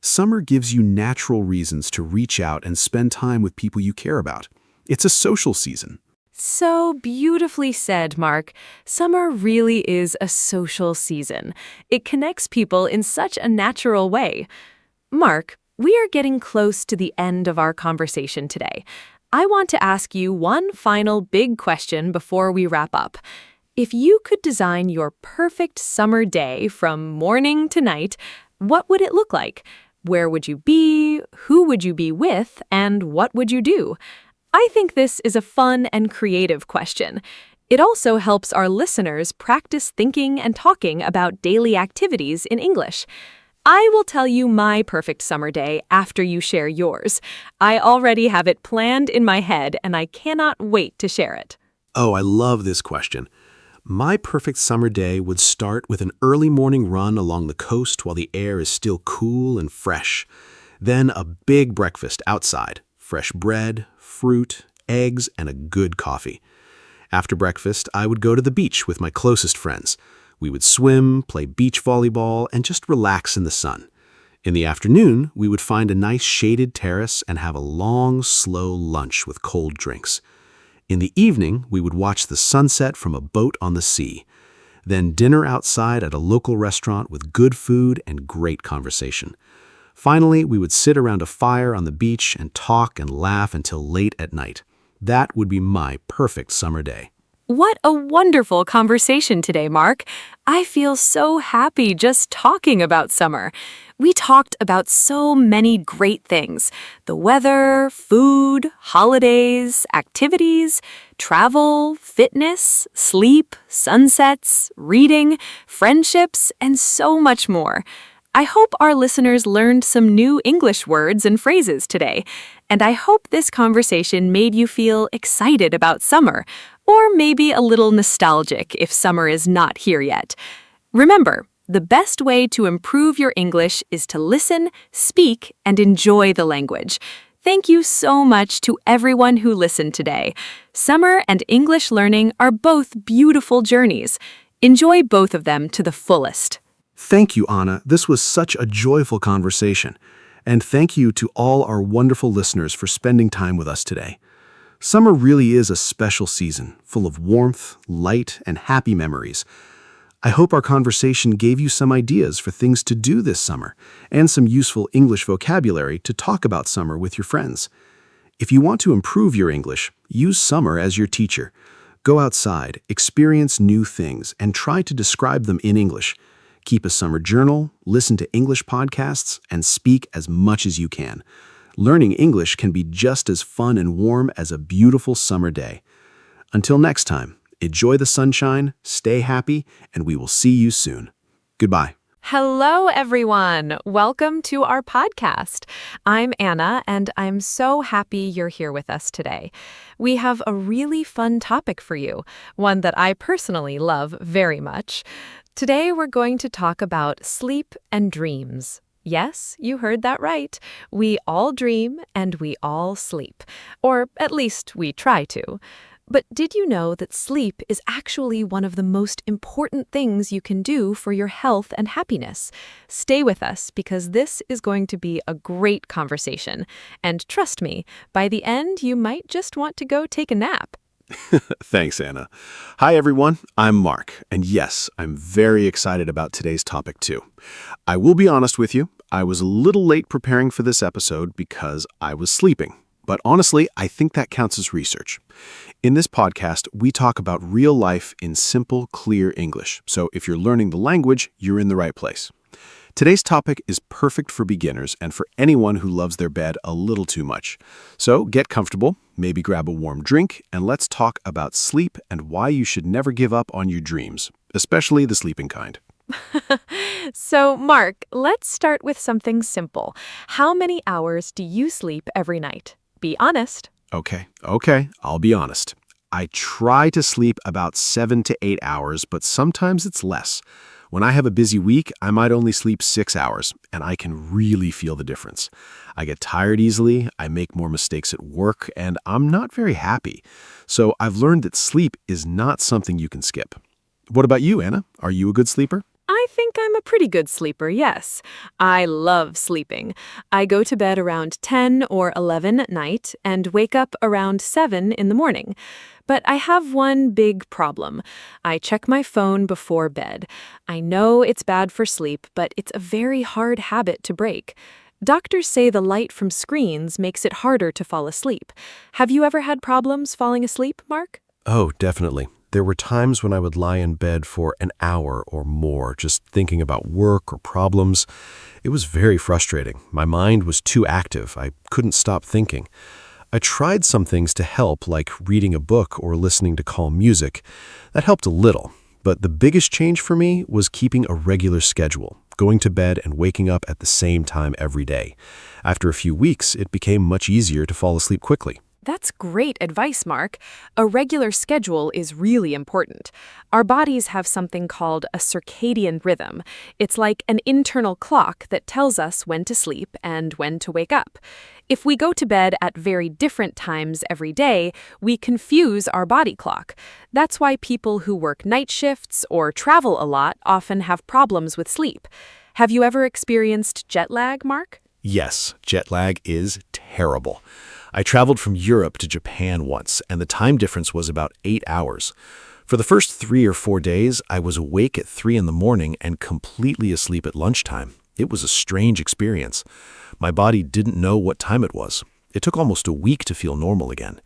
Summer gives you natural reasons to reach out and spend time with people you care about. It's a social season. So beautifully said, Mark. Summer really is a social season. It connects people in such a natural way. Mark, we are getting close to the end of our conversation today. I want to ask you one final big question before we wrap up. If you could design your perfect summer day from morning to night, what would it look like? Where would you be? Who would you be with? And what would you do? I think this is a fun and creative question. It also helps our listeners practice thinking and talking about daily activities in English. I will tell you my perfect summer day after you share yours. I already have it planned in my head, and I cannot wait to share it. Oh, I love this question. My perfect summer day would start with an early morning run along the coast while the air is still cool and fresh. Then a big breakfast outside, fresh bread, fruit, eggs, and a good coffee. After breakfast, I would go to the beach with my closest friends. We would swim, play beach volleyball, and just relax in the sun. In the afternoon, we would find a nice shaded terrace and have a long, slow lunch with cold drinks. In the evening, we would watch the sunset from a boat on the sea. Then dinner outside at a local restaurant with good food and great conversation. Finally, we would sit around a fire on the beach and talk and laugh until late at night. That would be my perfect summer day. What a wonderful conversation today, Mark. I feel so happy just talking about summer. We talked about so many great things: the weather, food, holidays, activities, travel, fitness, sleep, sunsets, reading, friendships, and so much more. I hope our listeners learned some new English words and phrases today, and I hope this conversation made you feel excited about summer, or maybe a little nostalgic if summer is not here yet. Remember, the best way to improve your English is to listen, speak, and enjoy the language. Thank you so much to everyone who listened today. Summer and English learning are both beautiful journeys. Enjoy both of them to the fullest. Thank you, Anna. This was such a joyful conversation. And thank you to all our wonderful listeners for spending time with us today. Summer really is a special season, full of warmth, light, and happy memories. I hope our conversation gave you some ideas for things to do this summer and some useful English vocabulary to talk about summer with your friends. If you want to improve your English, use summer as your teacher. Go outside, experience new things, and try to describe them in English. Keep a summer journal, listen to English podcasts, and speak as much as you can. Learning English can be just as fun and warm as a beautiful summer day. Until next time, enjoy the sunshine, stay happy, and we will see you soon. Goodbye. Hello, everyone. Welcome to our podcast. I'm Anna, and I'm so happy you're here with us today. We have a really fun topic for you, one that I personally love very much. Today, we're going to talk about sleep and dreams. Yes, you heard that right. We all dream and we all sleep, or at least we try to. But did you know that sleep is actually one of the most important things you can do for your health and happiness? Stay with us because this is going to be a great conversation. And trust me, by the end, you might just want to go take a nap. Thanks, Anna. Hi, everyone. I'm Mark. And yes, I'm very excited about today's topic, too. I will be honest with you. I was a little late preparing for this episode because I was sleeping. But honestly, I think that counts as research. In this podcast, we talk about real life in simple, clear English. So if you're learning the language, you're in the right place. Today's topic is perfect for beginners and for anyone who loves their bed a little too much. So get comfortable, maybe grab a warm drink, and let's talk about sleep and why you should never give up on your dreams, especially the sleeping kind. So, Mark, let's start with something simple. How many hours do you sleep every night? Be honest. Okay, I'll be honest. I try to sleep about 7 to 8 hours, but sometimes it's less. When I have a busy week, I might only sleep 6 hours, and I can really feel the difference. I get tired easily, I make more mistakes at work, and I'm not very happy. So I've learned that sleep is not something you can skip. What about you, Anna? Are you a good sleeper? I think I'm a pretty good sleeper, yes. I love sleeping. I go to bed around 10 or 11 at night and wake up around 7 in the morning. But I have one big problem. I check my phone before bed. I know it's bad for sleep, but it's a very hard habit to break. Doctors say the light from screens makes it harder to fall asleep. Have you ever had problems falling asleep, Mark? Oh, definitely. There were times when I would lie in bed for an hour or more, just thinking about work or problems. It was very frustrating. My mind was too active. I couldn't stop thinking. I tried some things to help, like reading a book or listening to calm music. That helped a little. But the biggest change for me was keeping a regular schedule, going to bed and waking up at the same time every day. After a few weeks, it became much easier to fall asleep quickly. That's great advice, Mark. A regular schedule is really important. Our bodies have something called a circadian rhythm. It's like an internal clock that tells us when to sleep and when to wake up. If we go to bed at very different times every day, we confuse our body clock. That's why people who work night shifts or travel a lot often have problems with sleep. Have you ever experienced jet lag, Mark? Yes, jet lag is terrible. I traveled from Europe to Japan once, and the time difference was about 8 hours. For the first 3 or 4 days, I was awake at 3 in the morning and completely asleep at lunchtime. It was a strange experience. My body didn't know what time it was. It took almost a week to feel normal again.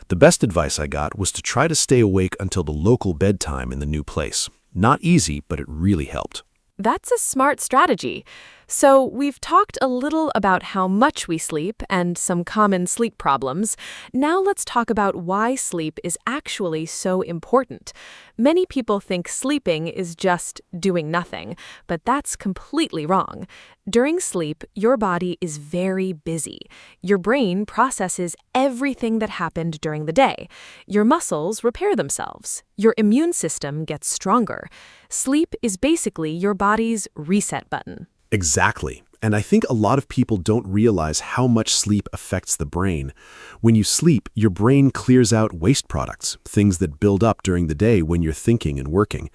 The best advice I got was to try to stay awake until the local bedtime in the new place. Not easy, but it really helped. That's a smart strategy. So, we've talked a little about how much we sleep and some common sleep problems. Now let's talk about why sleep is actually so important. Many people think sleeping is just doing nothing, but that's completely wrong. During sleep, your body is very busy. Your brain processes everything that happened during the day. Your muscles repair themselves. Your immune system gets stronger. Sleep is basically your body's reset button. Exactly. And I think a lot of people don't realize how much sleep affects the brain. When you sleep, your brain clears out waste products, things that build up during the day when you're thinking and working.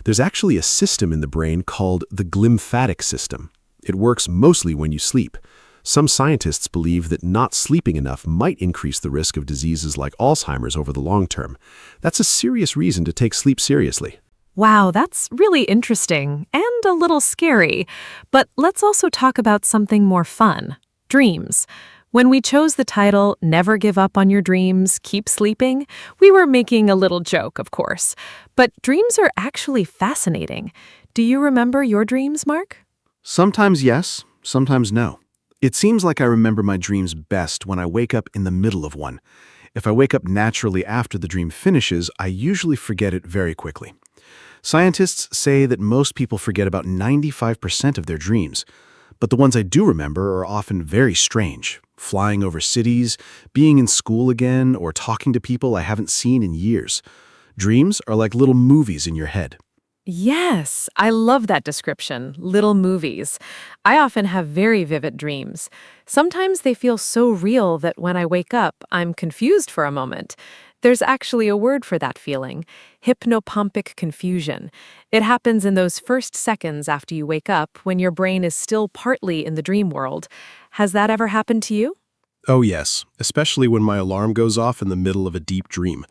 There's actually a system in the brain called the glymphatic system. It works mostly when you sleep. Some scientists believe that not sleeping enough might increase the risk of diseases like Alzheimer's over the long term. That's a serious reason to take sleep seriously. Wow, that's really interesting and a little scary. But let's also talk about something more fun, dreams. When we chose the title, Never Give Up on Your Dreams, Keep Sleeping, we were making a little joke, of course. But dreams are actually fascinating. Do you remember your dreams, Mark? Sometimes yes, sometimes no. It seems like I remember my dreams best when I wake up in the middle of one. If I wake up naturally after the dream finishes, I usually forget it very quickly. Scientists say that most people forget about 95% of their dreams, but the ones I do remember are often very strange. Flying over cities, being in school again, or talking to people I haven't seen in years. Dreams are like little movies in your head. Yes, I love that description, little movies. I often have very vivid dreams. Sometimes they feel so real that when I wake up, I'm confused for a moment. There's actually a word for that feeling, hypnopompic confusion. It happens in those first seconds after you wake up when your brain is still partly in the dream world. Has that ever happened to you? Oh yes, especially when my alarm goes off in the middle of a deep dream.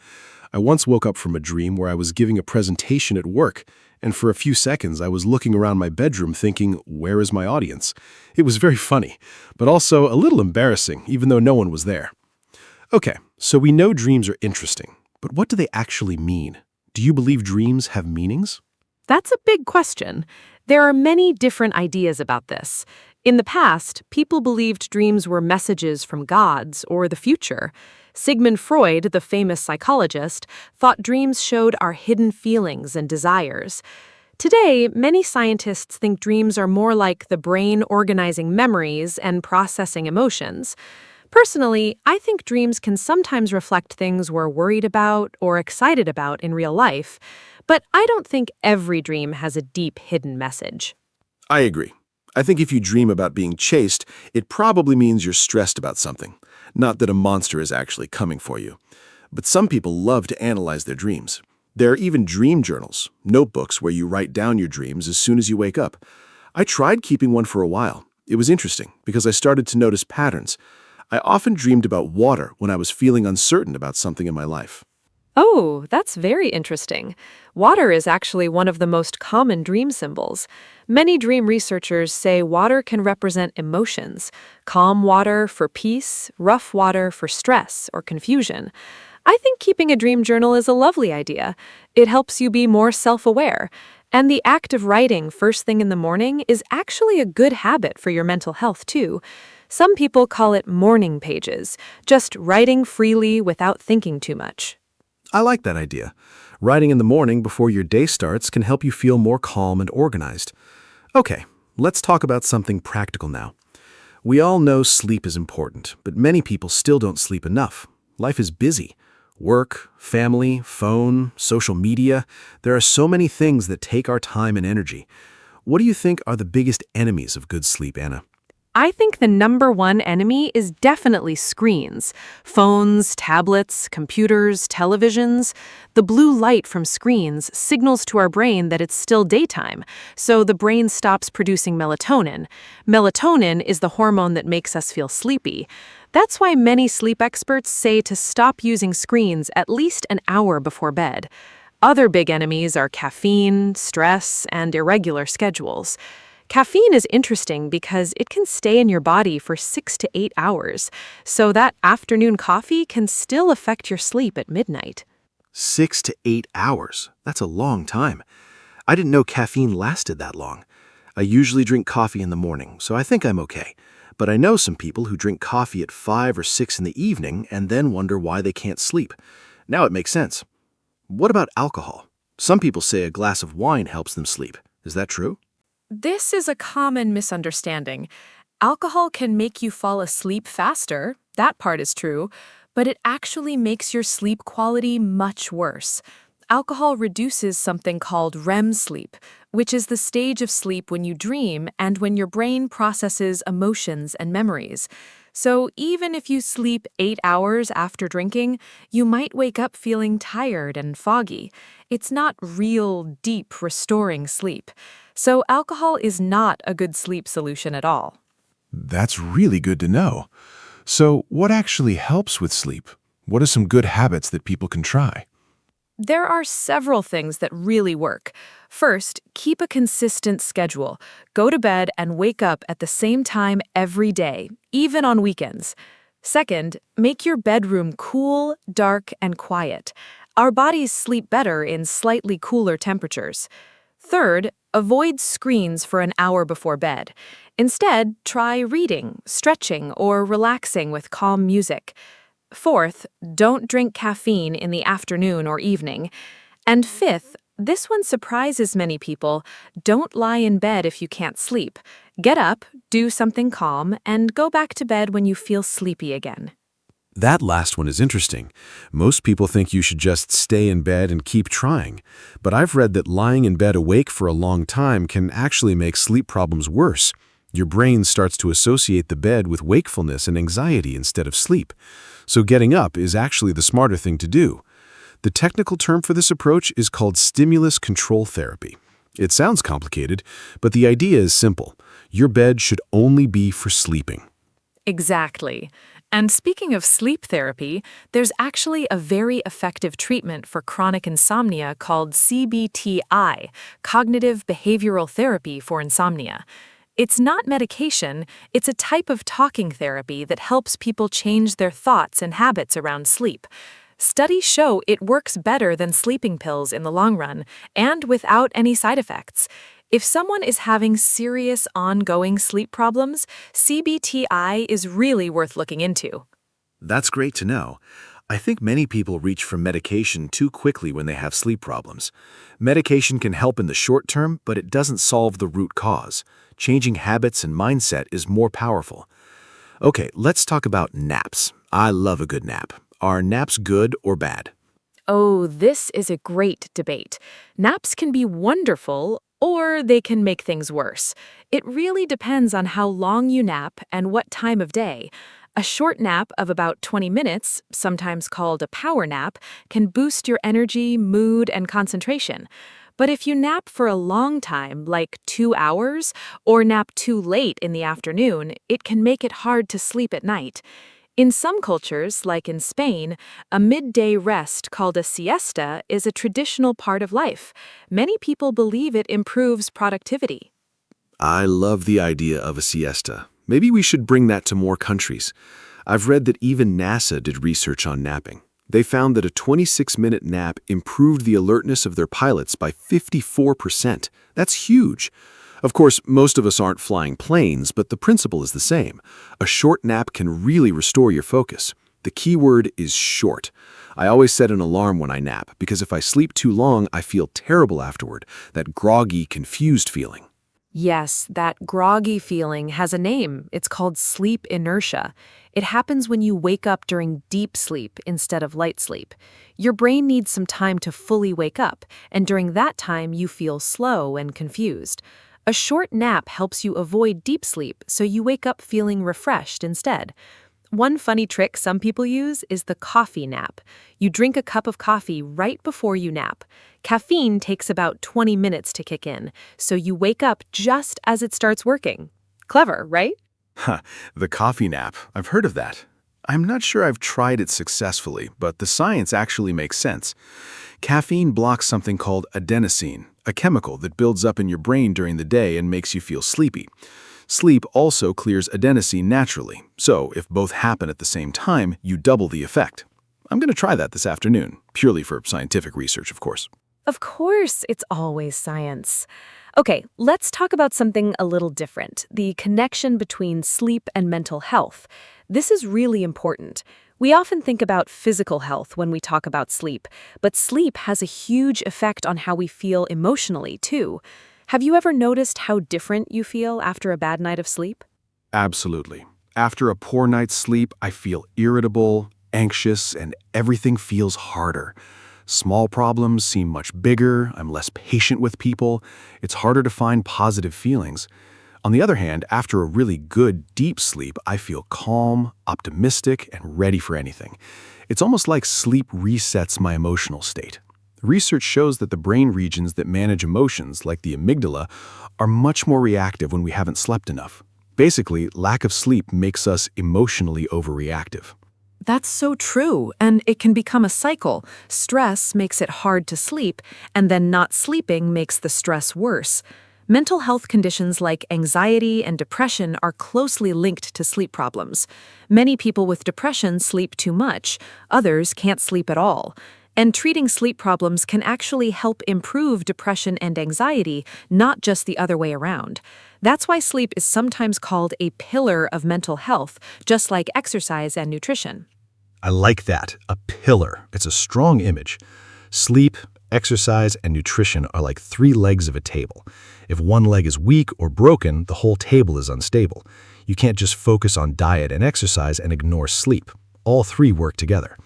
I once woke up from a dream where I was giving a presentation at work, and for a few seconds I was looking around my bedroom thinking, where is my audience? It was very funny, but also a little embarrassing, even though no one was there. Okay, so we know dreams are interesting, but what do they actually mean? Do you believe dreams have meanings? That's a big question. There are many different ideas about this. In the past, people believed dreams were messages from gods or the future. Sigmund Freud, the famous psychologist, thought dreams showed our hidden feelings and desires. Today, many scientists think dreams are more like the brain organizing memories and processing emotions. Personally, I think dreams can sometimes reflect things we're worried about or excited about in real life, but I don't think every dream has a deep hidden message. I agree. I think if you dream about being chased, it probably means you're stressed about something, not that a monster is actually coming for you. But some people love to analyze their dreams. There are even dream journals, notebooks where you write down your dreams as soon as you wake up. I tried keeping one for a while. It was interesting because I started to notice patterns. I often dreamed about water when I was feeling uncertain about something in my life. Oh, that's very interesting. Water is actually one of the most common dream symbols. Many dream researchers say water can represent emotions: calm water for peace, rough water for stress or confusion. I think keeping a dream journal is a lovely idea. It helps you be more self-aware. And the act of writing first thing in the morning is actually a good habit for your mental health, too. Some people call it morning pages, just writing freely without thinking too much. I like that idea. Writing in the morning before your day starts can help you feel more calm and organized. Okay, let's talk about something practical now. We all know sleep is important, but many people still don't sleep enough. Life is busy. Work, family, phone, social media. There are so many things that take our time and energy. What do you think are the biggest enemies of good sleep, Anna? I think the number one enemy is definitely screens. Phones, tablets, computers, televisions. The blue light from screens signals to our brain that it's still daytime, so the brain stops producing melatonin. Melatonin is the hormone that makes us feel sleepy. That's why many sleep experts say to stop using screens at least an hour before bed. Other big enemies are caffeine, stress, and irregular schedules. Caffeine is interesting because it can stay in your body for 6 to 8 hours, so that afternoon coffee can still affect your sleep at midnight. 6 to 8 hours. That's a long time. I didn't know caffeine lasted that long. I usually drink coffee in the morning, so I think I'm okay. But I know some people who drink coffee at 5 or 6 in the evening and then wonder why they can't sleep. Now it makes sense. What about alcohol? Some people say a glass of wine helps them sleep. Is that true? This is a common misunderstanding. Alcohol can make you fall asleep faster, that part is true, but it actually makes your sleep quality much worse. Alcohol reduces something called REM sleep, which is the stage of sleep when you dream and when your brain processes emotions and memories. So even if you sleep 8 hours after drinking, you might wake up feeling tired and foggy. It's not real, deep, restoring sleep. So alcohol is not a good sleep solution at all. That's really good to know. So, what actually helps with sleep? What are some good habits that people can try? There are several things that really work. First, keep a consistent schedule. Go to bed and wake up at the same time every day, even on weekends. Second, make your bedroom cool, dark, and quiet. Our bodies sleep better in slightly cooler temperatures. Third, avoid screens for an hour before bed. Instead, try reading, stretching, or relaxing with calm music. Fourth, don't drink caffeine in the afternoon or evening. And fifth, this one surprises many people, don't lie in bed if you can't sleep. Get up, do something calm, and go back to bed when you feel sleepy again. That last one is interesting. Most people think you should just stay in bed and keep trying. But I've read that lying in bed awake for a long time can actually make sleep problems worse. Your brain starts to associate the bed with wakefulness and anxiety instead of sleep. So getting up is actually the smarter thing to do. The technical term for this approach is called stimulus control therapy. It sounds complicated, but the idea is simple. Your bed should only be for sleeping. Exactly. And speaking of sleep therapy, there's actually a very effective treatment for chronic insomnia called CBTI, Cognitive Behavioral Therapy for Insomnia. It's not medication, it's a type of talking therapy that helps people change their thoughts and habits around sleep. Studies show it works better than sleeping pills in the long run, and without any side effects. If someone is having serious ongoing sleep problems, CBTI is really worth looking into. That's great to know. I think many people reach for medication too quickly when they have sleep problems. Medication can help in the short term, but it doesn't solve the root cause. Changing habits and mindset is more powerful. Okay, let's talk about naps. I love a good nap. Are naps good or bad? Oh, this is a great debate. Naps can be wonderful, or they can make things worse. It really depends on how long you nap and what time of day. A short nap of about 20 minutes, sometimes called a power nap, can boost your energy, mood, and concentration. But if you nap for a long time, like 2 hours, or nap too late in the afternoon, it can make it hard to sleep at night. In some cultures, like in Spain, a midday rest called a siesta is a traditional part of life. Many people believe it improves productivity. I love the idea of a siesta. Maybe we should bring that to more countries. I've read that even NASA did research on napping. They found that a 26-minute nap improved the alertness of their pilots by 54%. That's huge. Of course, most of us aren't flying planes, but the principle is the same. A short nap can really restore your focus. The key word is short. I always set an alarm when I nap, because if I sleep too long, I feel terrible afterward, that groggy, confused feeling. Yes, that groggy feeling has a name. It's called sleep inertia. It happens when you wake up during deep sleep instead of light sleep. Your brain needs some time to fully wake up, and during that time you feel slow and confused. A short nap helps you avoid deep sleep, so you wake up feeling refreshed instead. One funny trick some people use is the coffee nap. You drink a cup of coffee right before you nap. Caffeine takes about 20 minutes to kick in, so you wake up just as it starts working. Clever, right? The coffee nap. I've heard of that. I'm not sure I've tried it successfully, but the science actually makes sense. Caffeine blocks something called adenosine, a chemical that builds up in your brain during the day and makes you feel sleepy. Sleep also clears adenosine naturally, so if both happen at the same time, you double the effect. I'm going to try that this afternoon, purely for scientific research, of course. Of course, it's always science. Okay, let's talk about something a little different, the connection between sleep and mental health. This is really important. We often think about physical health when we talk about sleep, but sleep has a huge effect on how we feel emotionally, too. Have you ever noticed how different you feel after a bad night of sleep? Absolutely. After a poor night's sleep, I feel irritable, anxious, and everything feels harder. Small problems seem much bigger, I'm less patient with people, it's harder to find positive feelings. On the other hand, after a really good, deep sleep, I feel calm, optimistic, and ready for anything. It's almost like sleep resets my emotional state. Research shows that the brain regions that manage emotions, like the amygdala, are much more reactive when we haven't slept enough. Basically, lack of sleep makes us emotionally overreactive. That's so true, and it can become a cycle. Stress makes it hard to sleep, and then not sleeping makes the stress worse. Mental health conditions like anxiety and depression are closely linked to sleep problems. Many people with depression sleep too much, others can't sleep at all. And treating sleep problems can actually help improve depression and anxiety, not just the other way around. That's why sleep is sometimes called a pillar of mental health, just like exercise and nutrition. I like that, a pillar. It's a strong image. Sleep, exercise, and nutrition are like three legs of a table. If one leg is weak or broken, the whole table is unstable. You can't just focus on diet and exercise and ignore sleep. All three work together.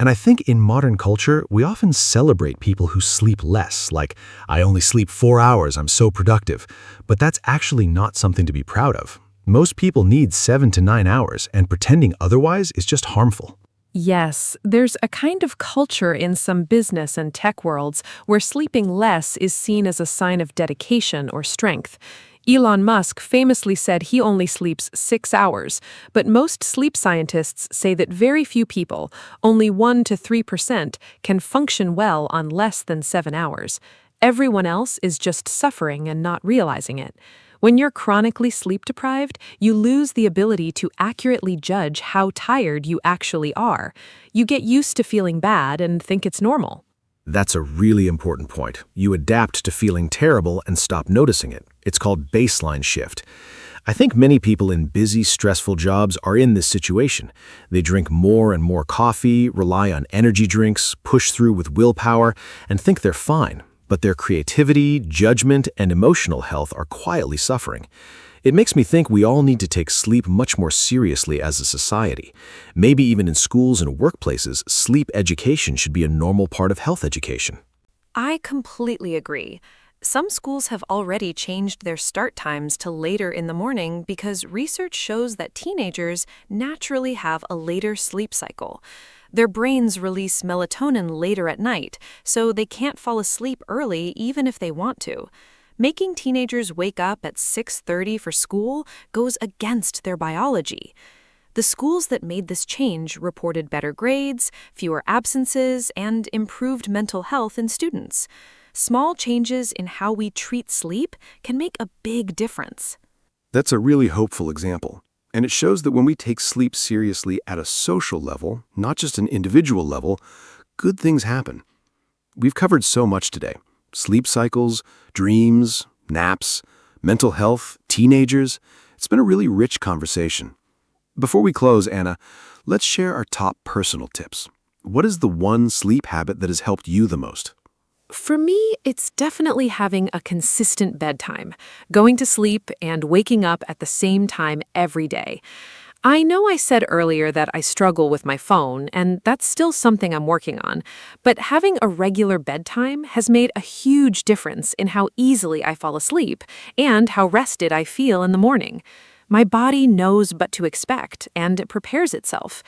And I think in modern culture, we often celebrate people who sleep less, like, I only sleep 4 hours, I'm so productive. But that's actually not something to be proud of. Most people need 7 to 9 hours, and pretending otherwise is just harmful. Yes, there's a kind of culture in some business and tech worlds where sleeping less is seen as a sign of dedication or strength. Elon Musk famously said he only sleeps 6 hours, but most sleep scientists say that very few people, only 1 to 3%, can function well on less than 7 hours. Everyone else is just suffering and not realizing it. When you're chronically sleep-deprived, you lose the ability to accurately judge how tired you actually are. You get used to feeling bad and think it's normal. That's a really important point. You adapt to feeling terrible and stop noticing it. It's called baseline shift. I think many people in busy, stressful jobs are in this situation. They drink more and more coffee, rely on energy drinks, push through with willpower, and think they're fine. But their creativity, judgment, and emotional health are quietly suffering. It makes me think we all need to take sleep much more seriously as a society. Maybe even in schools and workplaces, sleep education should be a normal part of health education. I completely agree. Some schools have already changed their start times to later in the morning because research shows that teenagers naturally have a later sleep cycle. Their brains release melatonin later at night, so they can't fall asleep early even if they want to. Making teenagers wake up at 6:30 for school goes against their biology. The schools that made this change reported better grades, fewer absences, and improved mental health in students. Small changes in how we treat sleep can make a big difference. That's a really hopeful example. And it shows that when we take sleep seriously at a social level, not just an individual level, good things happen. We've covered so much today. Sleep cycles, dreams, naps, mental health, teenagers. It's been a really rich conversation. Before we close, Anna, let's share our top personal tips. What is the one sleep habit that has helped you the most? For me, it's definitely having a consistent bedtime, going to sleep and waking up at the same time every day. I know I said earlier that I struggle with my phone, and that's still something I'm working on, but having a regular bedtime has made a huge difference in how easily I fall asleep and how rested I feel in the morning. My body knows what to expect, and it prepares itself.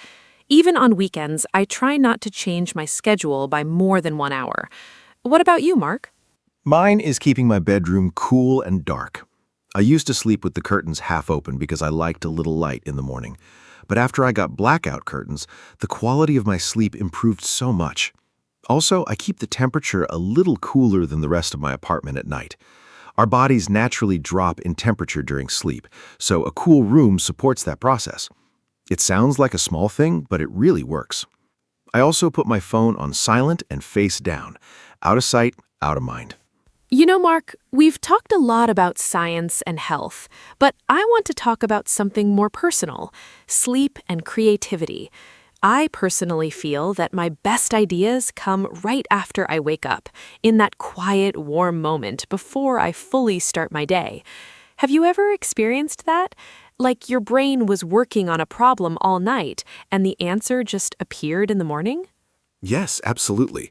Even on weekends, I try not to change my schedule by more than 1 hour. What about you, Mark? Mine is keeping my bedroom cool and dark. I used to sleep with the curtains half open because I liked a little light in the morning. But after I got blackout curtains, the quality of my sleep improved so much. Also, I keep the temperature a little cooler than the rest of my apartment at night. Our bodies naturally drop in temperature during sleep, so a cool room supports that process. It sounds like a small thing, but it really works. I also put my phone on silent and face down. Out of sight, out of mind. You know, Mark, we've talked a lot about science and health, but I want to talk about something more personal, sleep and creativity. I personally feel that my best ideas come right after I wake up, in that quiet, warm moment before I fully start my day. Have you ever experienced that? Like your brain was working on a problem all night, and the answer just appeared in the morning? Yes, absolutely.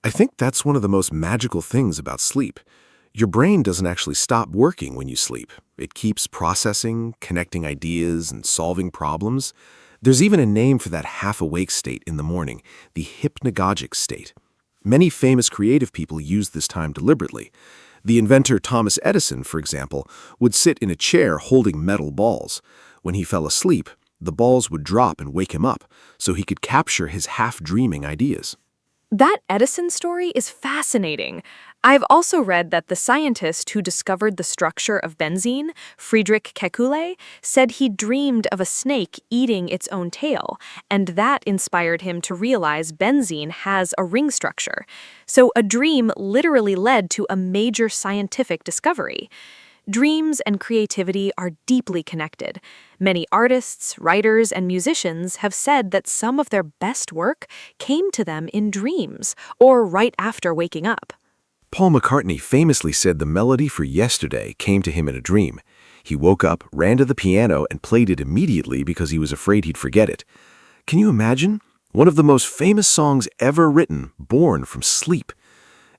I think that's one of the most magical things about sleep. Your brain doesn't actually stop working when you sleep. It keeps processing, connecting ideas, and solving problems. There's even a name for that half-awake state in the morning, the hypnagogic state. Many famous creative people use this time deliberately. The inventor Thomas Edison, for example, would sit in a chair holding metal balls. When he fell asleep, the balls would drop and wake him up, so he could capture his half-dreaming ideas. That Edison story is fascinating. I've also read that the scientist who discovered the structure of benzene, Friedrich Kekulé, said he dreamed of a snake eating its own tail, and that inspired him to realize benzene has a ring structure. So a dream literally led to a major scientific discovery. Dreams and creativity are deeply connected. Many artists, writers, and musicians have said that some of their best work came to them in dreams or right after waking up. Paul McCartney famously said the melody for Yesterday came to him in a dream. He woke up, ran to the piano, and played it immediately because he was afraid he'd forget it. Can you imagine? One of the most famous songs ever written, born from sleep.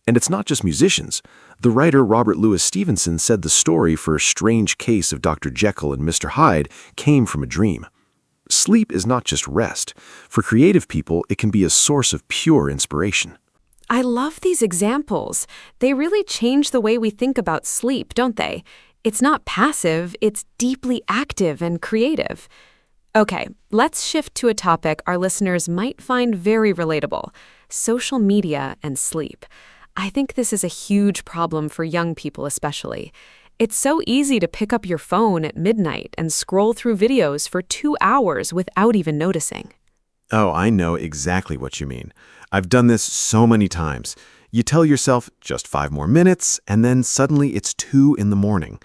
And it's not just musicians. The writer Robert Louis Stevenson said the story for A Strange Case of Dr. Jekyll and Mr. Hyde came from a dream. Sleep is not just rest. For creative people, it can be a source of pure inspiration. I love these examples. They really change the way we think about sleep, don't they? It's not passive, it's deeply active and creative. Okay, let's shift to a topic our listeners might find very relatable: social media and sleep. I think this is a huge problem for young people especially. It's so easy to pick up your phone at midnight and scroll through videos for 2 hours without even noticing. Oh, I know exactly what you mean. I've done this so many times. You tell yourself just 5 more minutes, and then suddenly it's 2 in the morning.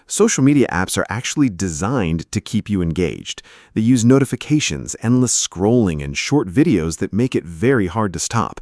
Social media apps are actually designed to keep you engaged. They use notifications, endless scrolling, and short videos that make it very hard to stop.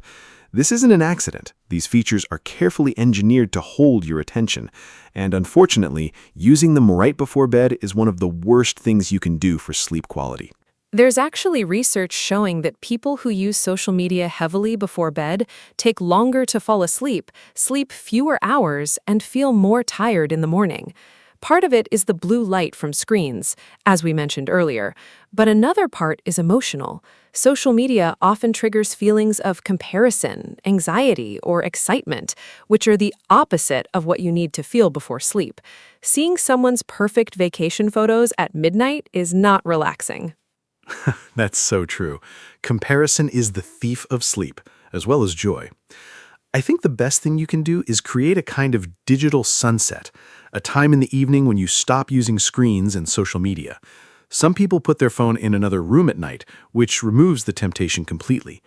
This isn't an accident. These features are carefully engineered to hold your attention. And unfortunately, using them right before bed is one of the worst things you can do for sleep quality. There's actually research showing that people who use social media heavily before bed take longer to fall asleep, sleep fewer hours, and feel more tired in the morning. Part of it is the blue light from screens, as we mentioned earlier, but another part is emotional. Social media often triggers feelings of comparison, anxiety, or excitement, which are the opposite of what you need to feel before sleep. Seeing someone's perfect vacation photos at midnight is not relaxing. That's so true. Comparison is the thief of sleep, as well as joy. I think the best thing you can do is create a kind of digital sunset, a time in the evening when you stop using screens and social media. Some people put their phone in another room at night, which removes the temptation completely.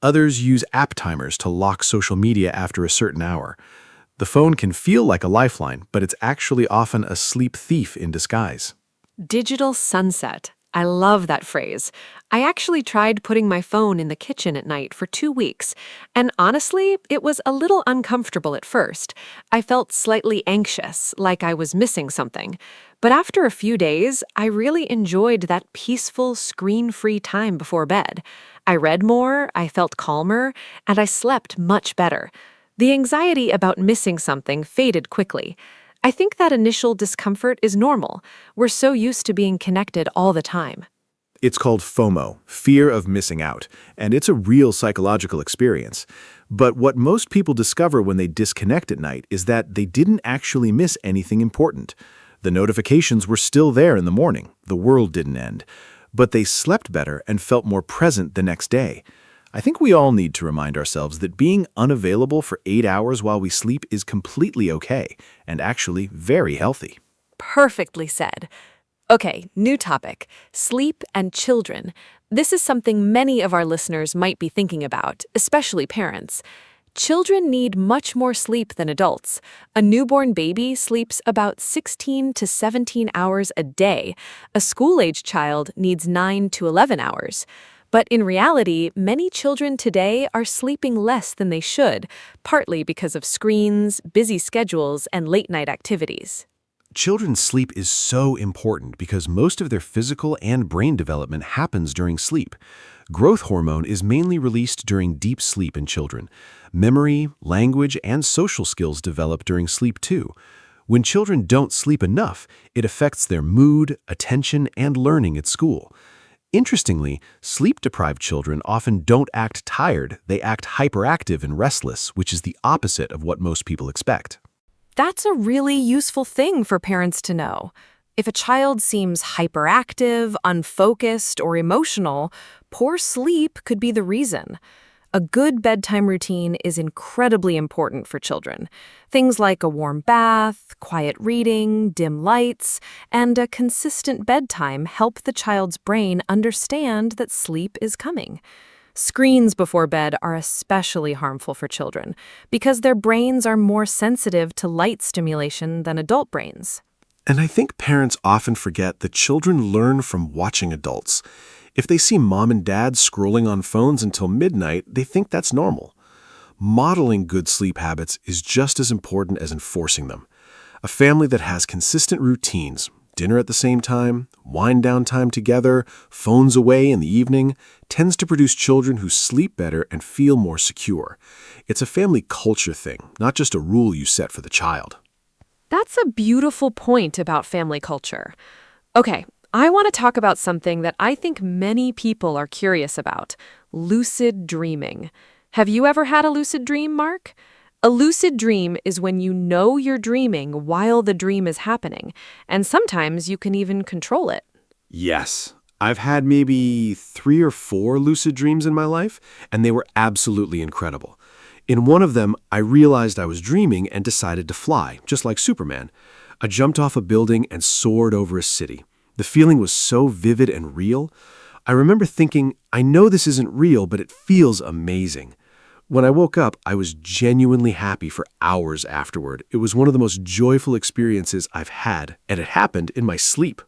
Others use app timers to lock social media after a certain hour. The phone can feel like a lifeline, but it's actually often a sleep thief in disguise. Digital sunset. I love that phrase. I actually tried putting my phone in the kitchen at night for 2 weeks, and honestly, it was a little uncomfortable at first. I felt slightly anxious, like I was missing something. But after a few days, I really enjoyed that peaceful, screen-free time before bed. I read more, I felt calmer, and I slept much better. The anxiety about missing something faded quickly. I think that initial discomfort is normal. We're so used to being connected all the time. It's called FOMO, fear of missing out, and it's a real psychological experience. But what most people discover when they disconnect at night is that they didn't actually miss anything important. The notifications were still there in the morning. The world didn't end. But they slept better and felt more present the next day. I think we all need to remind ourselves that being unavailable for 8 hours while we sleep is completely okay and actually very healthy. Perfectly said. Okay, new topic. Sleep and children. This is something many of our listeners might be thinking about, especially parents. Children need much more sleep than adults. A newborn baby sleeps about 16 to 17 hours a day. A school-age child needs 9 to 11 hours. But in reality, many children today are sleeping less than they should, partly because of screens, busy schedules, and late-night activities. Children's sleep is so important because most of their physical and brain development happens during sleep. Growth hormone is mainly released during deep sleep in children. Memory, language, and social skills develop during sleep too. When children don't sleep enough, it affects their mood, attention, and learning at school. Interestingly, sleep-deprived children often don't act tired, they act hyperactive and restless, which is the opposite of what most people expect. That's a really useful thing for parents to know. If a child seems hyperactive, unfocused, or emotional, poor sleep could be the reason. A good bedtime routine is incredibly important for children. Things like a warm bath, quiet reading, dim lights, and a consistent bedtime help the child's brain understand that sleep is coming. Screens before bed are especially harmful for children because their brains are more sensitive to light stimulation than adult brains. And I think parents often forget that children learn from watching adults. If they see mom and dad scrolling on phones until midnight, they think that's normal. Modeling good sleep habits is just as important as enforcing them. A family that has consistent routines, dinner at the same time, wind down time together, phones away in the evening, tends to produce children who sleep better and feel more secure. It's a family culture thing, not just a rule you set for the child. That's a beautiful point about family culture. Okay, I want to talk about something that I think many people are curious about: lucid dreaming. Have you ever had a lucid dream, Mark? A lucid dream is when you know you're dreaming while the dream is happening, and sometimes you can even control it. Yes. I've had maybe 3 or 4 lucid dreams in my life, and they were absolutely incredible. In one of them, I realized I was dreaming and decided to fly, just like Superman. I jumped off a building and soared over a city. The feeling was so vivid and real. I remember thinking, I know this isn't real, but it feels amazing. When I woke up, I was genuinely happy for hours afterward. It was one of the most joyful experiences I've had, and it happened in my sleep.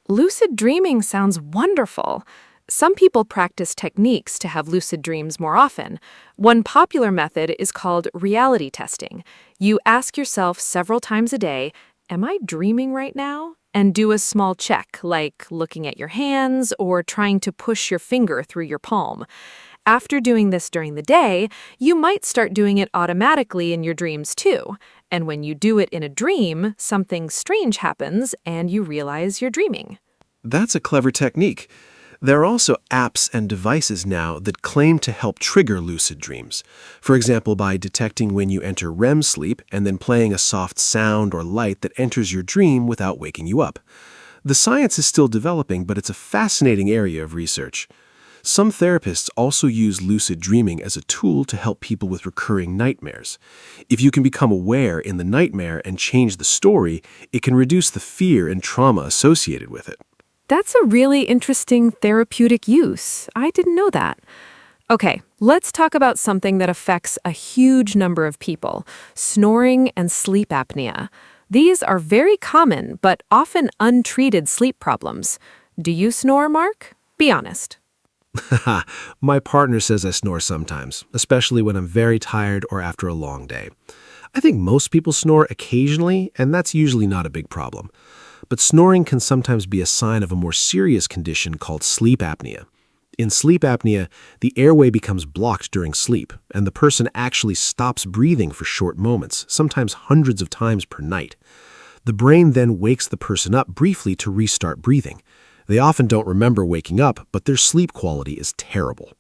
Lucid dreaming sounds wonderful. Some people practice techniques to have lucid dreams more often. One popular method is called reality testing. You ask yourself several times a day, "Am I dreaming right now?" and do a small check, like looking at your hands or trying to push your finger through your palm. After doing this during the day, you might start doing it automatically in your dreams too. And when you do it in a dream, something strange happens and you realize you're dreaming. That's a clever technique. There are also apps and devices now that claim to help trigger lucid dreams. For example, by detecting when you enter REM sleep and then playing a soft sound or light that enters your dream without waking you up. The science is still developing, but it's a fascinating area of research. Some therapists also use lucid dreaming as a tool to help people with recurring nightmares. If you can become aware in the nightmare and change the story, it can reduce the fear and trauma associated with it. That's a really interesting therapeutic use. I didn't know that. Okay, let's talk about something that affects a huge number of people: snoring and sleep apnea. These are very common but often untreated sleep problems. Do you snore, Mark? Be honest. My partner says I snore sometimes, especially when I'm very tired or after a long day. I think most people snore occasionally, and that's usually not a big problem. But snoring can sometimes be a sign of a more serious condition called sleep apnea. In sleep apnea, the airway becomes blocked during sleep, and the person actually stops breathing for short moments, sometimes hundreds of times per night. The brain then wakes the person up briefly to restart breathing. They often don't remember waking up, but their sleep quality is terrible.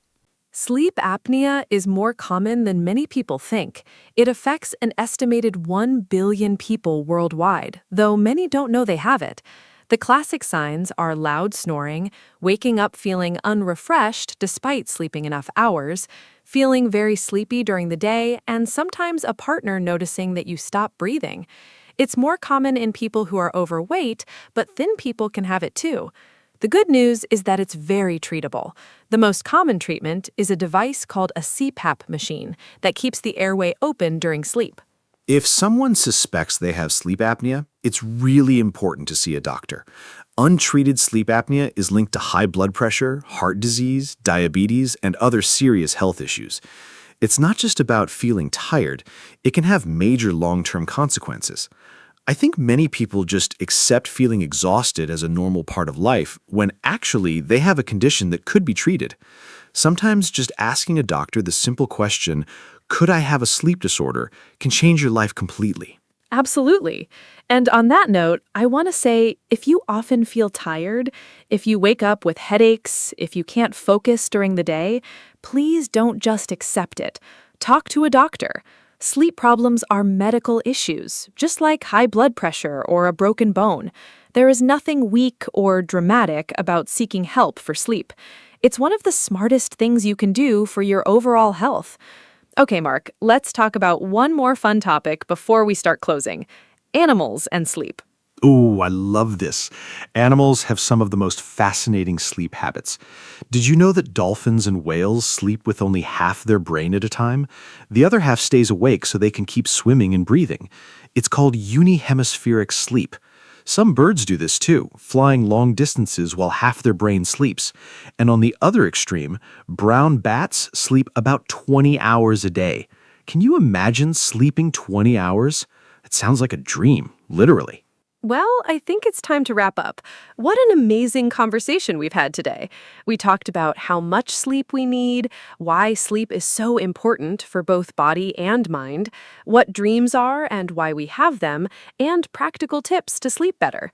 Sleep apnea is more common than many people think. It affects an estimated 1 billion people worldwide, though many don't know they have it. The classic signs are loud snoring, waking up feeling unrefreshed despite sleeping enough hours, feeling very sleepy during the day, and sometimes a partner noticing that you stop breathing. It's more common in people who are overweight, but thin people can have it too. The good news is that it's very treatable. The most common treatment is a device called a CPAP machine that keeps the airway open during sleep. If someone suspects they have sleep apnea, it's really important to see a doctor. Untreated sleep apnea is linked to high blood pressure, heart disease, diabetes, and other serious health issues. It's not just about feeling tired, it can have major long-term consequences. I think many people just accept feeling exhausted as a normal part of life when actually they have a condition that could be treated. Sometimes just asking a doctor the simple question, "Could I have a sleep disorder?" can change your life completely. Absolutely. And on that note, I want to say, if you often feel tired, if you wake up with headaches, if you can't focus during the day, please don't just accept it. Talk to a doctor. Sleep problems are medical issues, just like high blood pressure or a broken bone. There is nothing weak or dramatic about seeking help for sleep. It's one of the smartest things you can do for your overall health. Okay, Mark, let's talk about one more fun topic before we start closing: animals and sleep. Ooh, I love this. Animals have some of the most fascinating sleep habits. Did you know that dolphins and whales sleep with only half their brain at a time? The other half stays awake so they can keep swimming and breathing. It's called unihemispheric sleep. Some birds do this too, flying long distances while half their brain sleeps. And on the other extreme, brown bats sleep about 20 hours a day. Can you imagine sleeping 20 hours? It sounds like a dream, literally. Well, I think it's time to wrap up. What an amazing conversation we've had today. We talked about how much sleep we need, why sleep is so important for both body and mind, what dreams are and why we have them, and practical tips to sleep better.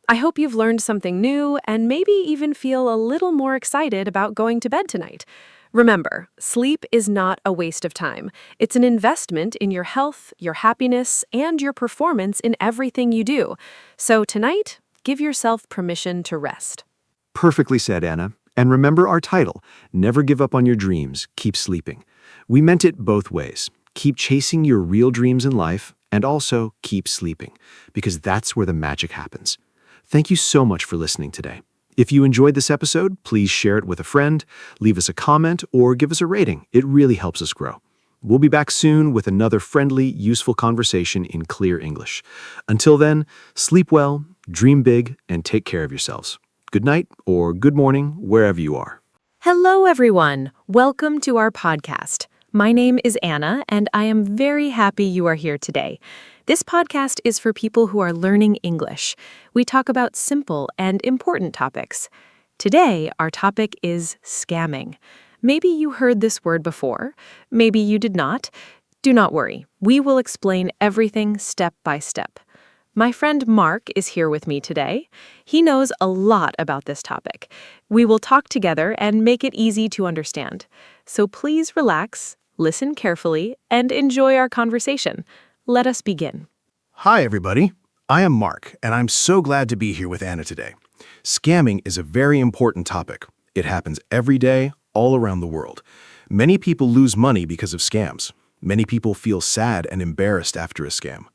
I hope you've learned something new and maybe even feel a little more excited about going to bed tonight. Remember, sleep is not a waste of time. It's an investment in your health, your happiness, and your performance in everything you do. So tonight, give yourself permission to rest. Perfectly said, Anna. And remember our title, Never Give Up on Your Dreams, Keep Sleeping. We meant it both ways. Keep chasing your real dreams in life, and also keep sleeping, because that's where the magic happens. Thank you so much for listening today. If you enjoyed this episode, please share it with a friend, leave us a comment, or give us a rating. It really helps us grow. We'll be back soon with another friendly, useful conversation in clear English. Until then, sleep well, dream big, and take care of yourselves. Good night or good morning, wherever you are. Hello, everyone. Welcome to our podcast. My name is Anna, and I am very happy you are here today. This podcast is for people who are learning English. We talk about simple and important topics. Today, our topic is scamming. Maybe you heard this word before. Maybe you did not. Do not worry. We will explain everything step by step. My friend Mark is here with me today. He knows a lot about this topic. We will talk together and make it easy to understand. So please relax, listen carefully, and enjoy our conversation. Let us begin. Hi, everybody. I am Mark, and I'm so glad to be here with Anna today. Scamming is a very important topic. It happens every day, all around the world. Many people lose money because of scams. Many people feel sad and embarrassed after a scam.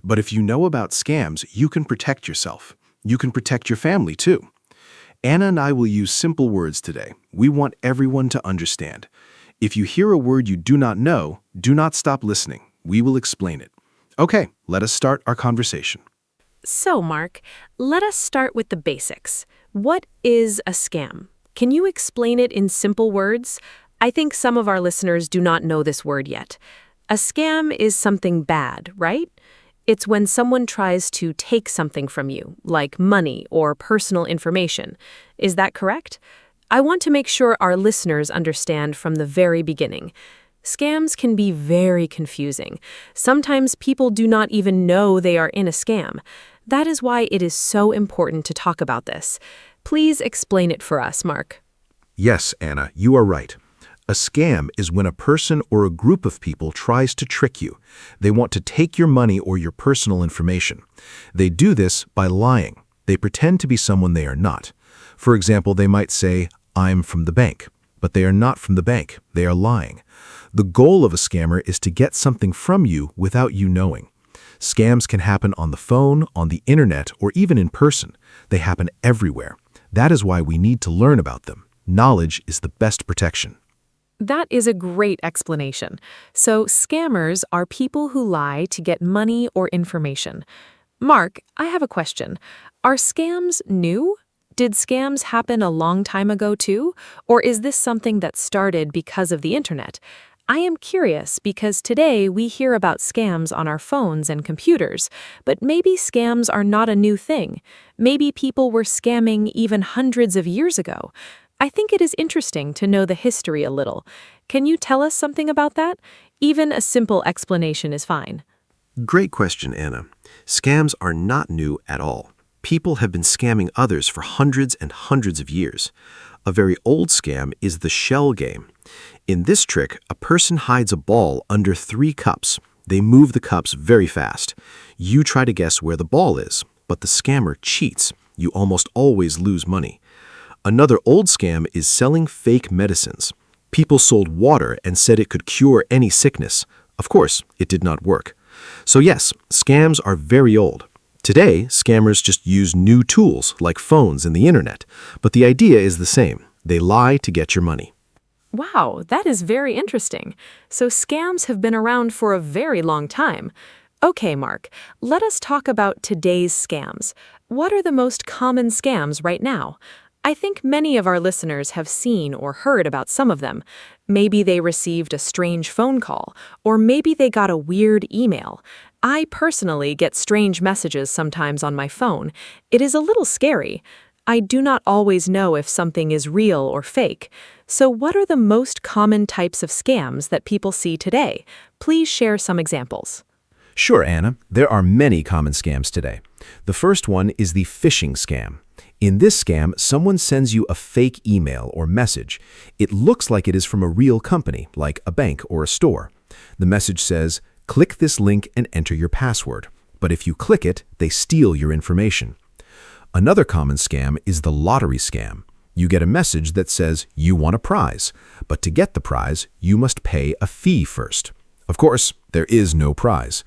But if you know about scams, you can protect yourself. You can protect your family, too. Anna and I will use simple words today. We want everyone to understand. If you hear a word you do not know, do not stop listening. We will explain it. Okay, let us start our conversation. So, Mark, let us start with the basics. What is a scam? Can you explain it in simple words? I think some of our listeners do not know this word yet. A scam is something bad, right? It's when someone tries to take something from you, like money or personal information. Is that correct? I want to make sure our listeners understand from the very beginning. Scams can be very confusing. Sometimes people do not even know they are in a scam. That is why it is so important to talk about this. Please explain it for us, Mark. Yes, Anna, you are right. A scam is when a person or a group of people tries to trick you. They want to take your money or your personal information. They do this by lying. They pretend to be someone they are not. For example, they might say, "I'm from the bank," but they are not from the bank. They are lying. The goal of a scammer is to get something from you without you knowing. Scams can happen on the phone, on the internet, or even in person. They happen everywhere. That is why we need to learn about them. Knowledge is the best protection. That is a great explanation. So, scammers are people who lie to get money or information. Mark, I have a question. Are scams new? Did scams happen a long time ago too? Or is this something that started because of the internet? I am curious because today we hear about scams on our phones and computers, but maybe scams are not a new thing. Maybe people were scamming even hundreds of years ago. I think it is interesting to know the history a little. Can you tell us something about that? Even a simple explanation is fine. Great question, Anna. Scams are not new at all. People have been scamming others for hundreds and hundreds of years. A very old scam is the shell game. In this trick, a person hides a ball under 3 cups. They move the cups very fast. You try to guess where the ball is, but the scammer cheats. You almost always lose money. Another old scam is selling fake medicines. People sold water and said it could cure any sickness. Of course, it did not work. So yes, scams are very old. Today, scammers just use new tools like phones and the internet, but the idea is the same. They lie to get your money. Wow, that is very interesting. So scams have been around for a very long time. Okay, Mark, let us talk about today's scams. What are the most common scams right now? I think many of our listeners have seen or heard about some of them. Maybe they received a strange phone call, or maybe they got a weird email. I personally get strange messages sometimes on my phone. It is a little scary. I do not always know if something is real or fake. So what are the most common types of scams that people see today? Please share some examples. Sure, Anna. There are many common scams today. The first one is the phishing scam. In this scam, someone sends you a fake email or message. It looks like it is from a real company, like a bank or a store. The message says, "Click this link and enter your password." But if you click it, they steal your information. Another common scam is the lottery scam. You get a message that says you want a prize, but to get the prize, you must pay a fee first. Of course, there is no prize.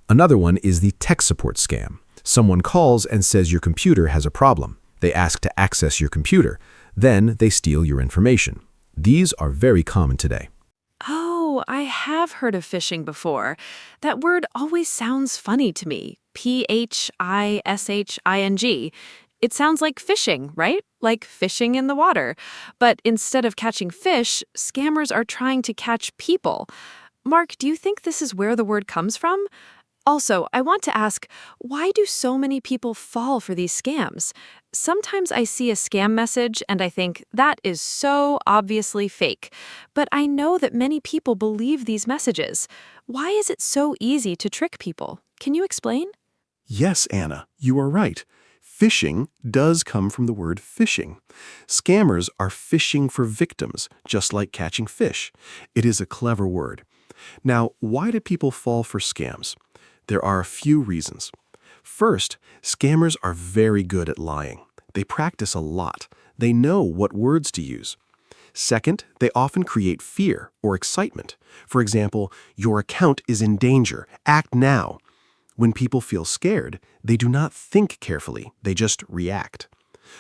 Another one is the tech support scam. Someone calls and says your computer has a problem. They ask to access your computer. Then they steal your information. These are very common today. Oh, I have heard of phishing before. That word always sounds funny to me. phishing. It sounds like fishing, right? Like fishing in the water. But instead of catching fish, scammers are trying to catch people. Mark, do you think this is where the word comes from? Also, I want to ask, why do so many people fall for these scams? Sometimes I see a scam message and I think, that is so obviously fake. But I know that many people believe these messages. Why is it so easy to trick people? Can you explain? Yes, Anna, you are right. Phishing does come from the word fishing. Scammers are fishing for victims, just like catching fish. It is a clever word. Now, why do people fall for scams? There are a few reasons. First, scammers are very good at lying. They practice a lot. They know what words to use. Second, they often create fear or excitement. For example, your account is in danger. Act now. When people feel scared, they do not think carefully. They just react.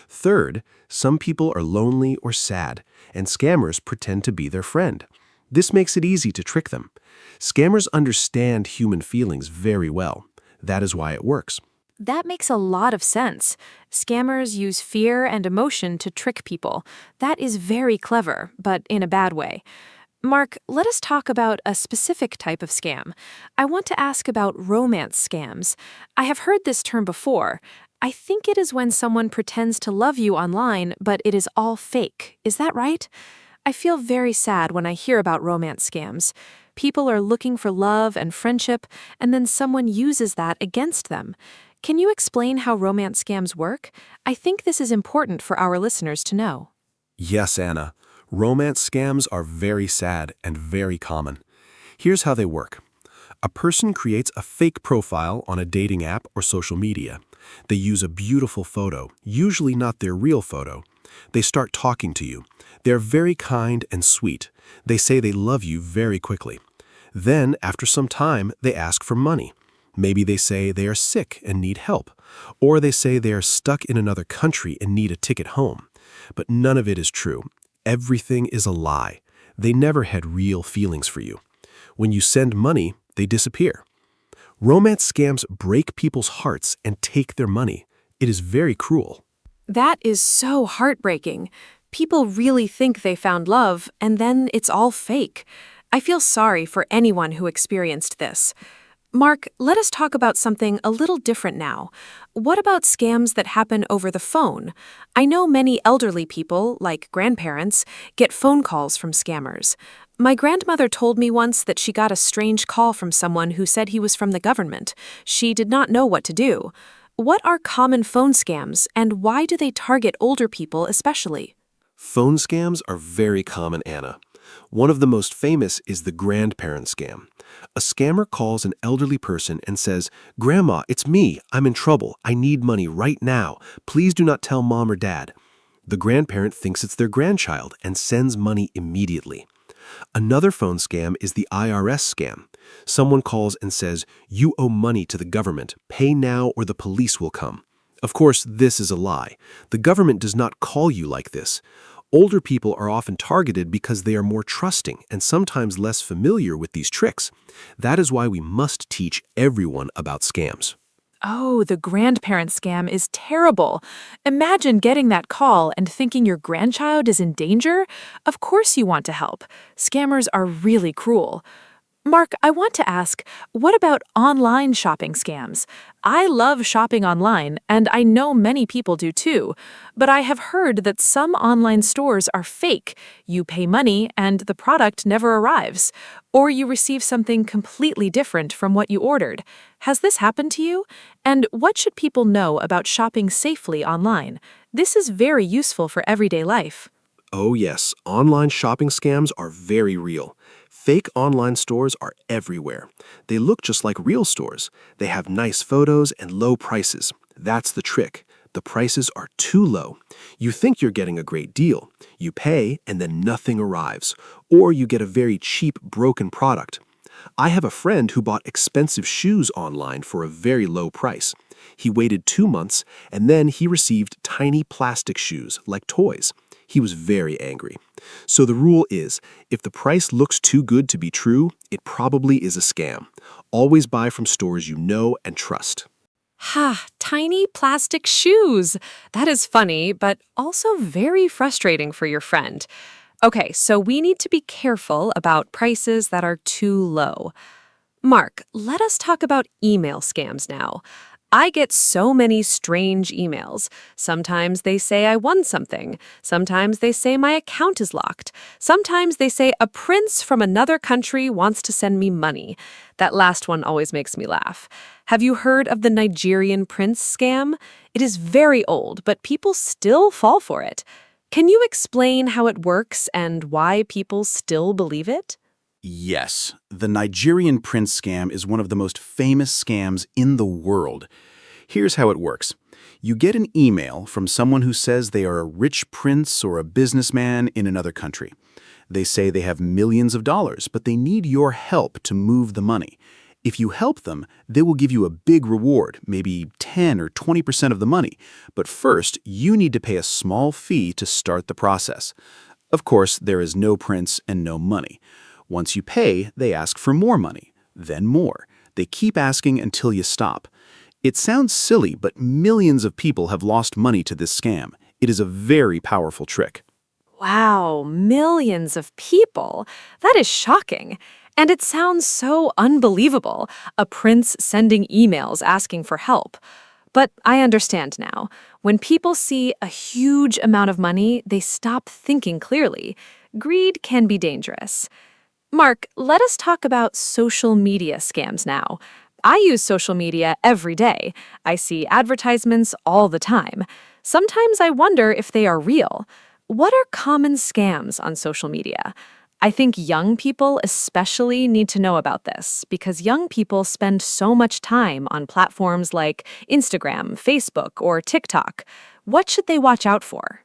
Third, some people are lonely or sad, and scammers pretend to be their friend. This makes it easy to trick them. Scammers understand human feelings very well. That is why it works. That makes a lot of sense. Scammers use fear and emotion to trick people. That is very clever, but in a bad way. Mark, let us talk about a specific type of scam. I want to ask about romance scams. I have heard this term before. I think it is when someone pretends to love you online, but it is all fake. Is that right? I feel very sad when I hear about romance scams. People are looking for love and friendship, and then someone uses that against them. Can you explain how romance scams work? I think this is important for our listeners to know. Yes, Anna. Romance scams are very sad and very common. Here's how they work. A person creates a fake profile on a dating app or social media. They use a beautiful photo, usually not their real photo. They start talking to you. They're very kind and sweet. They say they love you very quickly. Then, after some time, they ask for money. Maybe they say they are sick and need help. Or they say they are stuck in another country and need a ticket home. But none of it is true. Everything is a lie. They never had real feelings for you. When you send money, they disappear. Romance scams break people's hearts and take their money. It is very cruel. That is so heartbreaking. People really think they found love, and then it's all fake. I feel sorry for anyone who experienced this. Mark, let us talk about something a little different now. What about scams that happen over the phone? I know many elderly people, like grandparents, get phone calls from scammers. My grandmother told me once that she got a strange call from someone who said he was from the government. She did not know what to do. What are common phone scams, and why do they target older people especially? Phone scams are very common, Anna. One of the most famous is the grandparent scam. A scammer calls an elderly person and says, "Grandma, it's me. I'm in trouble. I need money right now. Please do not tell mom or dad." The grandparent thinks it's their grandchild and sends money immediately. Another phone scam is the IRS scam. Someone calls and says, "You owe money to the government. Pay now or the police will come." Of course, this is a lie. The government does not call you like this. Older people are often targeted because they are more trusting and sometimes less familiar with these tricks. That is why we must teach everyone about scams. Oh, the grandparent scam is terrible. Imagine getting that call and thinking your grandchild is in danger. Of course you want to help. Scammers are really cruel. Mark, I want to ask, what about online shopping scams? I love shopping online, and I know many people do too. But I have heard that some online stores are fake. You pay money, and the product never arrives. Or you receive something completely different from what you ordered. Has this happened to you? And what should people know about shopping safely online? This is very useful for everyday life. Oh yes, online shopping scams are very real. Fake online stores are everywhere. They look just like real stores. They have nice photos and low prices. That's the trick. The prices are too low. You think you're getting a great deal. You pay and then nothing arrives. Or you get a very cheap, broken product. I have a friend who bought expensive shoes online for a very low price. He waited 2 months and then he received tiny plastic shoes, like toys. He was very angry. So the rule is, if the price looks too good to be true, it probably is a scam. Always buy from stores you know and trust. Ha, tiny plastic shoes. That is funny, but also very frustrating for your friend. Okay, so we need to be careful about prices that are too low. Mark, let us talk about email scams now. I get so many strange emails. Sometimes they say I won something. Sometimes they say my account is locked. Sometimes they say a prince from another country wants to send me money. That last one always makes me laugh. Have you heard of the Nigerian prince scam? It is very old, but people still fall for it. Can you explain how it works and why people still believe it? Yes, the Nigerian prince scam is one of the most famous scams in the world. Here's how it works. You get an email from someone who says they are a rich prince or a businessman in another country. They say they have millions of dollars, but they need your help to move the money. If you help them, they will give you a big reward, maybe 10 or 20% of the money. But first, you need to pay a small fee to start the process. Of course, there is no prince and no money. Once you pay, they ask for more money, then more. They keep asking until you stop. It sounds silly, but millions of people have lost money to this scam. It is a very powerful trick. Wow, millions of people. That is shocking. And it sounds so unbelievable, a prince sending emails asking for help. But I understand now. When people see a huge amount of money, they stop thinking clearly. Greed can be dangerous. Mark, let us talk about social media scams now. I use social media every day. I see advertisements all the time. Sometimes I wonder if they are real. What are common scams on social media? I think young people especially need to know about this because young people spend so much time on platforms like Instagram, Facebook, or TikTok. What should they watch out for?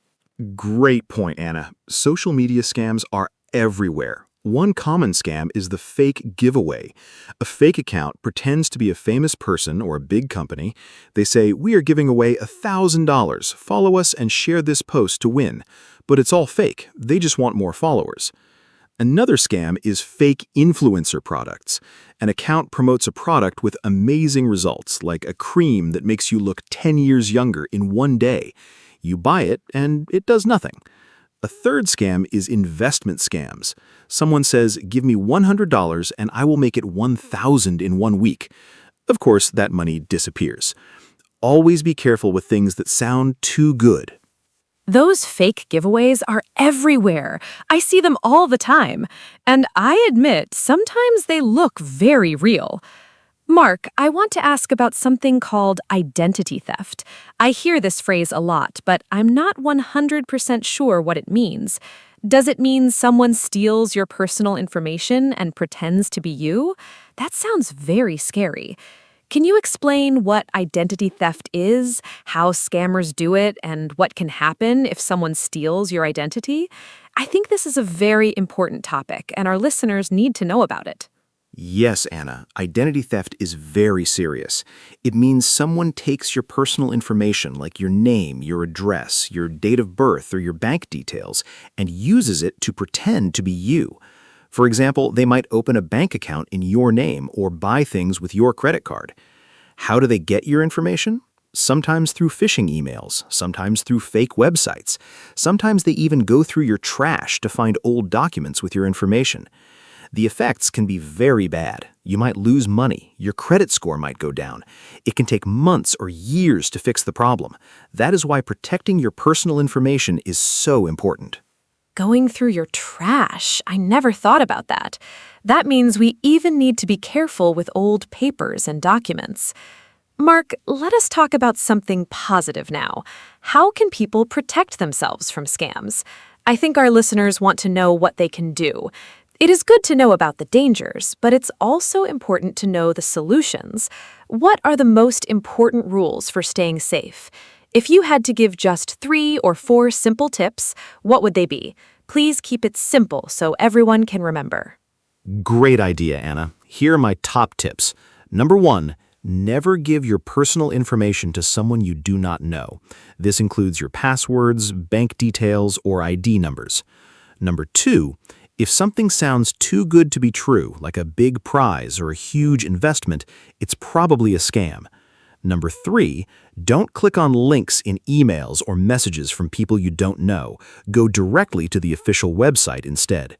Great point, Anna. Social media scams are everywhere. One common scam is the fake giveaway. A fake account pretends to be a famous person or a big company. They say, "We are giving away $1,000. Follow us and share this post to win." But it's all fake. They just want more followers. Another scam is fake influencer products. An account promotes a product with amazing results, like a cream that makes you look 10 years younger in one day. You buy it, and it does nothing. A third scam is investment scams. Someone says, "Give me $100 and I will make it 1,000 in 1 week." Of course, that money disappears. Always be careful with things that sound too good. Those fake giveaways are everywhere. I see them all the time. And I admit, sometimes they look very real. Mark, I want to ask about something called identity theft. I hear this phrase a lot, but I'm not 100% sure what it means. Does it mean someone steals your personal information and pretends to be you? That sounds very scary. Can you explain what identity theft is, how scammers do it, and what can happen if someone steals your identity? I think this is a very important topic, and our listeners need to know about it. Yes, Anna, identity theft is very serious. It means someone takes your personal information like your name, your address, your date of birth, or your bank details, and uses it to pretend to be you. For example, they might open a bank account in your name or buy things with your credit card. How do they get your information? Sometimes through phishing emails, sometimes through fake websites. Sometimes they even go through your trash to find old documents with your information. The effects can be very bad. You might lose money. Your credit score might go down. It can take months or years to fix the problem. That is why protecting your personal information is so important. Going through your trash. I never thought about that. That means we even need to be careful with old papers and documents. Mark, let us talk about something positive now. How can people protect themselves from scams? I think our listeners want to know what they can do. It is good to know about the dangers, but it's also important to know the solutions. What are the most important rules for staying safe? If you had to give just 3 or 4 simple tips, what would they be? Please keep it simple so everyone can remember. Great idea, Anna. Here are my top tips. Number 1, never give your personal information to someone you do not know. This includes your passwords, bank details, or ID numbers. Number 2, if something sounds too good to be true, like a big prize or a huge investment, it's probably a scam. Number 3, don't click on links in emails or messages from people you don't know. Go directly to the official website instead.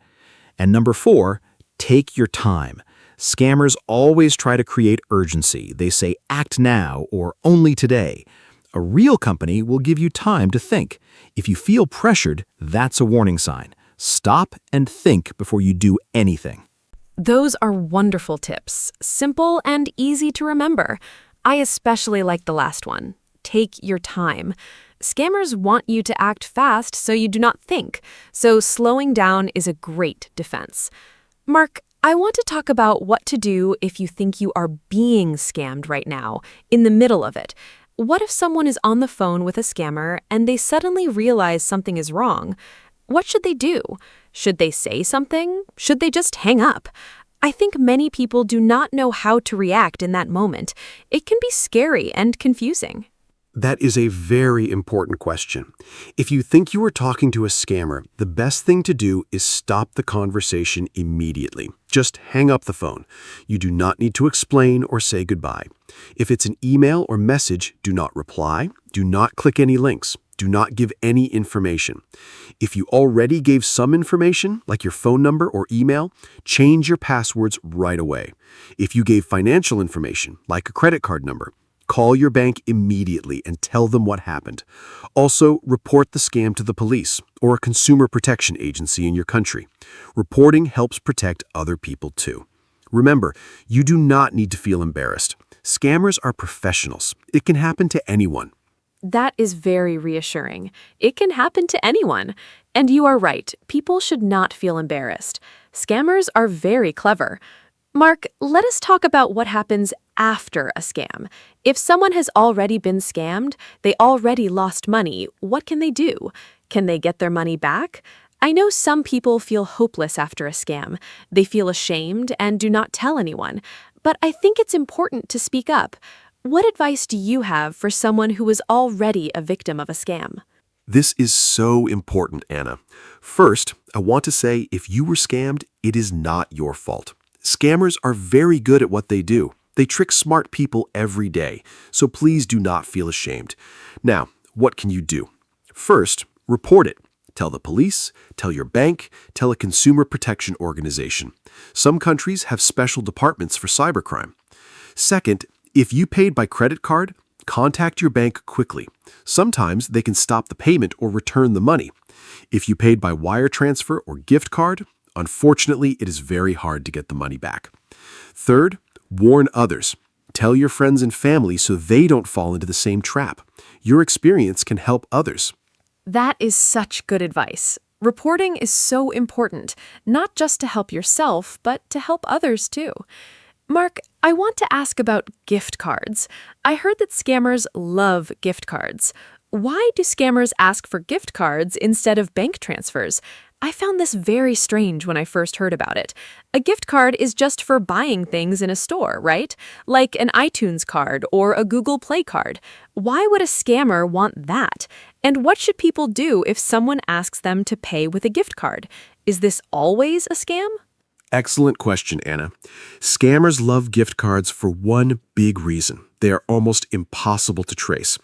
And number 4, take your time. Scammers always try to create urgency. They say act now or only today. A real company will give you time to think. If you feel pressured, that's a warning sign. Stop and think before you do anything. Those are wonderful tips, simple and easy to remember. I especially like the last one. Take your time. Scammers want you to act fast so you do not think, so slowing down is a great defense. Mark, I want to talk about what to do if you think you are being scammed right now, in the middle of it. What if someone is on the phone with a scammer and they suddenly realize something is wrong? What should they do? Should they say something? Should they just hang up? I think many people do not know how to react in that moment. It can be scary and confusing. That is a very important question. If you think you are talking to a scammer, the best thing to do is stop the conversation immediately. Just hang up the phone. You do not need to explain or say goodbye. If it's an email or message, do not reply. Do not click any links. Do not give any information. If you already gave some information, like your phone number or email, change your passwords right away. If you gave financial information, like a credit card number, call your bank immediately and tell them what happened. Also, report the scam to the police or a consumer protection agency in your country. Reporting helps protect other people too. Remember, you do not need to feel embarrassed. Scammers are professionals. It can happen to anyone. That is very reassuring. It can happen to anyone. And you are right, people should not feel embarrassed. Scammers are very clever. Mark, let us talk about what happens after a scam. If someone has already been scammed, they already lost money, what can they do? Can they get their money back? I know some people feel hopeless after a scam. They feel ashamed and do not tell anyone. But I think it's important to speak up. What advice do you have for someone who is already a victim of a scam? This is so important, Anna. First, I want to say if you were scammed, it is not your fault. Scammers are very good at what they do. They trick smart people every day, so please do not feel ashamed. Now, what can you do? First, report it. Tell the police, tell your bank, tell a consumer protection organization. Some countries have special departments for cybercrime. Second, if you paid by credit card, contact your bank quickly. Sometimes they can stop the payment or return the money. If you paid by wire transfer or gift card, unfortunately, it is very hard to get the money back. Third, warn others. Tell your friends and family so they don't fall into the same trap. Your experience can help others. That is such good advice. Reporting is so important, not just to help yourself, but to help others too. Mark, I want to ask about gift cards. I heard that scammers love gift cards. Why do scammers ask for gift cards instead of bank transfers? I found this very strange when I first heard about it. A gift card is just for buying things in a store, right? Like an iTunes card or a Google Play card. Why would a scammer want that? And what should people do if someone asks them to pay with a gift card? Is this always a scam? Excellent question, Anna. Scammers love gift cards for one big reason. They are almost impossible to trace.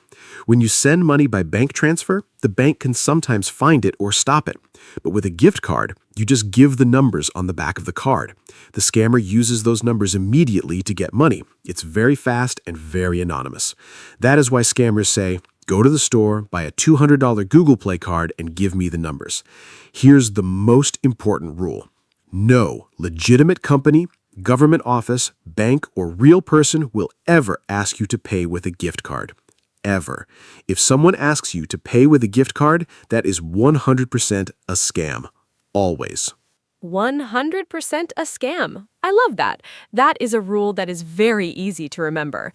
When you send money by bank transfer, the bank can sometimes find it or stop it. But with a gift card, you just give the numbers on the back of the card. The scammer uses those numbers immediately to get money. It's very fast and very anonymous. That is why scammers say, go to the store, buy a $200 Google Play card, and give me the numbers. Here's the most important rule. No legitimate company, government office, bank, or real person will ever ask you to pay with a gift card. Ever. If someone asks you to pay with a gift card, that is 100% a scam. Always. 100% a scam. I love that. That is a rule that is very easy to remember.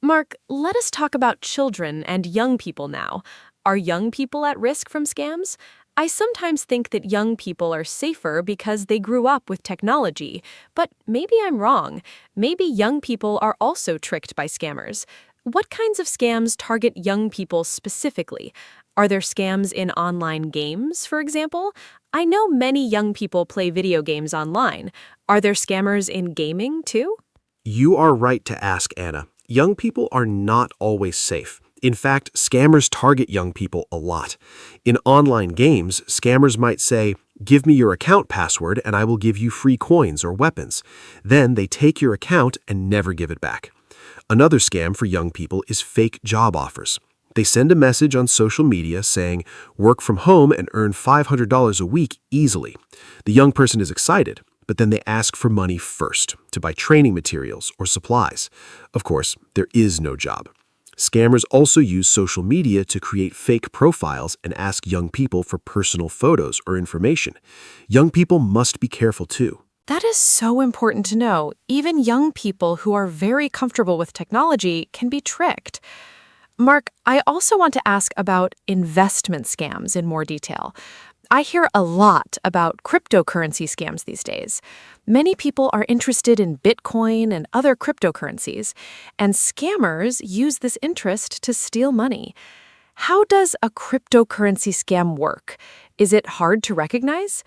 Mark, let us talk about children and young people now. Are young people at risk from scams? I sometimes think that young people are safer because they grew up with technology, but maybe I'm wrong. Maybe young people are also tricked by scammers. What kinds of scams target young people specifically? Are there scams in online games, for example? I know many young people play video games online. Are there scammers in gaming too? You are right to ask, Anna. Young people are not always safe. In fact, scammers target young people a lot. In online games, scammers might say, Give me your account password and I will give you free coins or weapons. Then they take your account and never give it back. Another scam for young people is fake job offers. They send a message on social media saying, work from home and earn $500 a week easily. The young person is excited, but then they ask for money first to buy training materials or supplies. Of course, there is no job. Scammers also use social media to create fake profiles and ask young people for personal photos or information. Young people must be careful too. That is so important to know. Even young people who are very comfortable with technology can be tricked. Mark, I also want to ask about investment scams in more detail. I hear a lot about cryptocurrency scams these days. Many people are interested in Bitcoin and other cryptocurrencies, and scammers use this interest to steal money. How does a cryptocurrency scam work? Is it hard to recognize?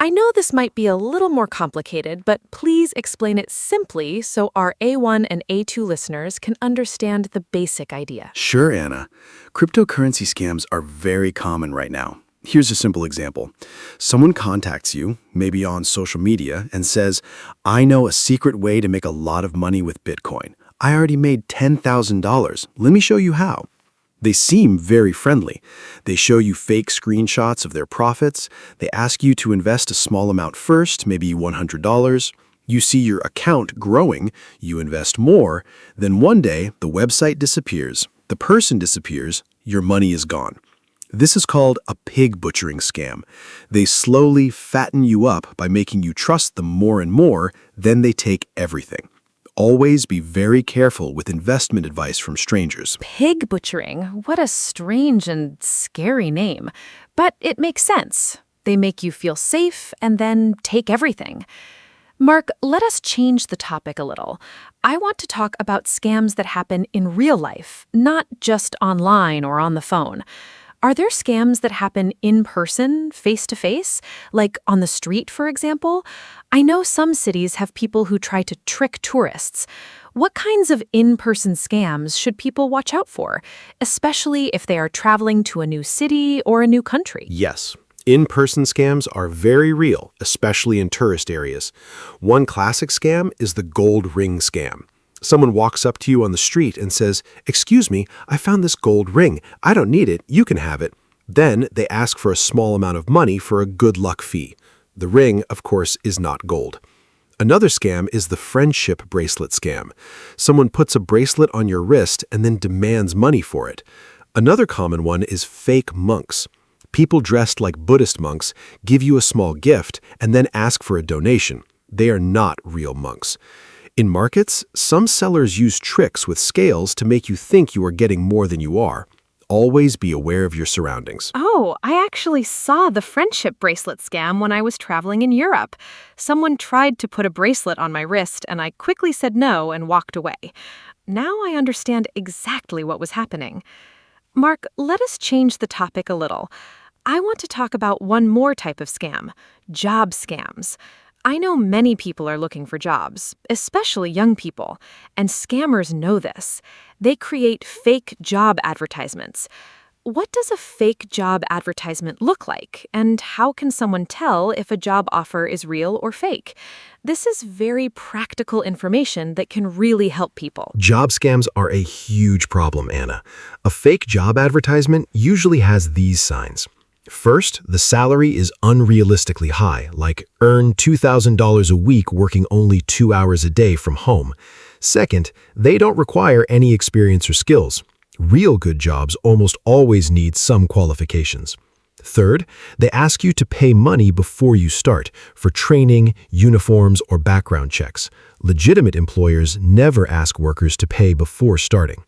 I know this might be a little more complicated, but please explain it simply so our A1 and A2 listeners can understand the basic idea. Sure, Anna. Cryptocurrency scams are very common right now. Here's a simple example. Someone contacts you, maybe on social media, and says, I know a secret way to make a lot of money with Bitcoin. I already made $10,000. Let me show you how. They seem very friendly. They show you fake screenshots of their profits. They ask you to invest a small amount first, maybe $100. You see your account growing, you invest more, then one day the website disappears, the person disappears, your money is gone. This is called a pig butchering scam. They slowly fatten you up by making you trust them more and more, then they take everything. Always be very careful with investment advice from strangers. Pig butchering. What a strange and scary name. But it makes sense. They make you feel safe and then take everything. Mark, let us change the topic a little. I want to talk about scams that happen in real life, not just online or on the phone. Are there scams that happen in person, face-to-face, like on the street, for example? I know some cities have people who try to trick tourists. What kinds of in-person scams should people watch out for, especially if they are traveling to a new city or a new country? Yes. In-person scams are very real, especially in tourist areas. One classic scam is the gold ring scam. Someone walks up to you on the street and says, "Excuse me, I found this gold ring. I don't need it. You can have it." Then they ask for a small amount of money for a good luck fee. The ring, of course, is not gold. Another scam is the friendship bracelet scam. Someone puts a bracelet on your wrist and then demands money for it. Another common one is fake monks. People dressed like Buddhist monks give you a small gift and then ask for a donation. They are not real monks. In markets, some sellers use tricks with scales to make you think you are getting more than you are. Always be aware of your surroundings. Oh, I actually saw the friendship bracelet scam when I was traveling in Europe. Someone tried to put a bracelet on my wrist, and I quickly said no and walked away. Now I understand exactly what was happening. Mark, let us change the topic a little. I want to talk about one more type of scam, job scams. I know many people are looking for jobs, especially young people, and scammers know this. They create fake job advertisements. What does a fake job advertisement look like, and how can someone tell if a job offer is real or fake? This is very practical information that can really help people. Job scams are a huge problem, Anna. A fake job advertisement usually has these signs. First, the salary is unrealistically high, like earn $2,000 a week working only 2 hours a day from home. Second, they don't require any experience or skills. Real good jobs almost always need some qualifications. Third, they ask you to pay money before you start for training, uniforms, or background checks. Legitimate employers never ask workers to pay before starting.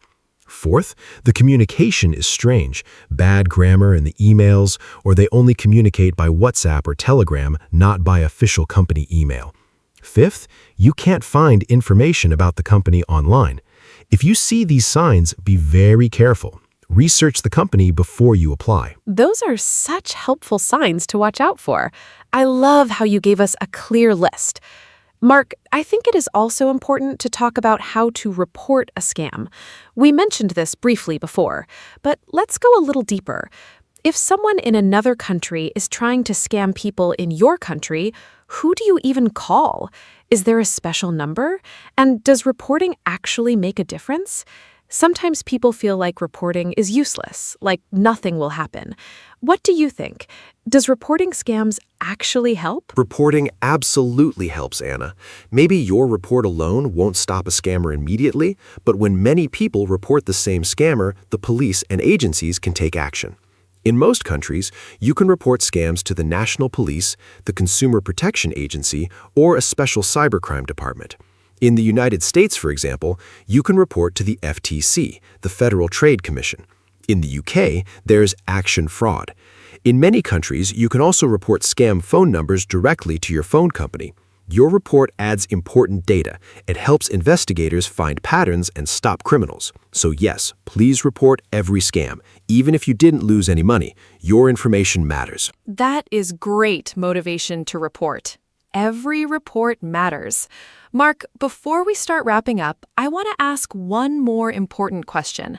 Fourth, the communication is strange, bad grammar in the emails, or they only communicate by WhatsApp or Telegram, not by official company email. Fifth, you can't find information about the company online. If you see these signs, be very careful. Research the company before you apply. Those are such helpful signs to watch out for. I love how you gave us a clear list. Mark, I think it is also important to talk about how to report a scam. We mentioned this briefly before, but let's go a little deeper. If someone in another country is trying to scam people in your country, who do you even call? Is there a special number? And does reporting actually make a difference? Sometimes people feel like reporting is useless, like nothing will happen. What do you think? Does reporting scams actually help? Reporting absolutely helps, Anna. Maybe your report alone won't stop a scammer immediately, but when many people report the same scammer, the police and agencies can take action. In most countries, you can report scams to the National Police, the Consumer Protection Agency, or a special cybercrime department. In the United States, for example, you can report to the FTC, the Federal Trade Commission. In the UK, there's Action Fraud. In many countries, you can also report scam phone numbers directly to your phone company. Your report adds important data. It helps investigators find patterns and stop criminals. So yes, please report every scam. Even if you didn't lose any money, your information matters. That is great motivation to report. Every report matters. Mark, before we start wrapping up, I want to ask one more important question.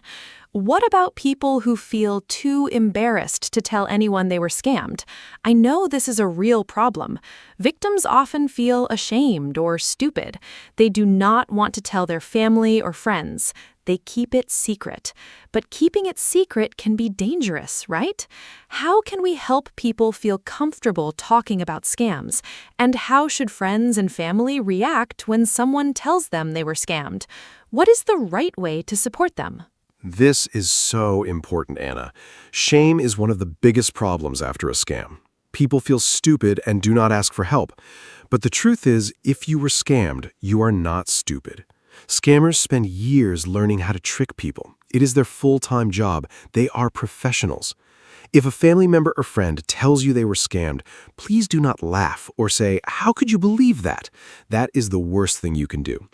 What about people who feel too embarrassed to tell anyone they were scammed? I know this is a real problem. Victims often feel ashamed or stupid. They do not want to tell their family or friends. They keep it secret. But keeping it secret can be dangerous, right? How can we help people feel comfortable talking about scams? And how should friends and family react when someone tells them they were scammed? What is the right way to support them? This is so important, Anna. Shame is one of the biggest problems after a scam. People feel stupid and do not ask for help. But the truth is, if you were scammed, you are not stupid. Scammers spend years learning how to trick people. It is their full-time job. They are professionals. If a family member or friend tells you they were scammed, please do not laugh or say, "How could you believe that?" That is the worst thing you can do.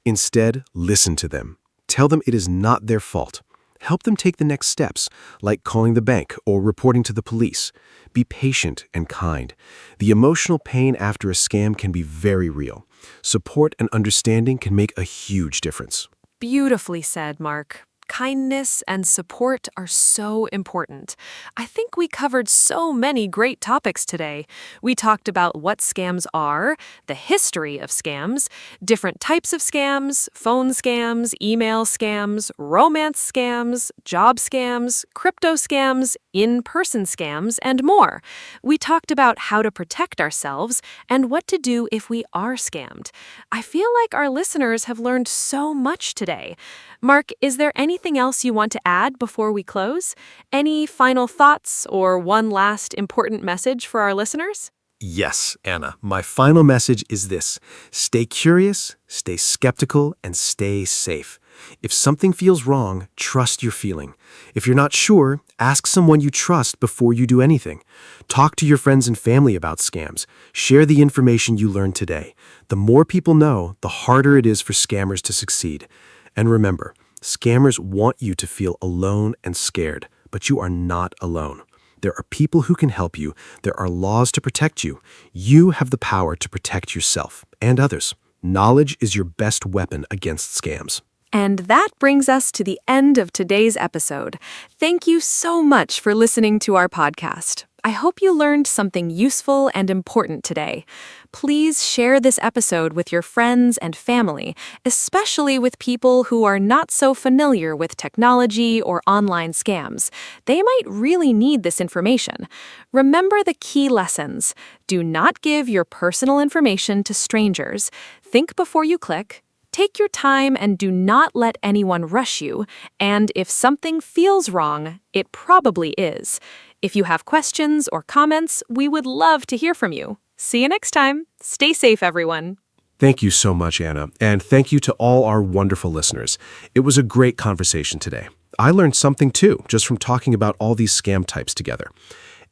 Instead, listen to them. Tell them it is not their fault. Help them take the next steps, like calling the bank or reporting to the police. Be patient and kind. The emotional pain after a scam can be very real. Support and understanding can make a huge difference. Beautifully said, Mark. Kindness and support are so important. I think we covered so many great topics today. We talked about what scams are, the history of scams, different types of scams, phone scams, email scams, romance scams, job scams, crypto scams, in-person scams, and more. We talked about how to protect ourselves and what to do if we are scammed. I feel like our listeners have learned so much today. Mark, is there anything else you want to add before we close? Any final thoughts or one last important message for our listeners? Yes, Anna. My final message is this. Stay curious, stay skeptical, and stay safe. If something feels wrong, trust your feeling. If you're not sure, ask someone you trust before you do anything. Talk to your friends and family about scams. Share the information you learned today. The more people know, the harder it is for scammers to succeed. And remember, scammers want you to feel alone and scared, but you are not alone. There are people who can help you. There are laws to protect you. You have the power to protect yourself and others. Knowledge is your best weapon against scams. And that brings us to the end of today's episode. Thank you so much for listening to our podcast. I hope you learned something useful and important today. Please share this episode with your friends and family, especially with people who are not so familiar with technology or online scams. They might really need this information. Remember the key lessons. Do not give your personal information to strangers. Think before you click. Take your time and do not let anyone rush you. And if something feels wrong, it probably is. If you have questions or comments, we would love to hear from you. See you next time. Stay safe, everyone. Thank you so much, Anna, and thank you to all our wonderful listeners. It was a great conversation today. I learned something too, just from talking about all these scam types together.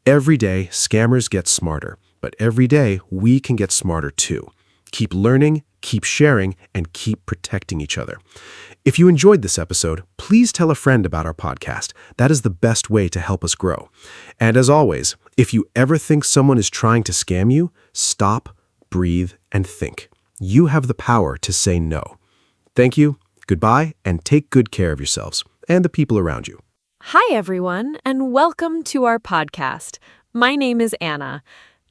Every day, scammers get smarter, but every day, we can get smarter too. Keep learning, keep sharing, and keep protecting each other. If you enjoyed this episode, please tell a friend about our podcast. That is the best way to help us grow. And as always, if you ever think someone is trying to scam you, stop, breathe, and think. You have the power to say no. Thank you, goodbye, and take good care of yourselves and the people around you. Hi, everyone, and welcome to our podcast. My name is Anna.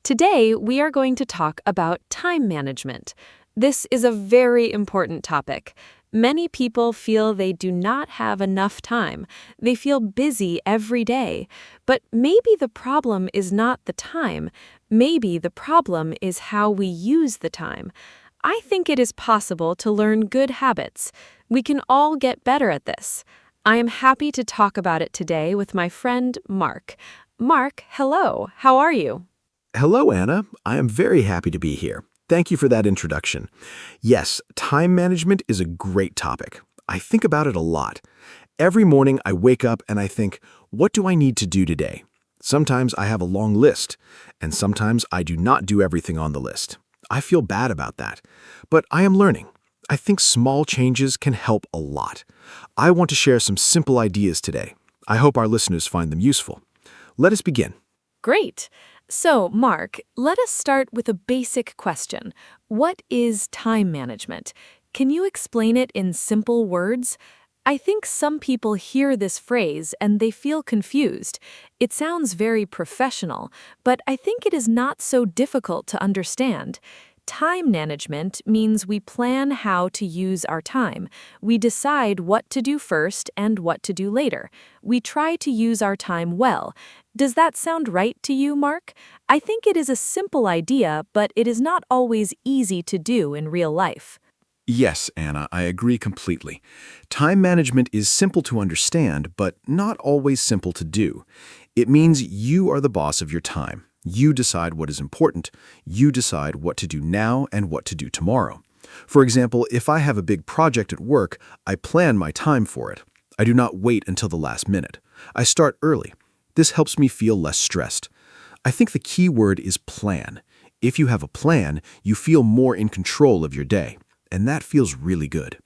Today, we are going to talk about time management. This is a very important topic. Many people feel they do not have enough time. They feel busy every day. But maybe the problem is not the time. Maybe the problem is how we use the time. I think it is possible to learn good habits. We can all get better at this. I am happy to talk about it today with my friend Mark. Mark, hello. How are you? Hello, Anna. I am very happy to be here. Thank you for that introduction. Yes, time management is a great topic. I think about it a lot. Every morning I wake up and I think, what do I need to do today? Sometimes I have a long list, and sometimes I do not do everything on the list. I feel bad about that, but I am learning. I think small changes can help a lot. I want to share some simple ideas today. I hope our listeners find them useful. Let us begin. Great. So, Mark, let us start with a basic question. What is time management? Can you explain it in simple words? I think some people hear this phrase and they feel confused. It sounds very professional, but I think it is not so difficult to understand. Time management means we plan how to use our time. We decide what to do first and what to do later. We try to use our time well. Does that sound right to you, Mark? I think it is a simple idea, but it is not always easy to do in real life. Yes, Anna, I agree completely. Time management is simple to understand, but not always simple to do. It means you are the boss of your time. You decide what is important. You decide what to do now and what to do tomorrow. For example, if I have a big project at work, I plan my time for it. I do not wait until the last minute. I start early. This helps me feel less stressed. I think the key word is plan. If you have a plan, you feel more in control of your day, and that feels really good.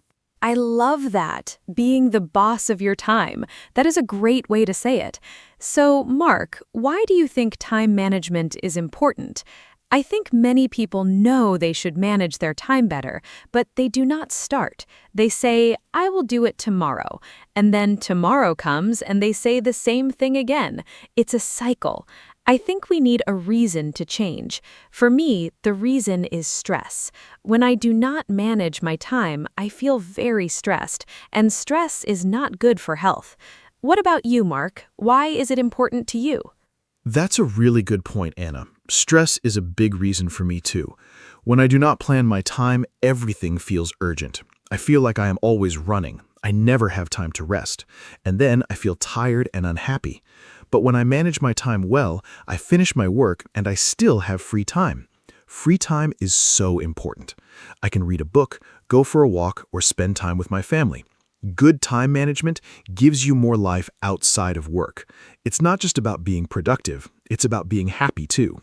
I love that, being the boss of your time. That is a great way to say it. So, Mark, why do you think time management is important? I think many people know they should manage their time better, but they do not start. They say, I will do it tomorrow. And then tomorrow comes and they say the same thing again. It's a cycle. I think we need a reason to change. For me, the reason is stress. When I do not manage my time, I feel very stressed, and stress is not good for health. What about you, Mark? Why is it important to you? That's a really good point, Anna. Stress is a big reason for me too. When I do not plan my time, everything feels urgent. I feel like I am always running. I never have time to rest. And then I feel tired and unhappy. But when I manage my time well, I finish my work and I still have free time. Free time is so important. I can read a book, go for a walk, or spend time with my family. Good time management gives you more life outside of work. It's not just about being productive, it's about being happy too.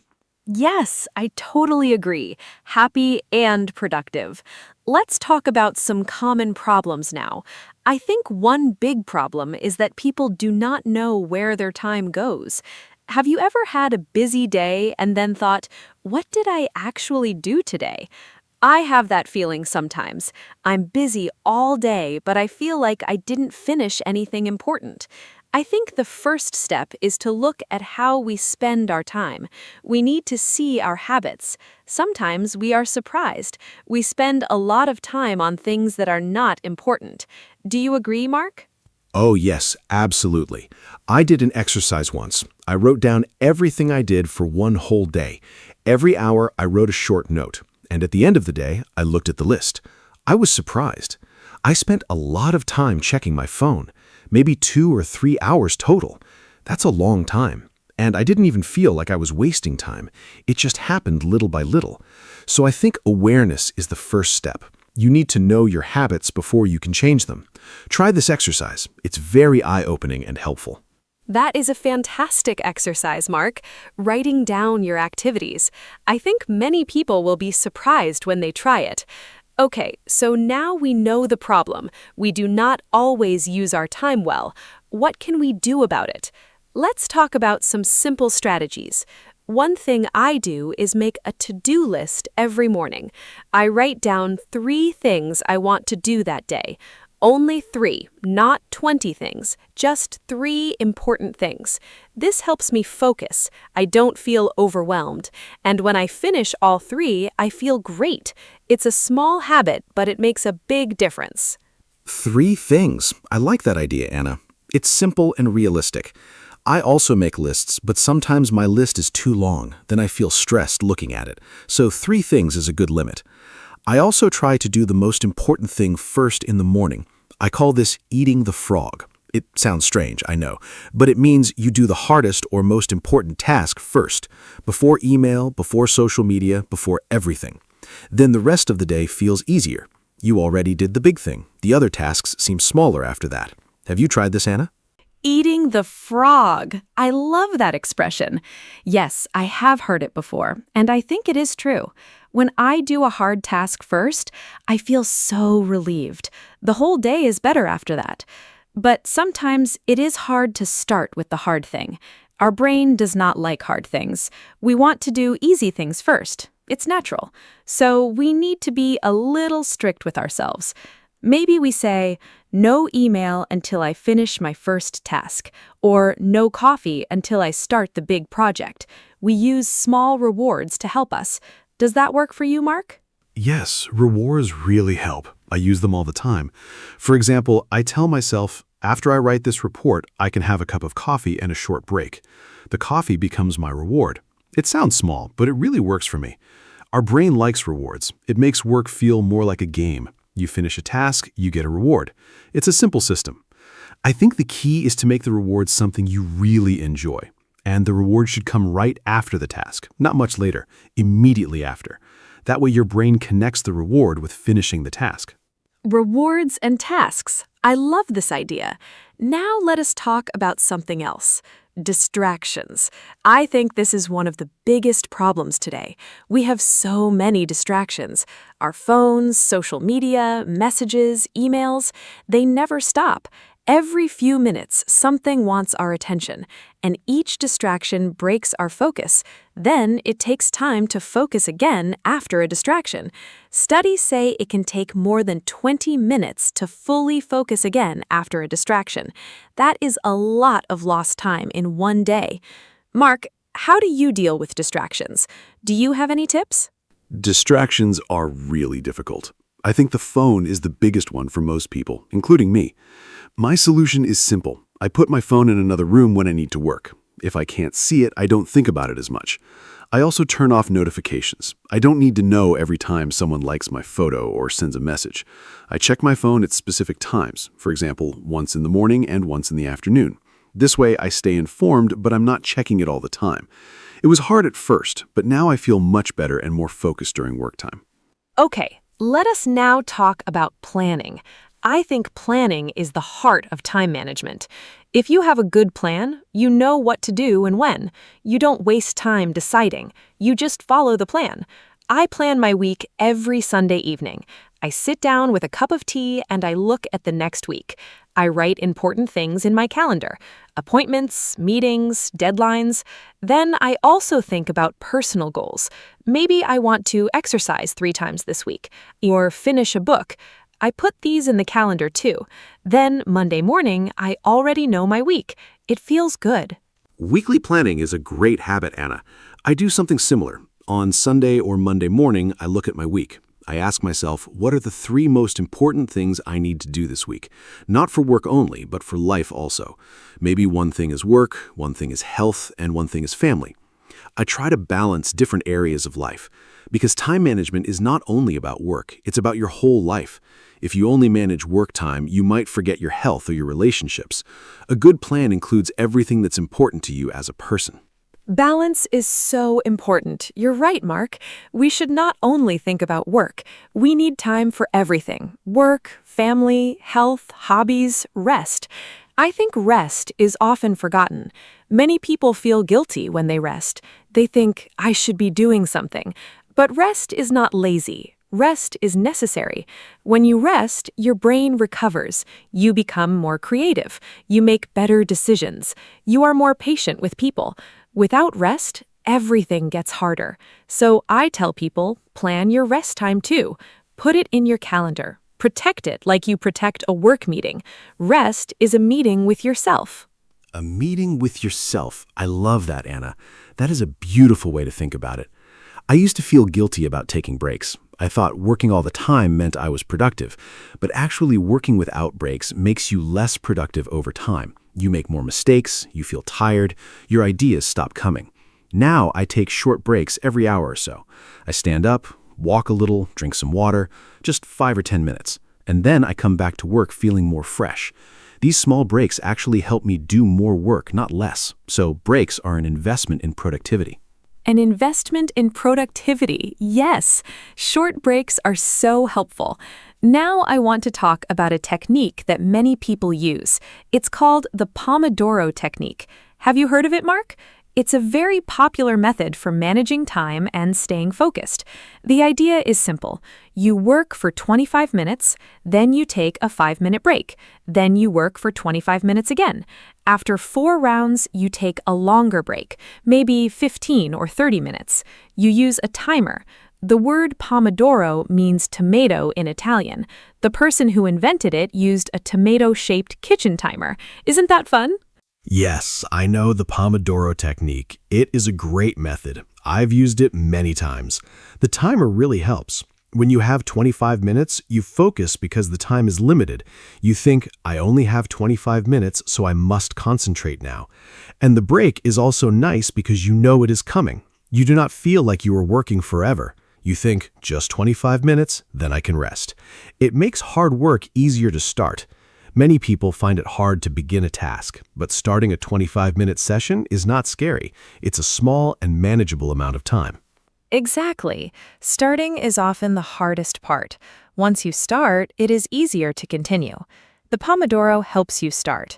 Yes, I totally agree. Happy and productive. Let's talk about some common problems now. I think one big problem is that people do not know where their time goes. Have you ever had a busy day and then thought, what did I actually do today? I have that feeling sometimes. I'm busy all day, but I feel like I didn't finish anything important. I think the first step is to look at how we spend our time. We need to see our habits. Sometimes we are surprised. We spend a lot of time on things that are not important. Do you agree, Mark? Oh, yes, absolutely. I did an exercise once. I wrote down everything I did for one whole day. Every hour, I wrote a short note. And at the end of the day, I looked at the list. I was surprised. I spent a lot of time checking my phone, maybe 2 or 3 hours total. That's a long time. And I didn't even feel like I was wasting time. It just happened little by little. So I think awareness is the first step. You need to know your habits before you can change them. Try this exercise. It's very eye-opening and helpful. That is a fantastic exercise, Mark, writing down your activities. I think many people will be surprised when they try it. Okay, so now we know the problem. We do not always use our time well. What can we do about it? Let's talk about some simple strategies. One thing I do is make a to-do list every morning. I write down 3 things I want to do that day. Only 3, not 20 things, just 3 important things. This helps me focus. I don't feel overwhelmed. And when I finish all 3, I feel great. It's a small habit, but it makes a big difference. 3 things. I like that idea, Anna. It's simple and realistic. I also make lists, but sometimes my list is too long. Then I feel stressed looking at it. So 3 things is a good limit. I also try to do the most important thing first in the morning. I call this eating the frog. It sounds strange, I know, but it means you do the hardest or most important task first, before email, before social media, before everything. Then the rest of the day feels easier. You already did the big thing. The other tasks seem smaller after that. Have you tried this, Anna? Eating the frog. I love that expression. Yes, I have heard it before, and I think it is true. When I do a hard task first, I feel so relieved. The whole day is better after that. But sometimes it is hard to start with the hard thing. Our brain does not like hard things. We want to do easy things first. It's natural. So we need to be a little strict with ourselves. Maybe we say, no email until I finish my first task, or no coffee until I start the big project. We use small rewards to help us. Does that work for you, Mark? Yes, rewards really help. I use them all the time. For example, I tell myself, after I write this report, I can have a cup of coffee and a short break. The coffee becomes my reward. It sounds small, but it really works for me. Our brain likes rewards. It makes work feel more like a game. You finish a task, you get a reward. It's a simple system. I think the key is to make the reward something you really enjoy. And the reward should come right after the task, not much later, immediately after. That way your brain connects the reward with finishing the task. Rewards and tasks. I love this idea. Now let us talk about something else. Distractions. I think this is one of the biggest problems today. We have so many distractions. Our phones, social media, messages, emails, they never stop. Every few minutes, something wants our attention, and each distraction breaks our focus. Then it takes time to focus again after a distraction. Studies say it can take more than 20 minutes to fully focus again after a distraction. That is a lot of lost time in one day. Mark, how do you deal with distractions? Do you have any tips? Distractions are really difficult. I think the phone is the biggest one for most people, including me. My solution is simple. I put my phone in another room when I need to work. If I can't see it, I don't think about it as much. I also turn off notifications. I don't need to know every time someone likes my photo or sends a message. I check my phone at specific times, for example, once in the morning and once in the afternoon. This way I stay informed, but I'm not checking it all the time. It was hard at first, but now I feel much better and more focused during work time. Okay, let us now talk about planning. I think planning is the heart of time management. If you have a good plan, you know what to do and when. You don't waste time deciding. You just follow the plan. I plan my week every Sunday evening. I sit down with a cup of tea and I look at the next week. I write important things in my calendar, appointments, meetings, deadlines. Then I also think about personal goals. Maybe I want to exercise 3 times this week or finish a book. I put these in the calendar too. Then Monday morning, I already know my week. It feels good. Weekly planning is a great habit, Anna. I do something similar. On Sunday or Monday morning, I look at my week. I ask myself, what are the 3 most important things I need to do this week? Not for work only, but for life also. Maybe one thing is work, one thing is health, and one thing is family. I try to balance different areas of life, because time management is not only about work, it's about your whole life. If you only manage work time, you might forget your health or your relationships. A good plan includes everything that's important to you as a person. Balance is so important. You're right, Mark. We should not only think about work. We need time for everything: work, family, health, hobbies, rest. I think rest is often forgotten. Many people feel guilty when they rest. They think, I should be doing something. But rest is not lazy. Rest is necessary. When you rest, your brain recovers. You become more creative. You make better decisions. You are more patient with people. Without rest, everything gets harder. So I tell people, plan your rest time too. Put it in your calendar. Protect it like you protect a work meeting. Rest is a meeting with yourself. A meeting with yourself. I love that, Anna. That is a beautiful way to think about it. I used to feel guilty about taking breaks. I thought working all the time meant I was productive, but actually working without breaks makes you less productive over time. You make more mistakes, you feel tired, your ideas stop coming. Now I take short breaks every hour or so. I stand up, walk a little, drink some water, just 5 or 10 minutes, and then I come back to work feeling more fresh. These small breaks actually help me do more work, not less. So breaks are an investment in productivity. An investment in productivity, yes. Short breaks are so helpful. Now I want to talk about a technique that many people use. It's called the Pomodoro technique. Have you heard of it, Mark? It's a very popular method for managing time and staying focused. The idea is simple. You work for 25 minutes, then you take a 5-minute break. Then you work for 25 minutes again. After 4 rounds, you take a longer break, maybe 15 or 30 minutes. You use a timer. The word Pomodoro means tomato in Italian. The person who invented it used a tomato-shaped kitchen timer. Isn't that fun? Yes, I know the Pomodoro technique. It is a great method. I've used it many times. The timer really helps. When you have 25 minutes, you focus because the time is limited. You think, I only have 25 minutes, so I must concentrate now. And the break is also nice because you know it is coming. You do not feel like you are working forever. You think, just 25 minutes, then I can rest. It makes hard work easier to start. Many people find it hard to begin a task, but starting a 25-minute session is not scary. It's a small and manageable amount of time. Exactly. Starting is often the hardest part. Once you start, it is easier to continue. The Pomodoro helps you start.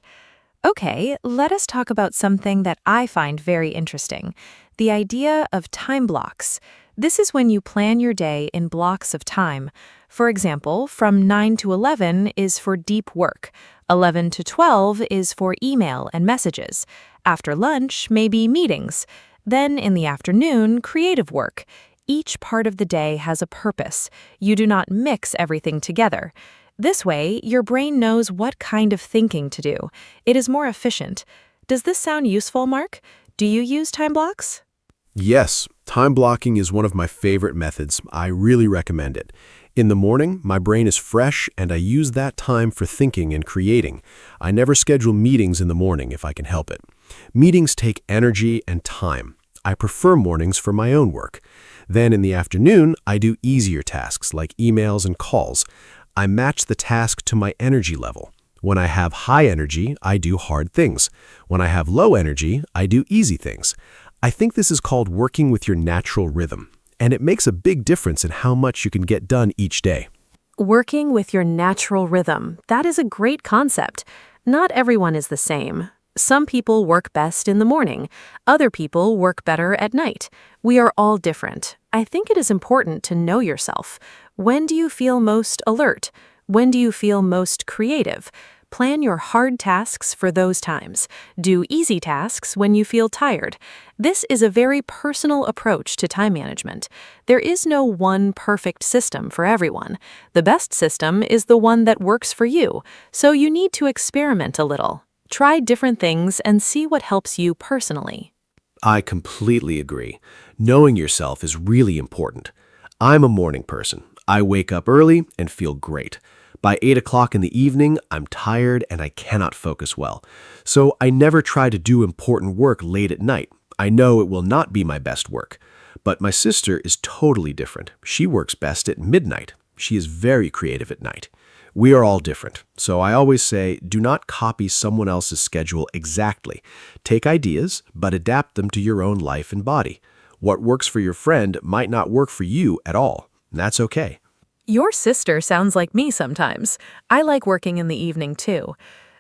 Okay, let us talk about something that I find very interesting, the idea of time blocks. This is when you plan your day in blocks of time. For example, from 9 to 11 is for deep work. 11 to 12 is for email and messages. After lunch, maybe meetings. Then in the afternoon, creative work. Each part of the day has a purpose. You do not mix everything together. This way, your brain knows what kind of thinking to do. It is more efficient. Does this sound useful, Mark? Do you use time blocks? Yes, time blocking is one of my favorite methods. I really recommend it. In the morning, my brain is fresh and I use that time for thinking and creating. I never schedule meetings in the morning if I can help it. Meetings take energy and time. I prefer mornings for my own work. Then in the afternoon, I do easier tasks like emails and calls. I match the task to my energy level. When I have high energy, I do hard things. When I have low energy, I do easy things. I think this is called working with your natural rhythm, and it makes a big difference in how much you can get done each day. Working with your natural rhythm. That is a great concept. Not everyone is the same. Some people work best in the morning. Other people work better at night. We are all different. I think it is important to know yourself. When do you feel most alert? When do you feel most creative? Plan your hard tasks for those times. Do easy tasks when you feel tired. This is a very personal approach to time management. There is no one perfect system for everyone. The best system is the one that works for you, so you need to experiment a little. Try different things and see what helps you personally. I completely agree. Knowing yourself is really important. I'm a morning person. I wake up early and feel great. By 8 o'clock in the evening, I'm tired and I cannot focus well. So I never try to do important work late at night. I know it will not be my best work. But my sister is totally different. She works best at midnight. She is very creative at night. We are all different. So I always say, do not copy someone else's schedule exactly. Take ideas, but adapt them to your own life and body. What works for your friend might not work for you at all. And that's okay. Your sister sounds like me sometimes. I like working in the evening too.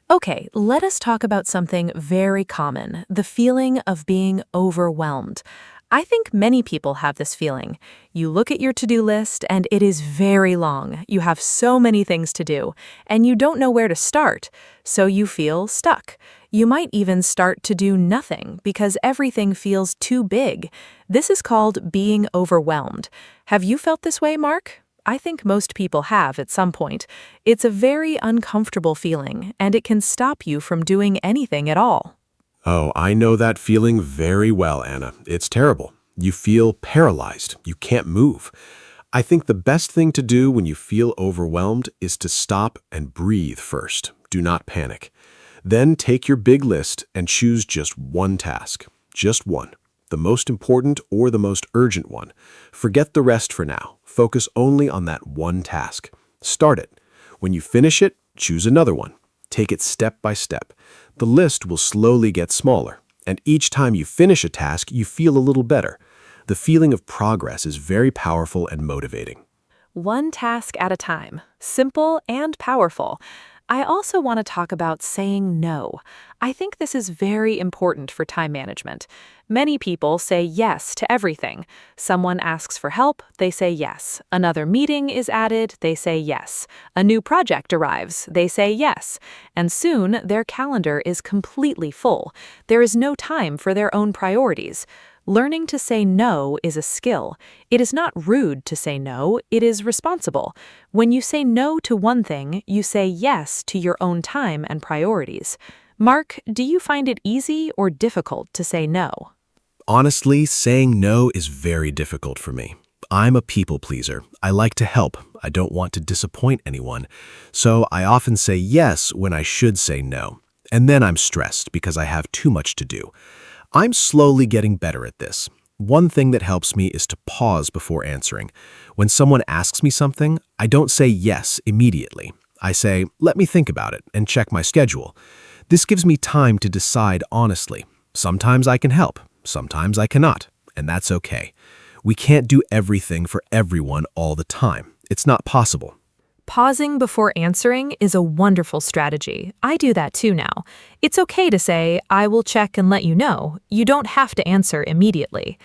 Okay, let us talk about something very common, the feeling of being overwhelmed. I think many people have this feeling. You look at your to-do list and it is very long. You have so many things to do, and you don't know where to start, so you feel stuck. You might even start to do nothing because everything feels too big. This is called being overwhelmed. Have you felt this way, Mark? I think most people have at some point. It's a very uncomfortable feeling, and it can stop you from doing anything at all. Oh, I know that feeling very well, Anna. It's terrible. You feel paralyzed. You can't move. I think the best thing to do when you feel overwhelmed is to stop and breathe first. Do not panic. Then take your big list and choose just one task. Just one. The most important or the most urgent one. Forget the rest for now. Focus only on that one task. Start it. When you finish it, choose another one. Take it step by step. The list will slowly get smaller, and each time you finish a task, you feel a little better. The feeling of progress is very powerful and motivating. One task at a time. Simple and powerful. I also want to talk about saying no. I think this is very important for time management. Many people say yes to everything. Someone asks for help, they say yes. Another meeting is added, they say yes. A new project arrives, they say yes. And soon, their calendar is completely full. There is no time for their own priorities. Learning to say no is a skill. It is not rude to say no, it is responsible. When you say no to one thing, you say yes to your own time and priorities. Mark, do you find it easy or difficult to say no? Honestly, saying no is very difficult for me. I'm a people pleaser. I like to help. I don't want to disappoint anyone. So I often say yes when I should say no. And then I'm stressed because I have too much to do. I'm slowly getting better at this. One thing that helps me is to pause before answering. When someone asks me something, I don't say yes immediately. I say, let me think about it and check my schedule. This gives me time to decide honestly. Sometimes I can help, sometimes I cannot, and that's okay. We can't do everything for everyone all the time. It's not possible. Pausing before answering is a wonderful strategy. I do that too now. It's okay to say, I will check and let you know. You don't have to answer immediately.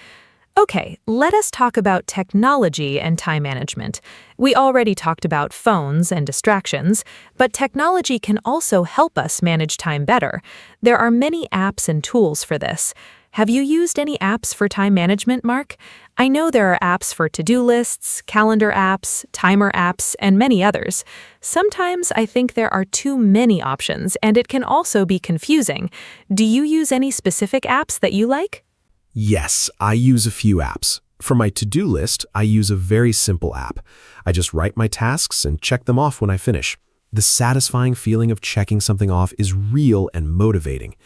Okay, let us talk about technology and time management. We already talked about phones and distractions, but technology can also help us manage time better. There are many apps and tools for this. Have you used any apps for time management, Mark? I know there are apps for to-do lists, calendar apps, timer apps, and many others. Sometimes I think there are too many options, and it can also be confusing. Do you use any specific apps that you like? Yes, I use a few apps. For my to-do list, I use a very simple app. I just write my tasks and check them off when I finish. The satisfying feeling of checking something off is real and motivating.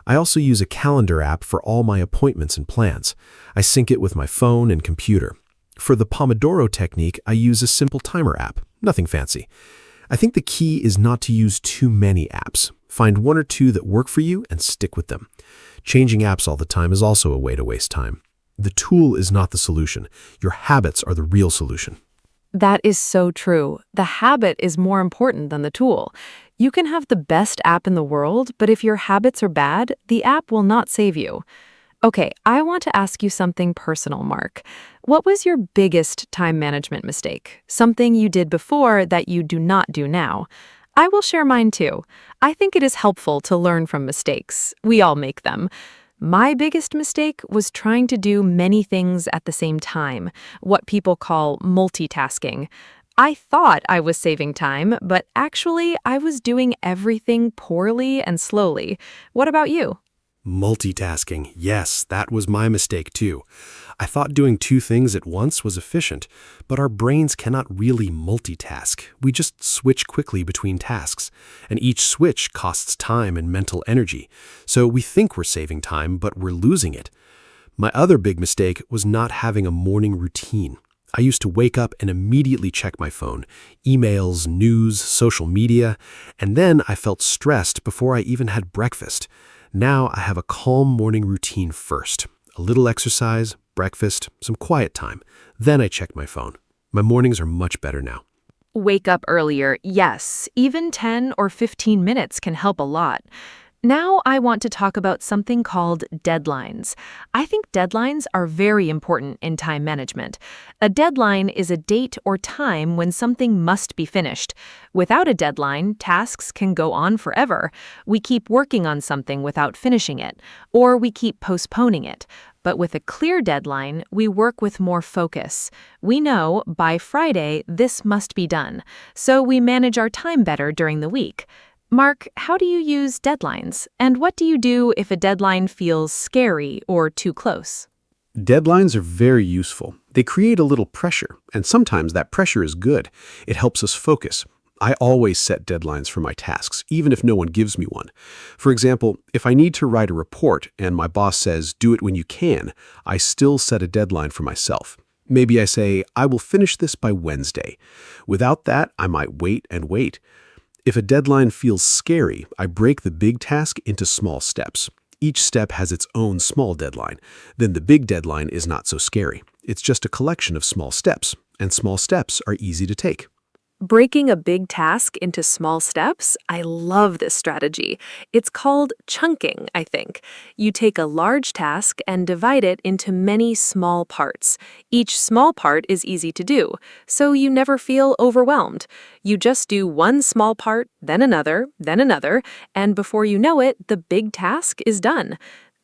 I also use a calendar app for all my appointments and plans. I sync it with my phone and computer. For the Pomodoro technique, I use a simple timer app, nothing fancy. I think the key is not to use too many apps. Find one or two that work for you and stick with them. Changing apps all the time is also a way to waste time. The tool is not the solution. Your habits are the real solution. That is so true. The habit is more important than the tool. You can have the best app in the world, but if your habits are bad, the app will not save you. Okay, I want to ask you something personal, Mark. What was your biggest time management mistake? Something you did before that you do not do now? I will share mine too. I think it is helpful to learn from mistakes. We all make them. My biggest mistake was trying to do many things at the same time, what people call multitasking. I thought I was saving time, but actually I was doing everything poorly and slowly. What about you? Multitasking. Yes, that was my mistake too. I thought doing two things at once was efficient, but our brains cannot really multitask. We just switch quickly between tasks, and each switch costs time and mental energy. So we think we're saving time, but we're losing it. My other big mistake was not having a morning routine. I used to wake up and immediately check my phone, emails, news, social media, and then I felt stressed before I even had breakfast. Now I have a calm morning routine first. A little exercise, breakfast, some quiet time. Then I check my phone. My mornings are much better now. Wake up earlier, yes. Even 10 or 15 minutes can help a lot. Now I want to talk about something called deadlines. I think deadlines are very important in time management. A deadline is a date or time when something must be finished. Without a deadline, tasks can go on forever. We keep working on something without finishing it, or we keep postponing it. But with a clear deadline, we work with more focus. We know by Friday this must be done, so we manage our time better during the week. Mark, how do you use deadlines? And what do you do if a deadline feels scary or too close? Deadlines are very useful. They create a little pressure, and sometimes that pressure is good. It helps us focus. I always set deadlines for my tasks, even if no one gives me one. For example, if I need to write a report and my boss says, do it when you can, I still set a deadline for myself. Maybe I say, I will finish this by Wednesday. Without that, I might wait and wait. If a deadline feels scary, I break the big task into small steps. Each step has its own small deadline. Then the big deadline is not so scary. It's just a collection of small steps, and small steps are easy to take. Breaking a big task into small steps, I love this strategy. It's called chunking, I think. You take a large task and divide it into many small parts. Each small part is easy to do, so you never feel overwhelmed. You just do one small part, then another, and before you know it, the big task is done.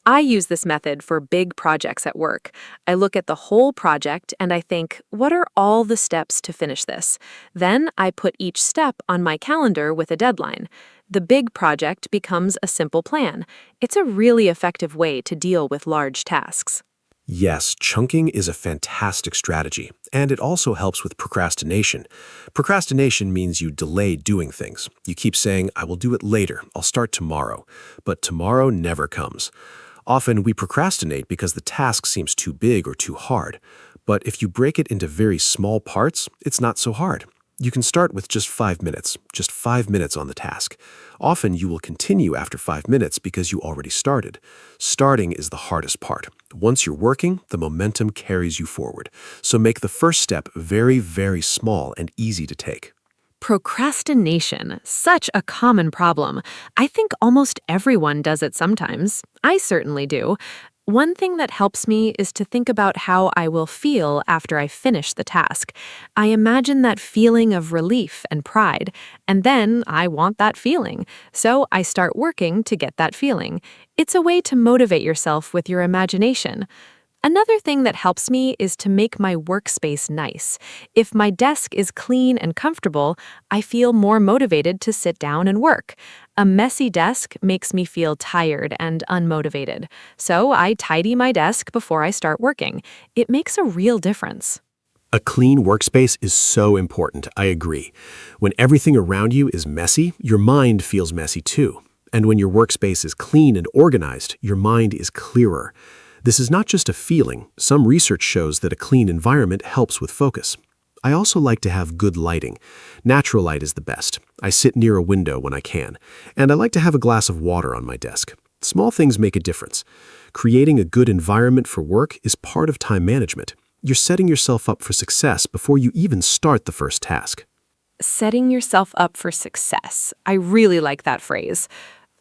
I use this method for big projects at work. I look at the whole project and I think, what are all the steps to finish this? Then I put each step on my calendar with a deadline. The big project becomes a simple plan. It's a really effective way to deal with large tasks. Yes, chunking is a fantastic strategy, and it also helps with procrastination. Procrastination means you delay doing things. You keep saying, I will do it later, I'll start tomorrow. But tomorrow never comes. Often we procrastinate because the task seems too big or too hard. But if you break it into very small parts, it's not so hard. You can start with just 5 minutes on the task. Often you will continue after 5 minutes because you already started. Starting is the hardest part. Once you're working, the momentum carries you forward. So make the first step very, very small and easy to take. Procrastination, such a common problem. I think almost everyone does it sometimes. I certainly do. One thing that helps me is to think about how I will feel after I finish the task. I imagine that feeling of relief and pride, and then I want that feeling. So I start working to get that feeling. It's a way to motivate yourself with your imagination. Another thing that helps me is to make my workspace nice. If my desk is clean and comfortable, I feel more motivated to sit down and work. A messy desk makes me feel tired and unmotivated. So I tidy my desk before I start working. It makes a real difference. A clean workspace is so important, I agree. When everything around you is messy, your mind feels messy too. And when your workspace is clean and organized, your mind is clearer. This is not just a feeling. Some research shows that a clean environment helps with focus. I also like to have good lighting. Natural light is the best. I sit near a window when I can. And I like to have a glass of water on my desk. Small things make a difference. Creating a good environment for work is part of time management. You're setting yourself up for success before you even start the first task. Setting yourself up for success. I really like that phrase.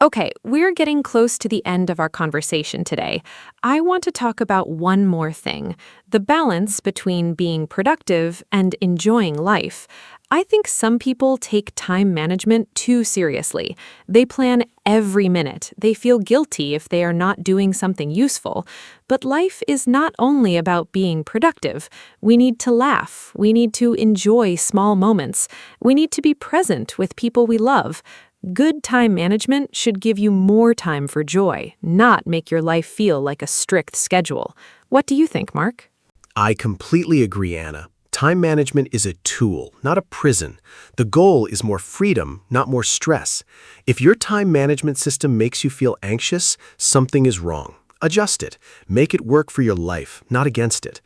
Okay, we're getting close to the end of our conversation today. I want to talk about one more thing, the balance between being productive and enjoying life. I think some people take time management too seriously. They plan every minute. They feel guilty if they are not doing something useful. But life is not only about being productive. We need to laugh. We need to enjoy small moments. We need to be present with people we love. Good time management should give you more time for joy, not make your life feel like a strict schedule. What do you think, Mark? I completely agree, Anna. Time management is a tool, not a prison. The goal is more freedom, not more stress. If your time management system makes you feel anxious, something is wrong. Adjust it. Make it work for your life, not against it.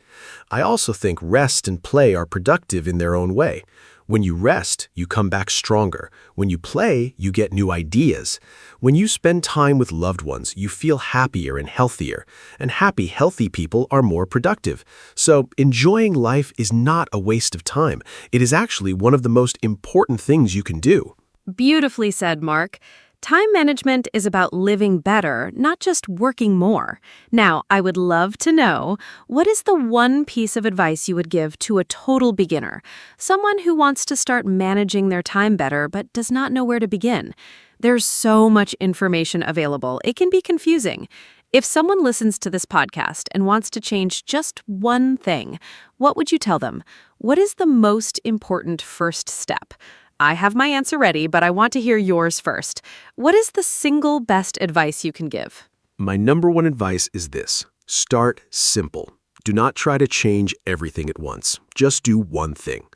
I also think rest and play are productive in their own way. When you rest, you come back stronger. When you play, you get new ideas. When you spend time with loved ones, you feel happier and healthier. And happy, healthy people are more productive. So enjoying life is not a waste of time. It is actually one of the most important things you can do. Beautifully said, Mark. Time management is about living better, not just working more. Now, I would love to know, what is the one piece of advice you would give to a total beginner, someone who wants to start managing their time better but does not know where to begin? There's so much information available, it can be confusing. If someone listens to this podcast and wants to change just one thing, what would you tell them? What is the most important first step? I have my answer ready, but I want to hear yours first. What is the single best advice you can give? My number one advice is this: start simple. Do not try to change everything at once. Just do one thing.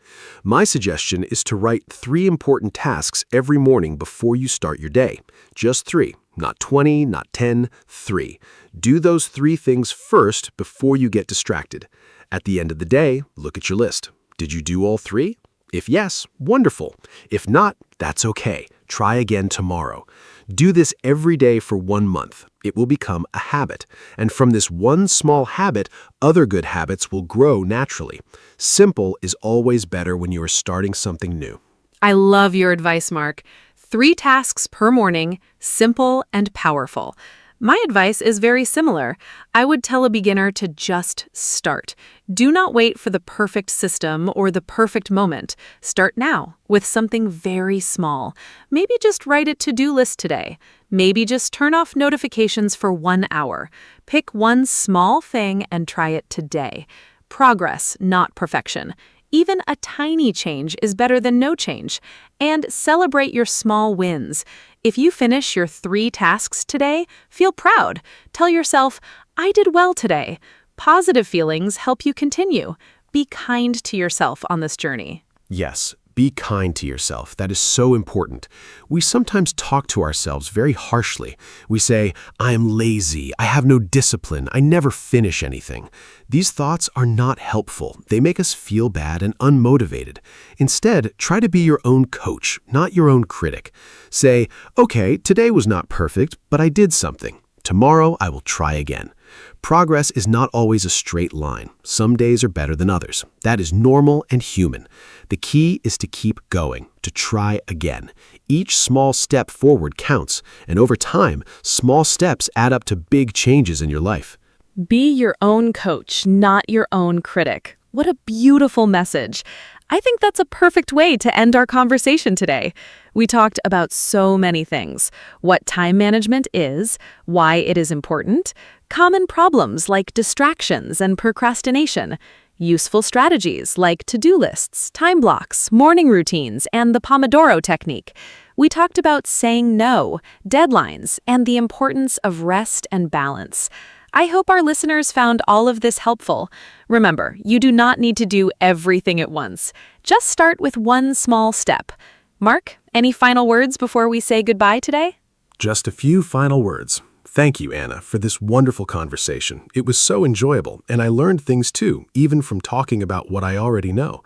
My suggestion is to write 3 important tasks every morning before you start your day. Just 3, not 20, not 10, 3. Do those 3 things first before you get distracted. At the end of the day, look at your list. Did you do all 3? If yes, wonderful. If not, that's okay. Try again tomorrow. Do this every day for 1 month. It will become a habit. And from this one small habit, other good habits will grow naturally. Simple is always better when you are starting something new. I love your advice, Mark. 3 tasks per morning, simple and powerful. My advice is very similar. I would tell a beginner to just start. Do not wait for the perfect system or the perfect moment. Start now with something very small. Maybe just write a to-do list today. Maybe just turn off notifications for 1 hour. Pick one small thing and try it today. Progress, not perfection. Even a tiny change is better than no change. And celebrate your small wins. If you finish your 3 tasks today, feel proud. Tell yourself, I did well today. Positive feelings help you continue. Be kind to yourself on this journey. Yes, be kind to yourself. That is so important. We sometimes talk to ourselves very harshly. We say, I am lazy, I have no discipline, I never finish anything. These thoughts are not helpful. They make us feel bad and unmotivated. Instead, try to be your own coach, not your own critic. Say, okay, today was not perfect, but I did something. Tomorrow, I will try again. Progress is not always a straight line. Some days are better than others. That is normal and human. The key is to keep going, to try again. Each small step forward counts, and over time, small steps add up to big changes in your life. Be your own coach, not your own critic. What a beautiful message. I think that's a perfect way to end our conversation today. We talked about so many things: what time management is, why it is important, common problems like distractions and procrastination, useful strategies like to-do lists, time blocks, morning routines, and the Pomodoro technique. We talked about saying no, deadlines, and the importance of rest and balance. I hope our listeners found all of this helpful. Remember, you do not need to do everything at once. Just start with one small step. Mark, any final words before we say goodbye today? Just a few final words. Thank you, Anna, for this wonderful conversation. It was so enjoyable, and I learned things too, even from talking about what I already know.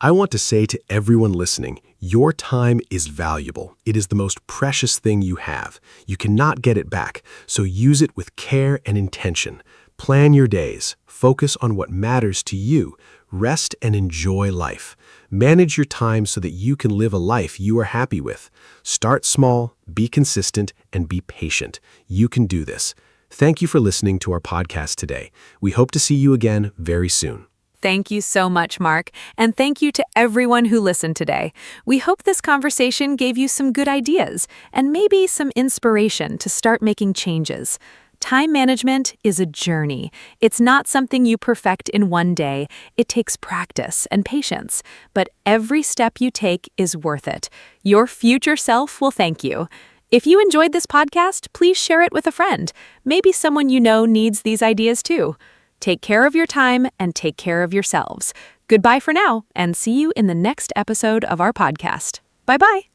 I want to say to everyone listening, your time is valuable. It is the most precious thing you have. You cannot get it back, so use it with care and intention. Plan your days. Focus on what matters to you. Rest and enjoy life. Manage your time so that you can live a life you are happy with. Start small, be consistent, and be patient. You can do this. Thank you for listening to our podcast today. We hope to see you again very soon. Thank you so much, Mark, and thank you to everyone who listened today. We hope this conversation gave you some good ideas and maybe some inspiration to start making changes. Time management is a journey. It's not something you perfect in one day. It takes practice and patience, but every step you take is worth it. Your future self will thank you. If you enjoyed this podcast, please share it with a friend. Maybe someone you know needs these ideas too. Take care of your time and take care of yourselves. Goodbye for now, and see you in the next episode of our podcast. Bye-bye.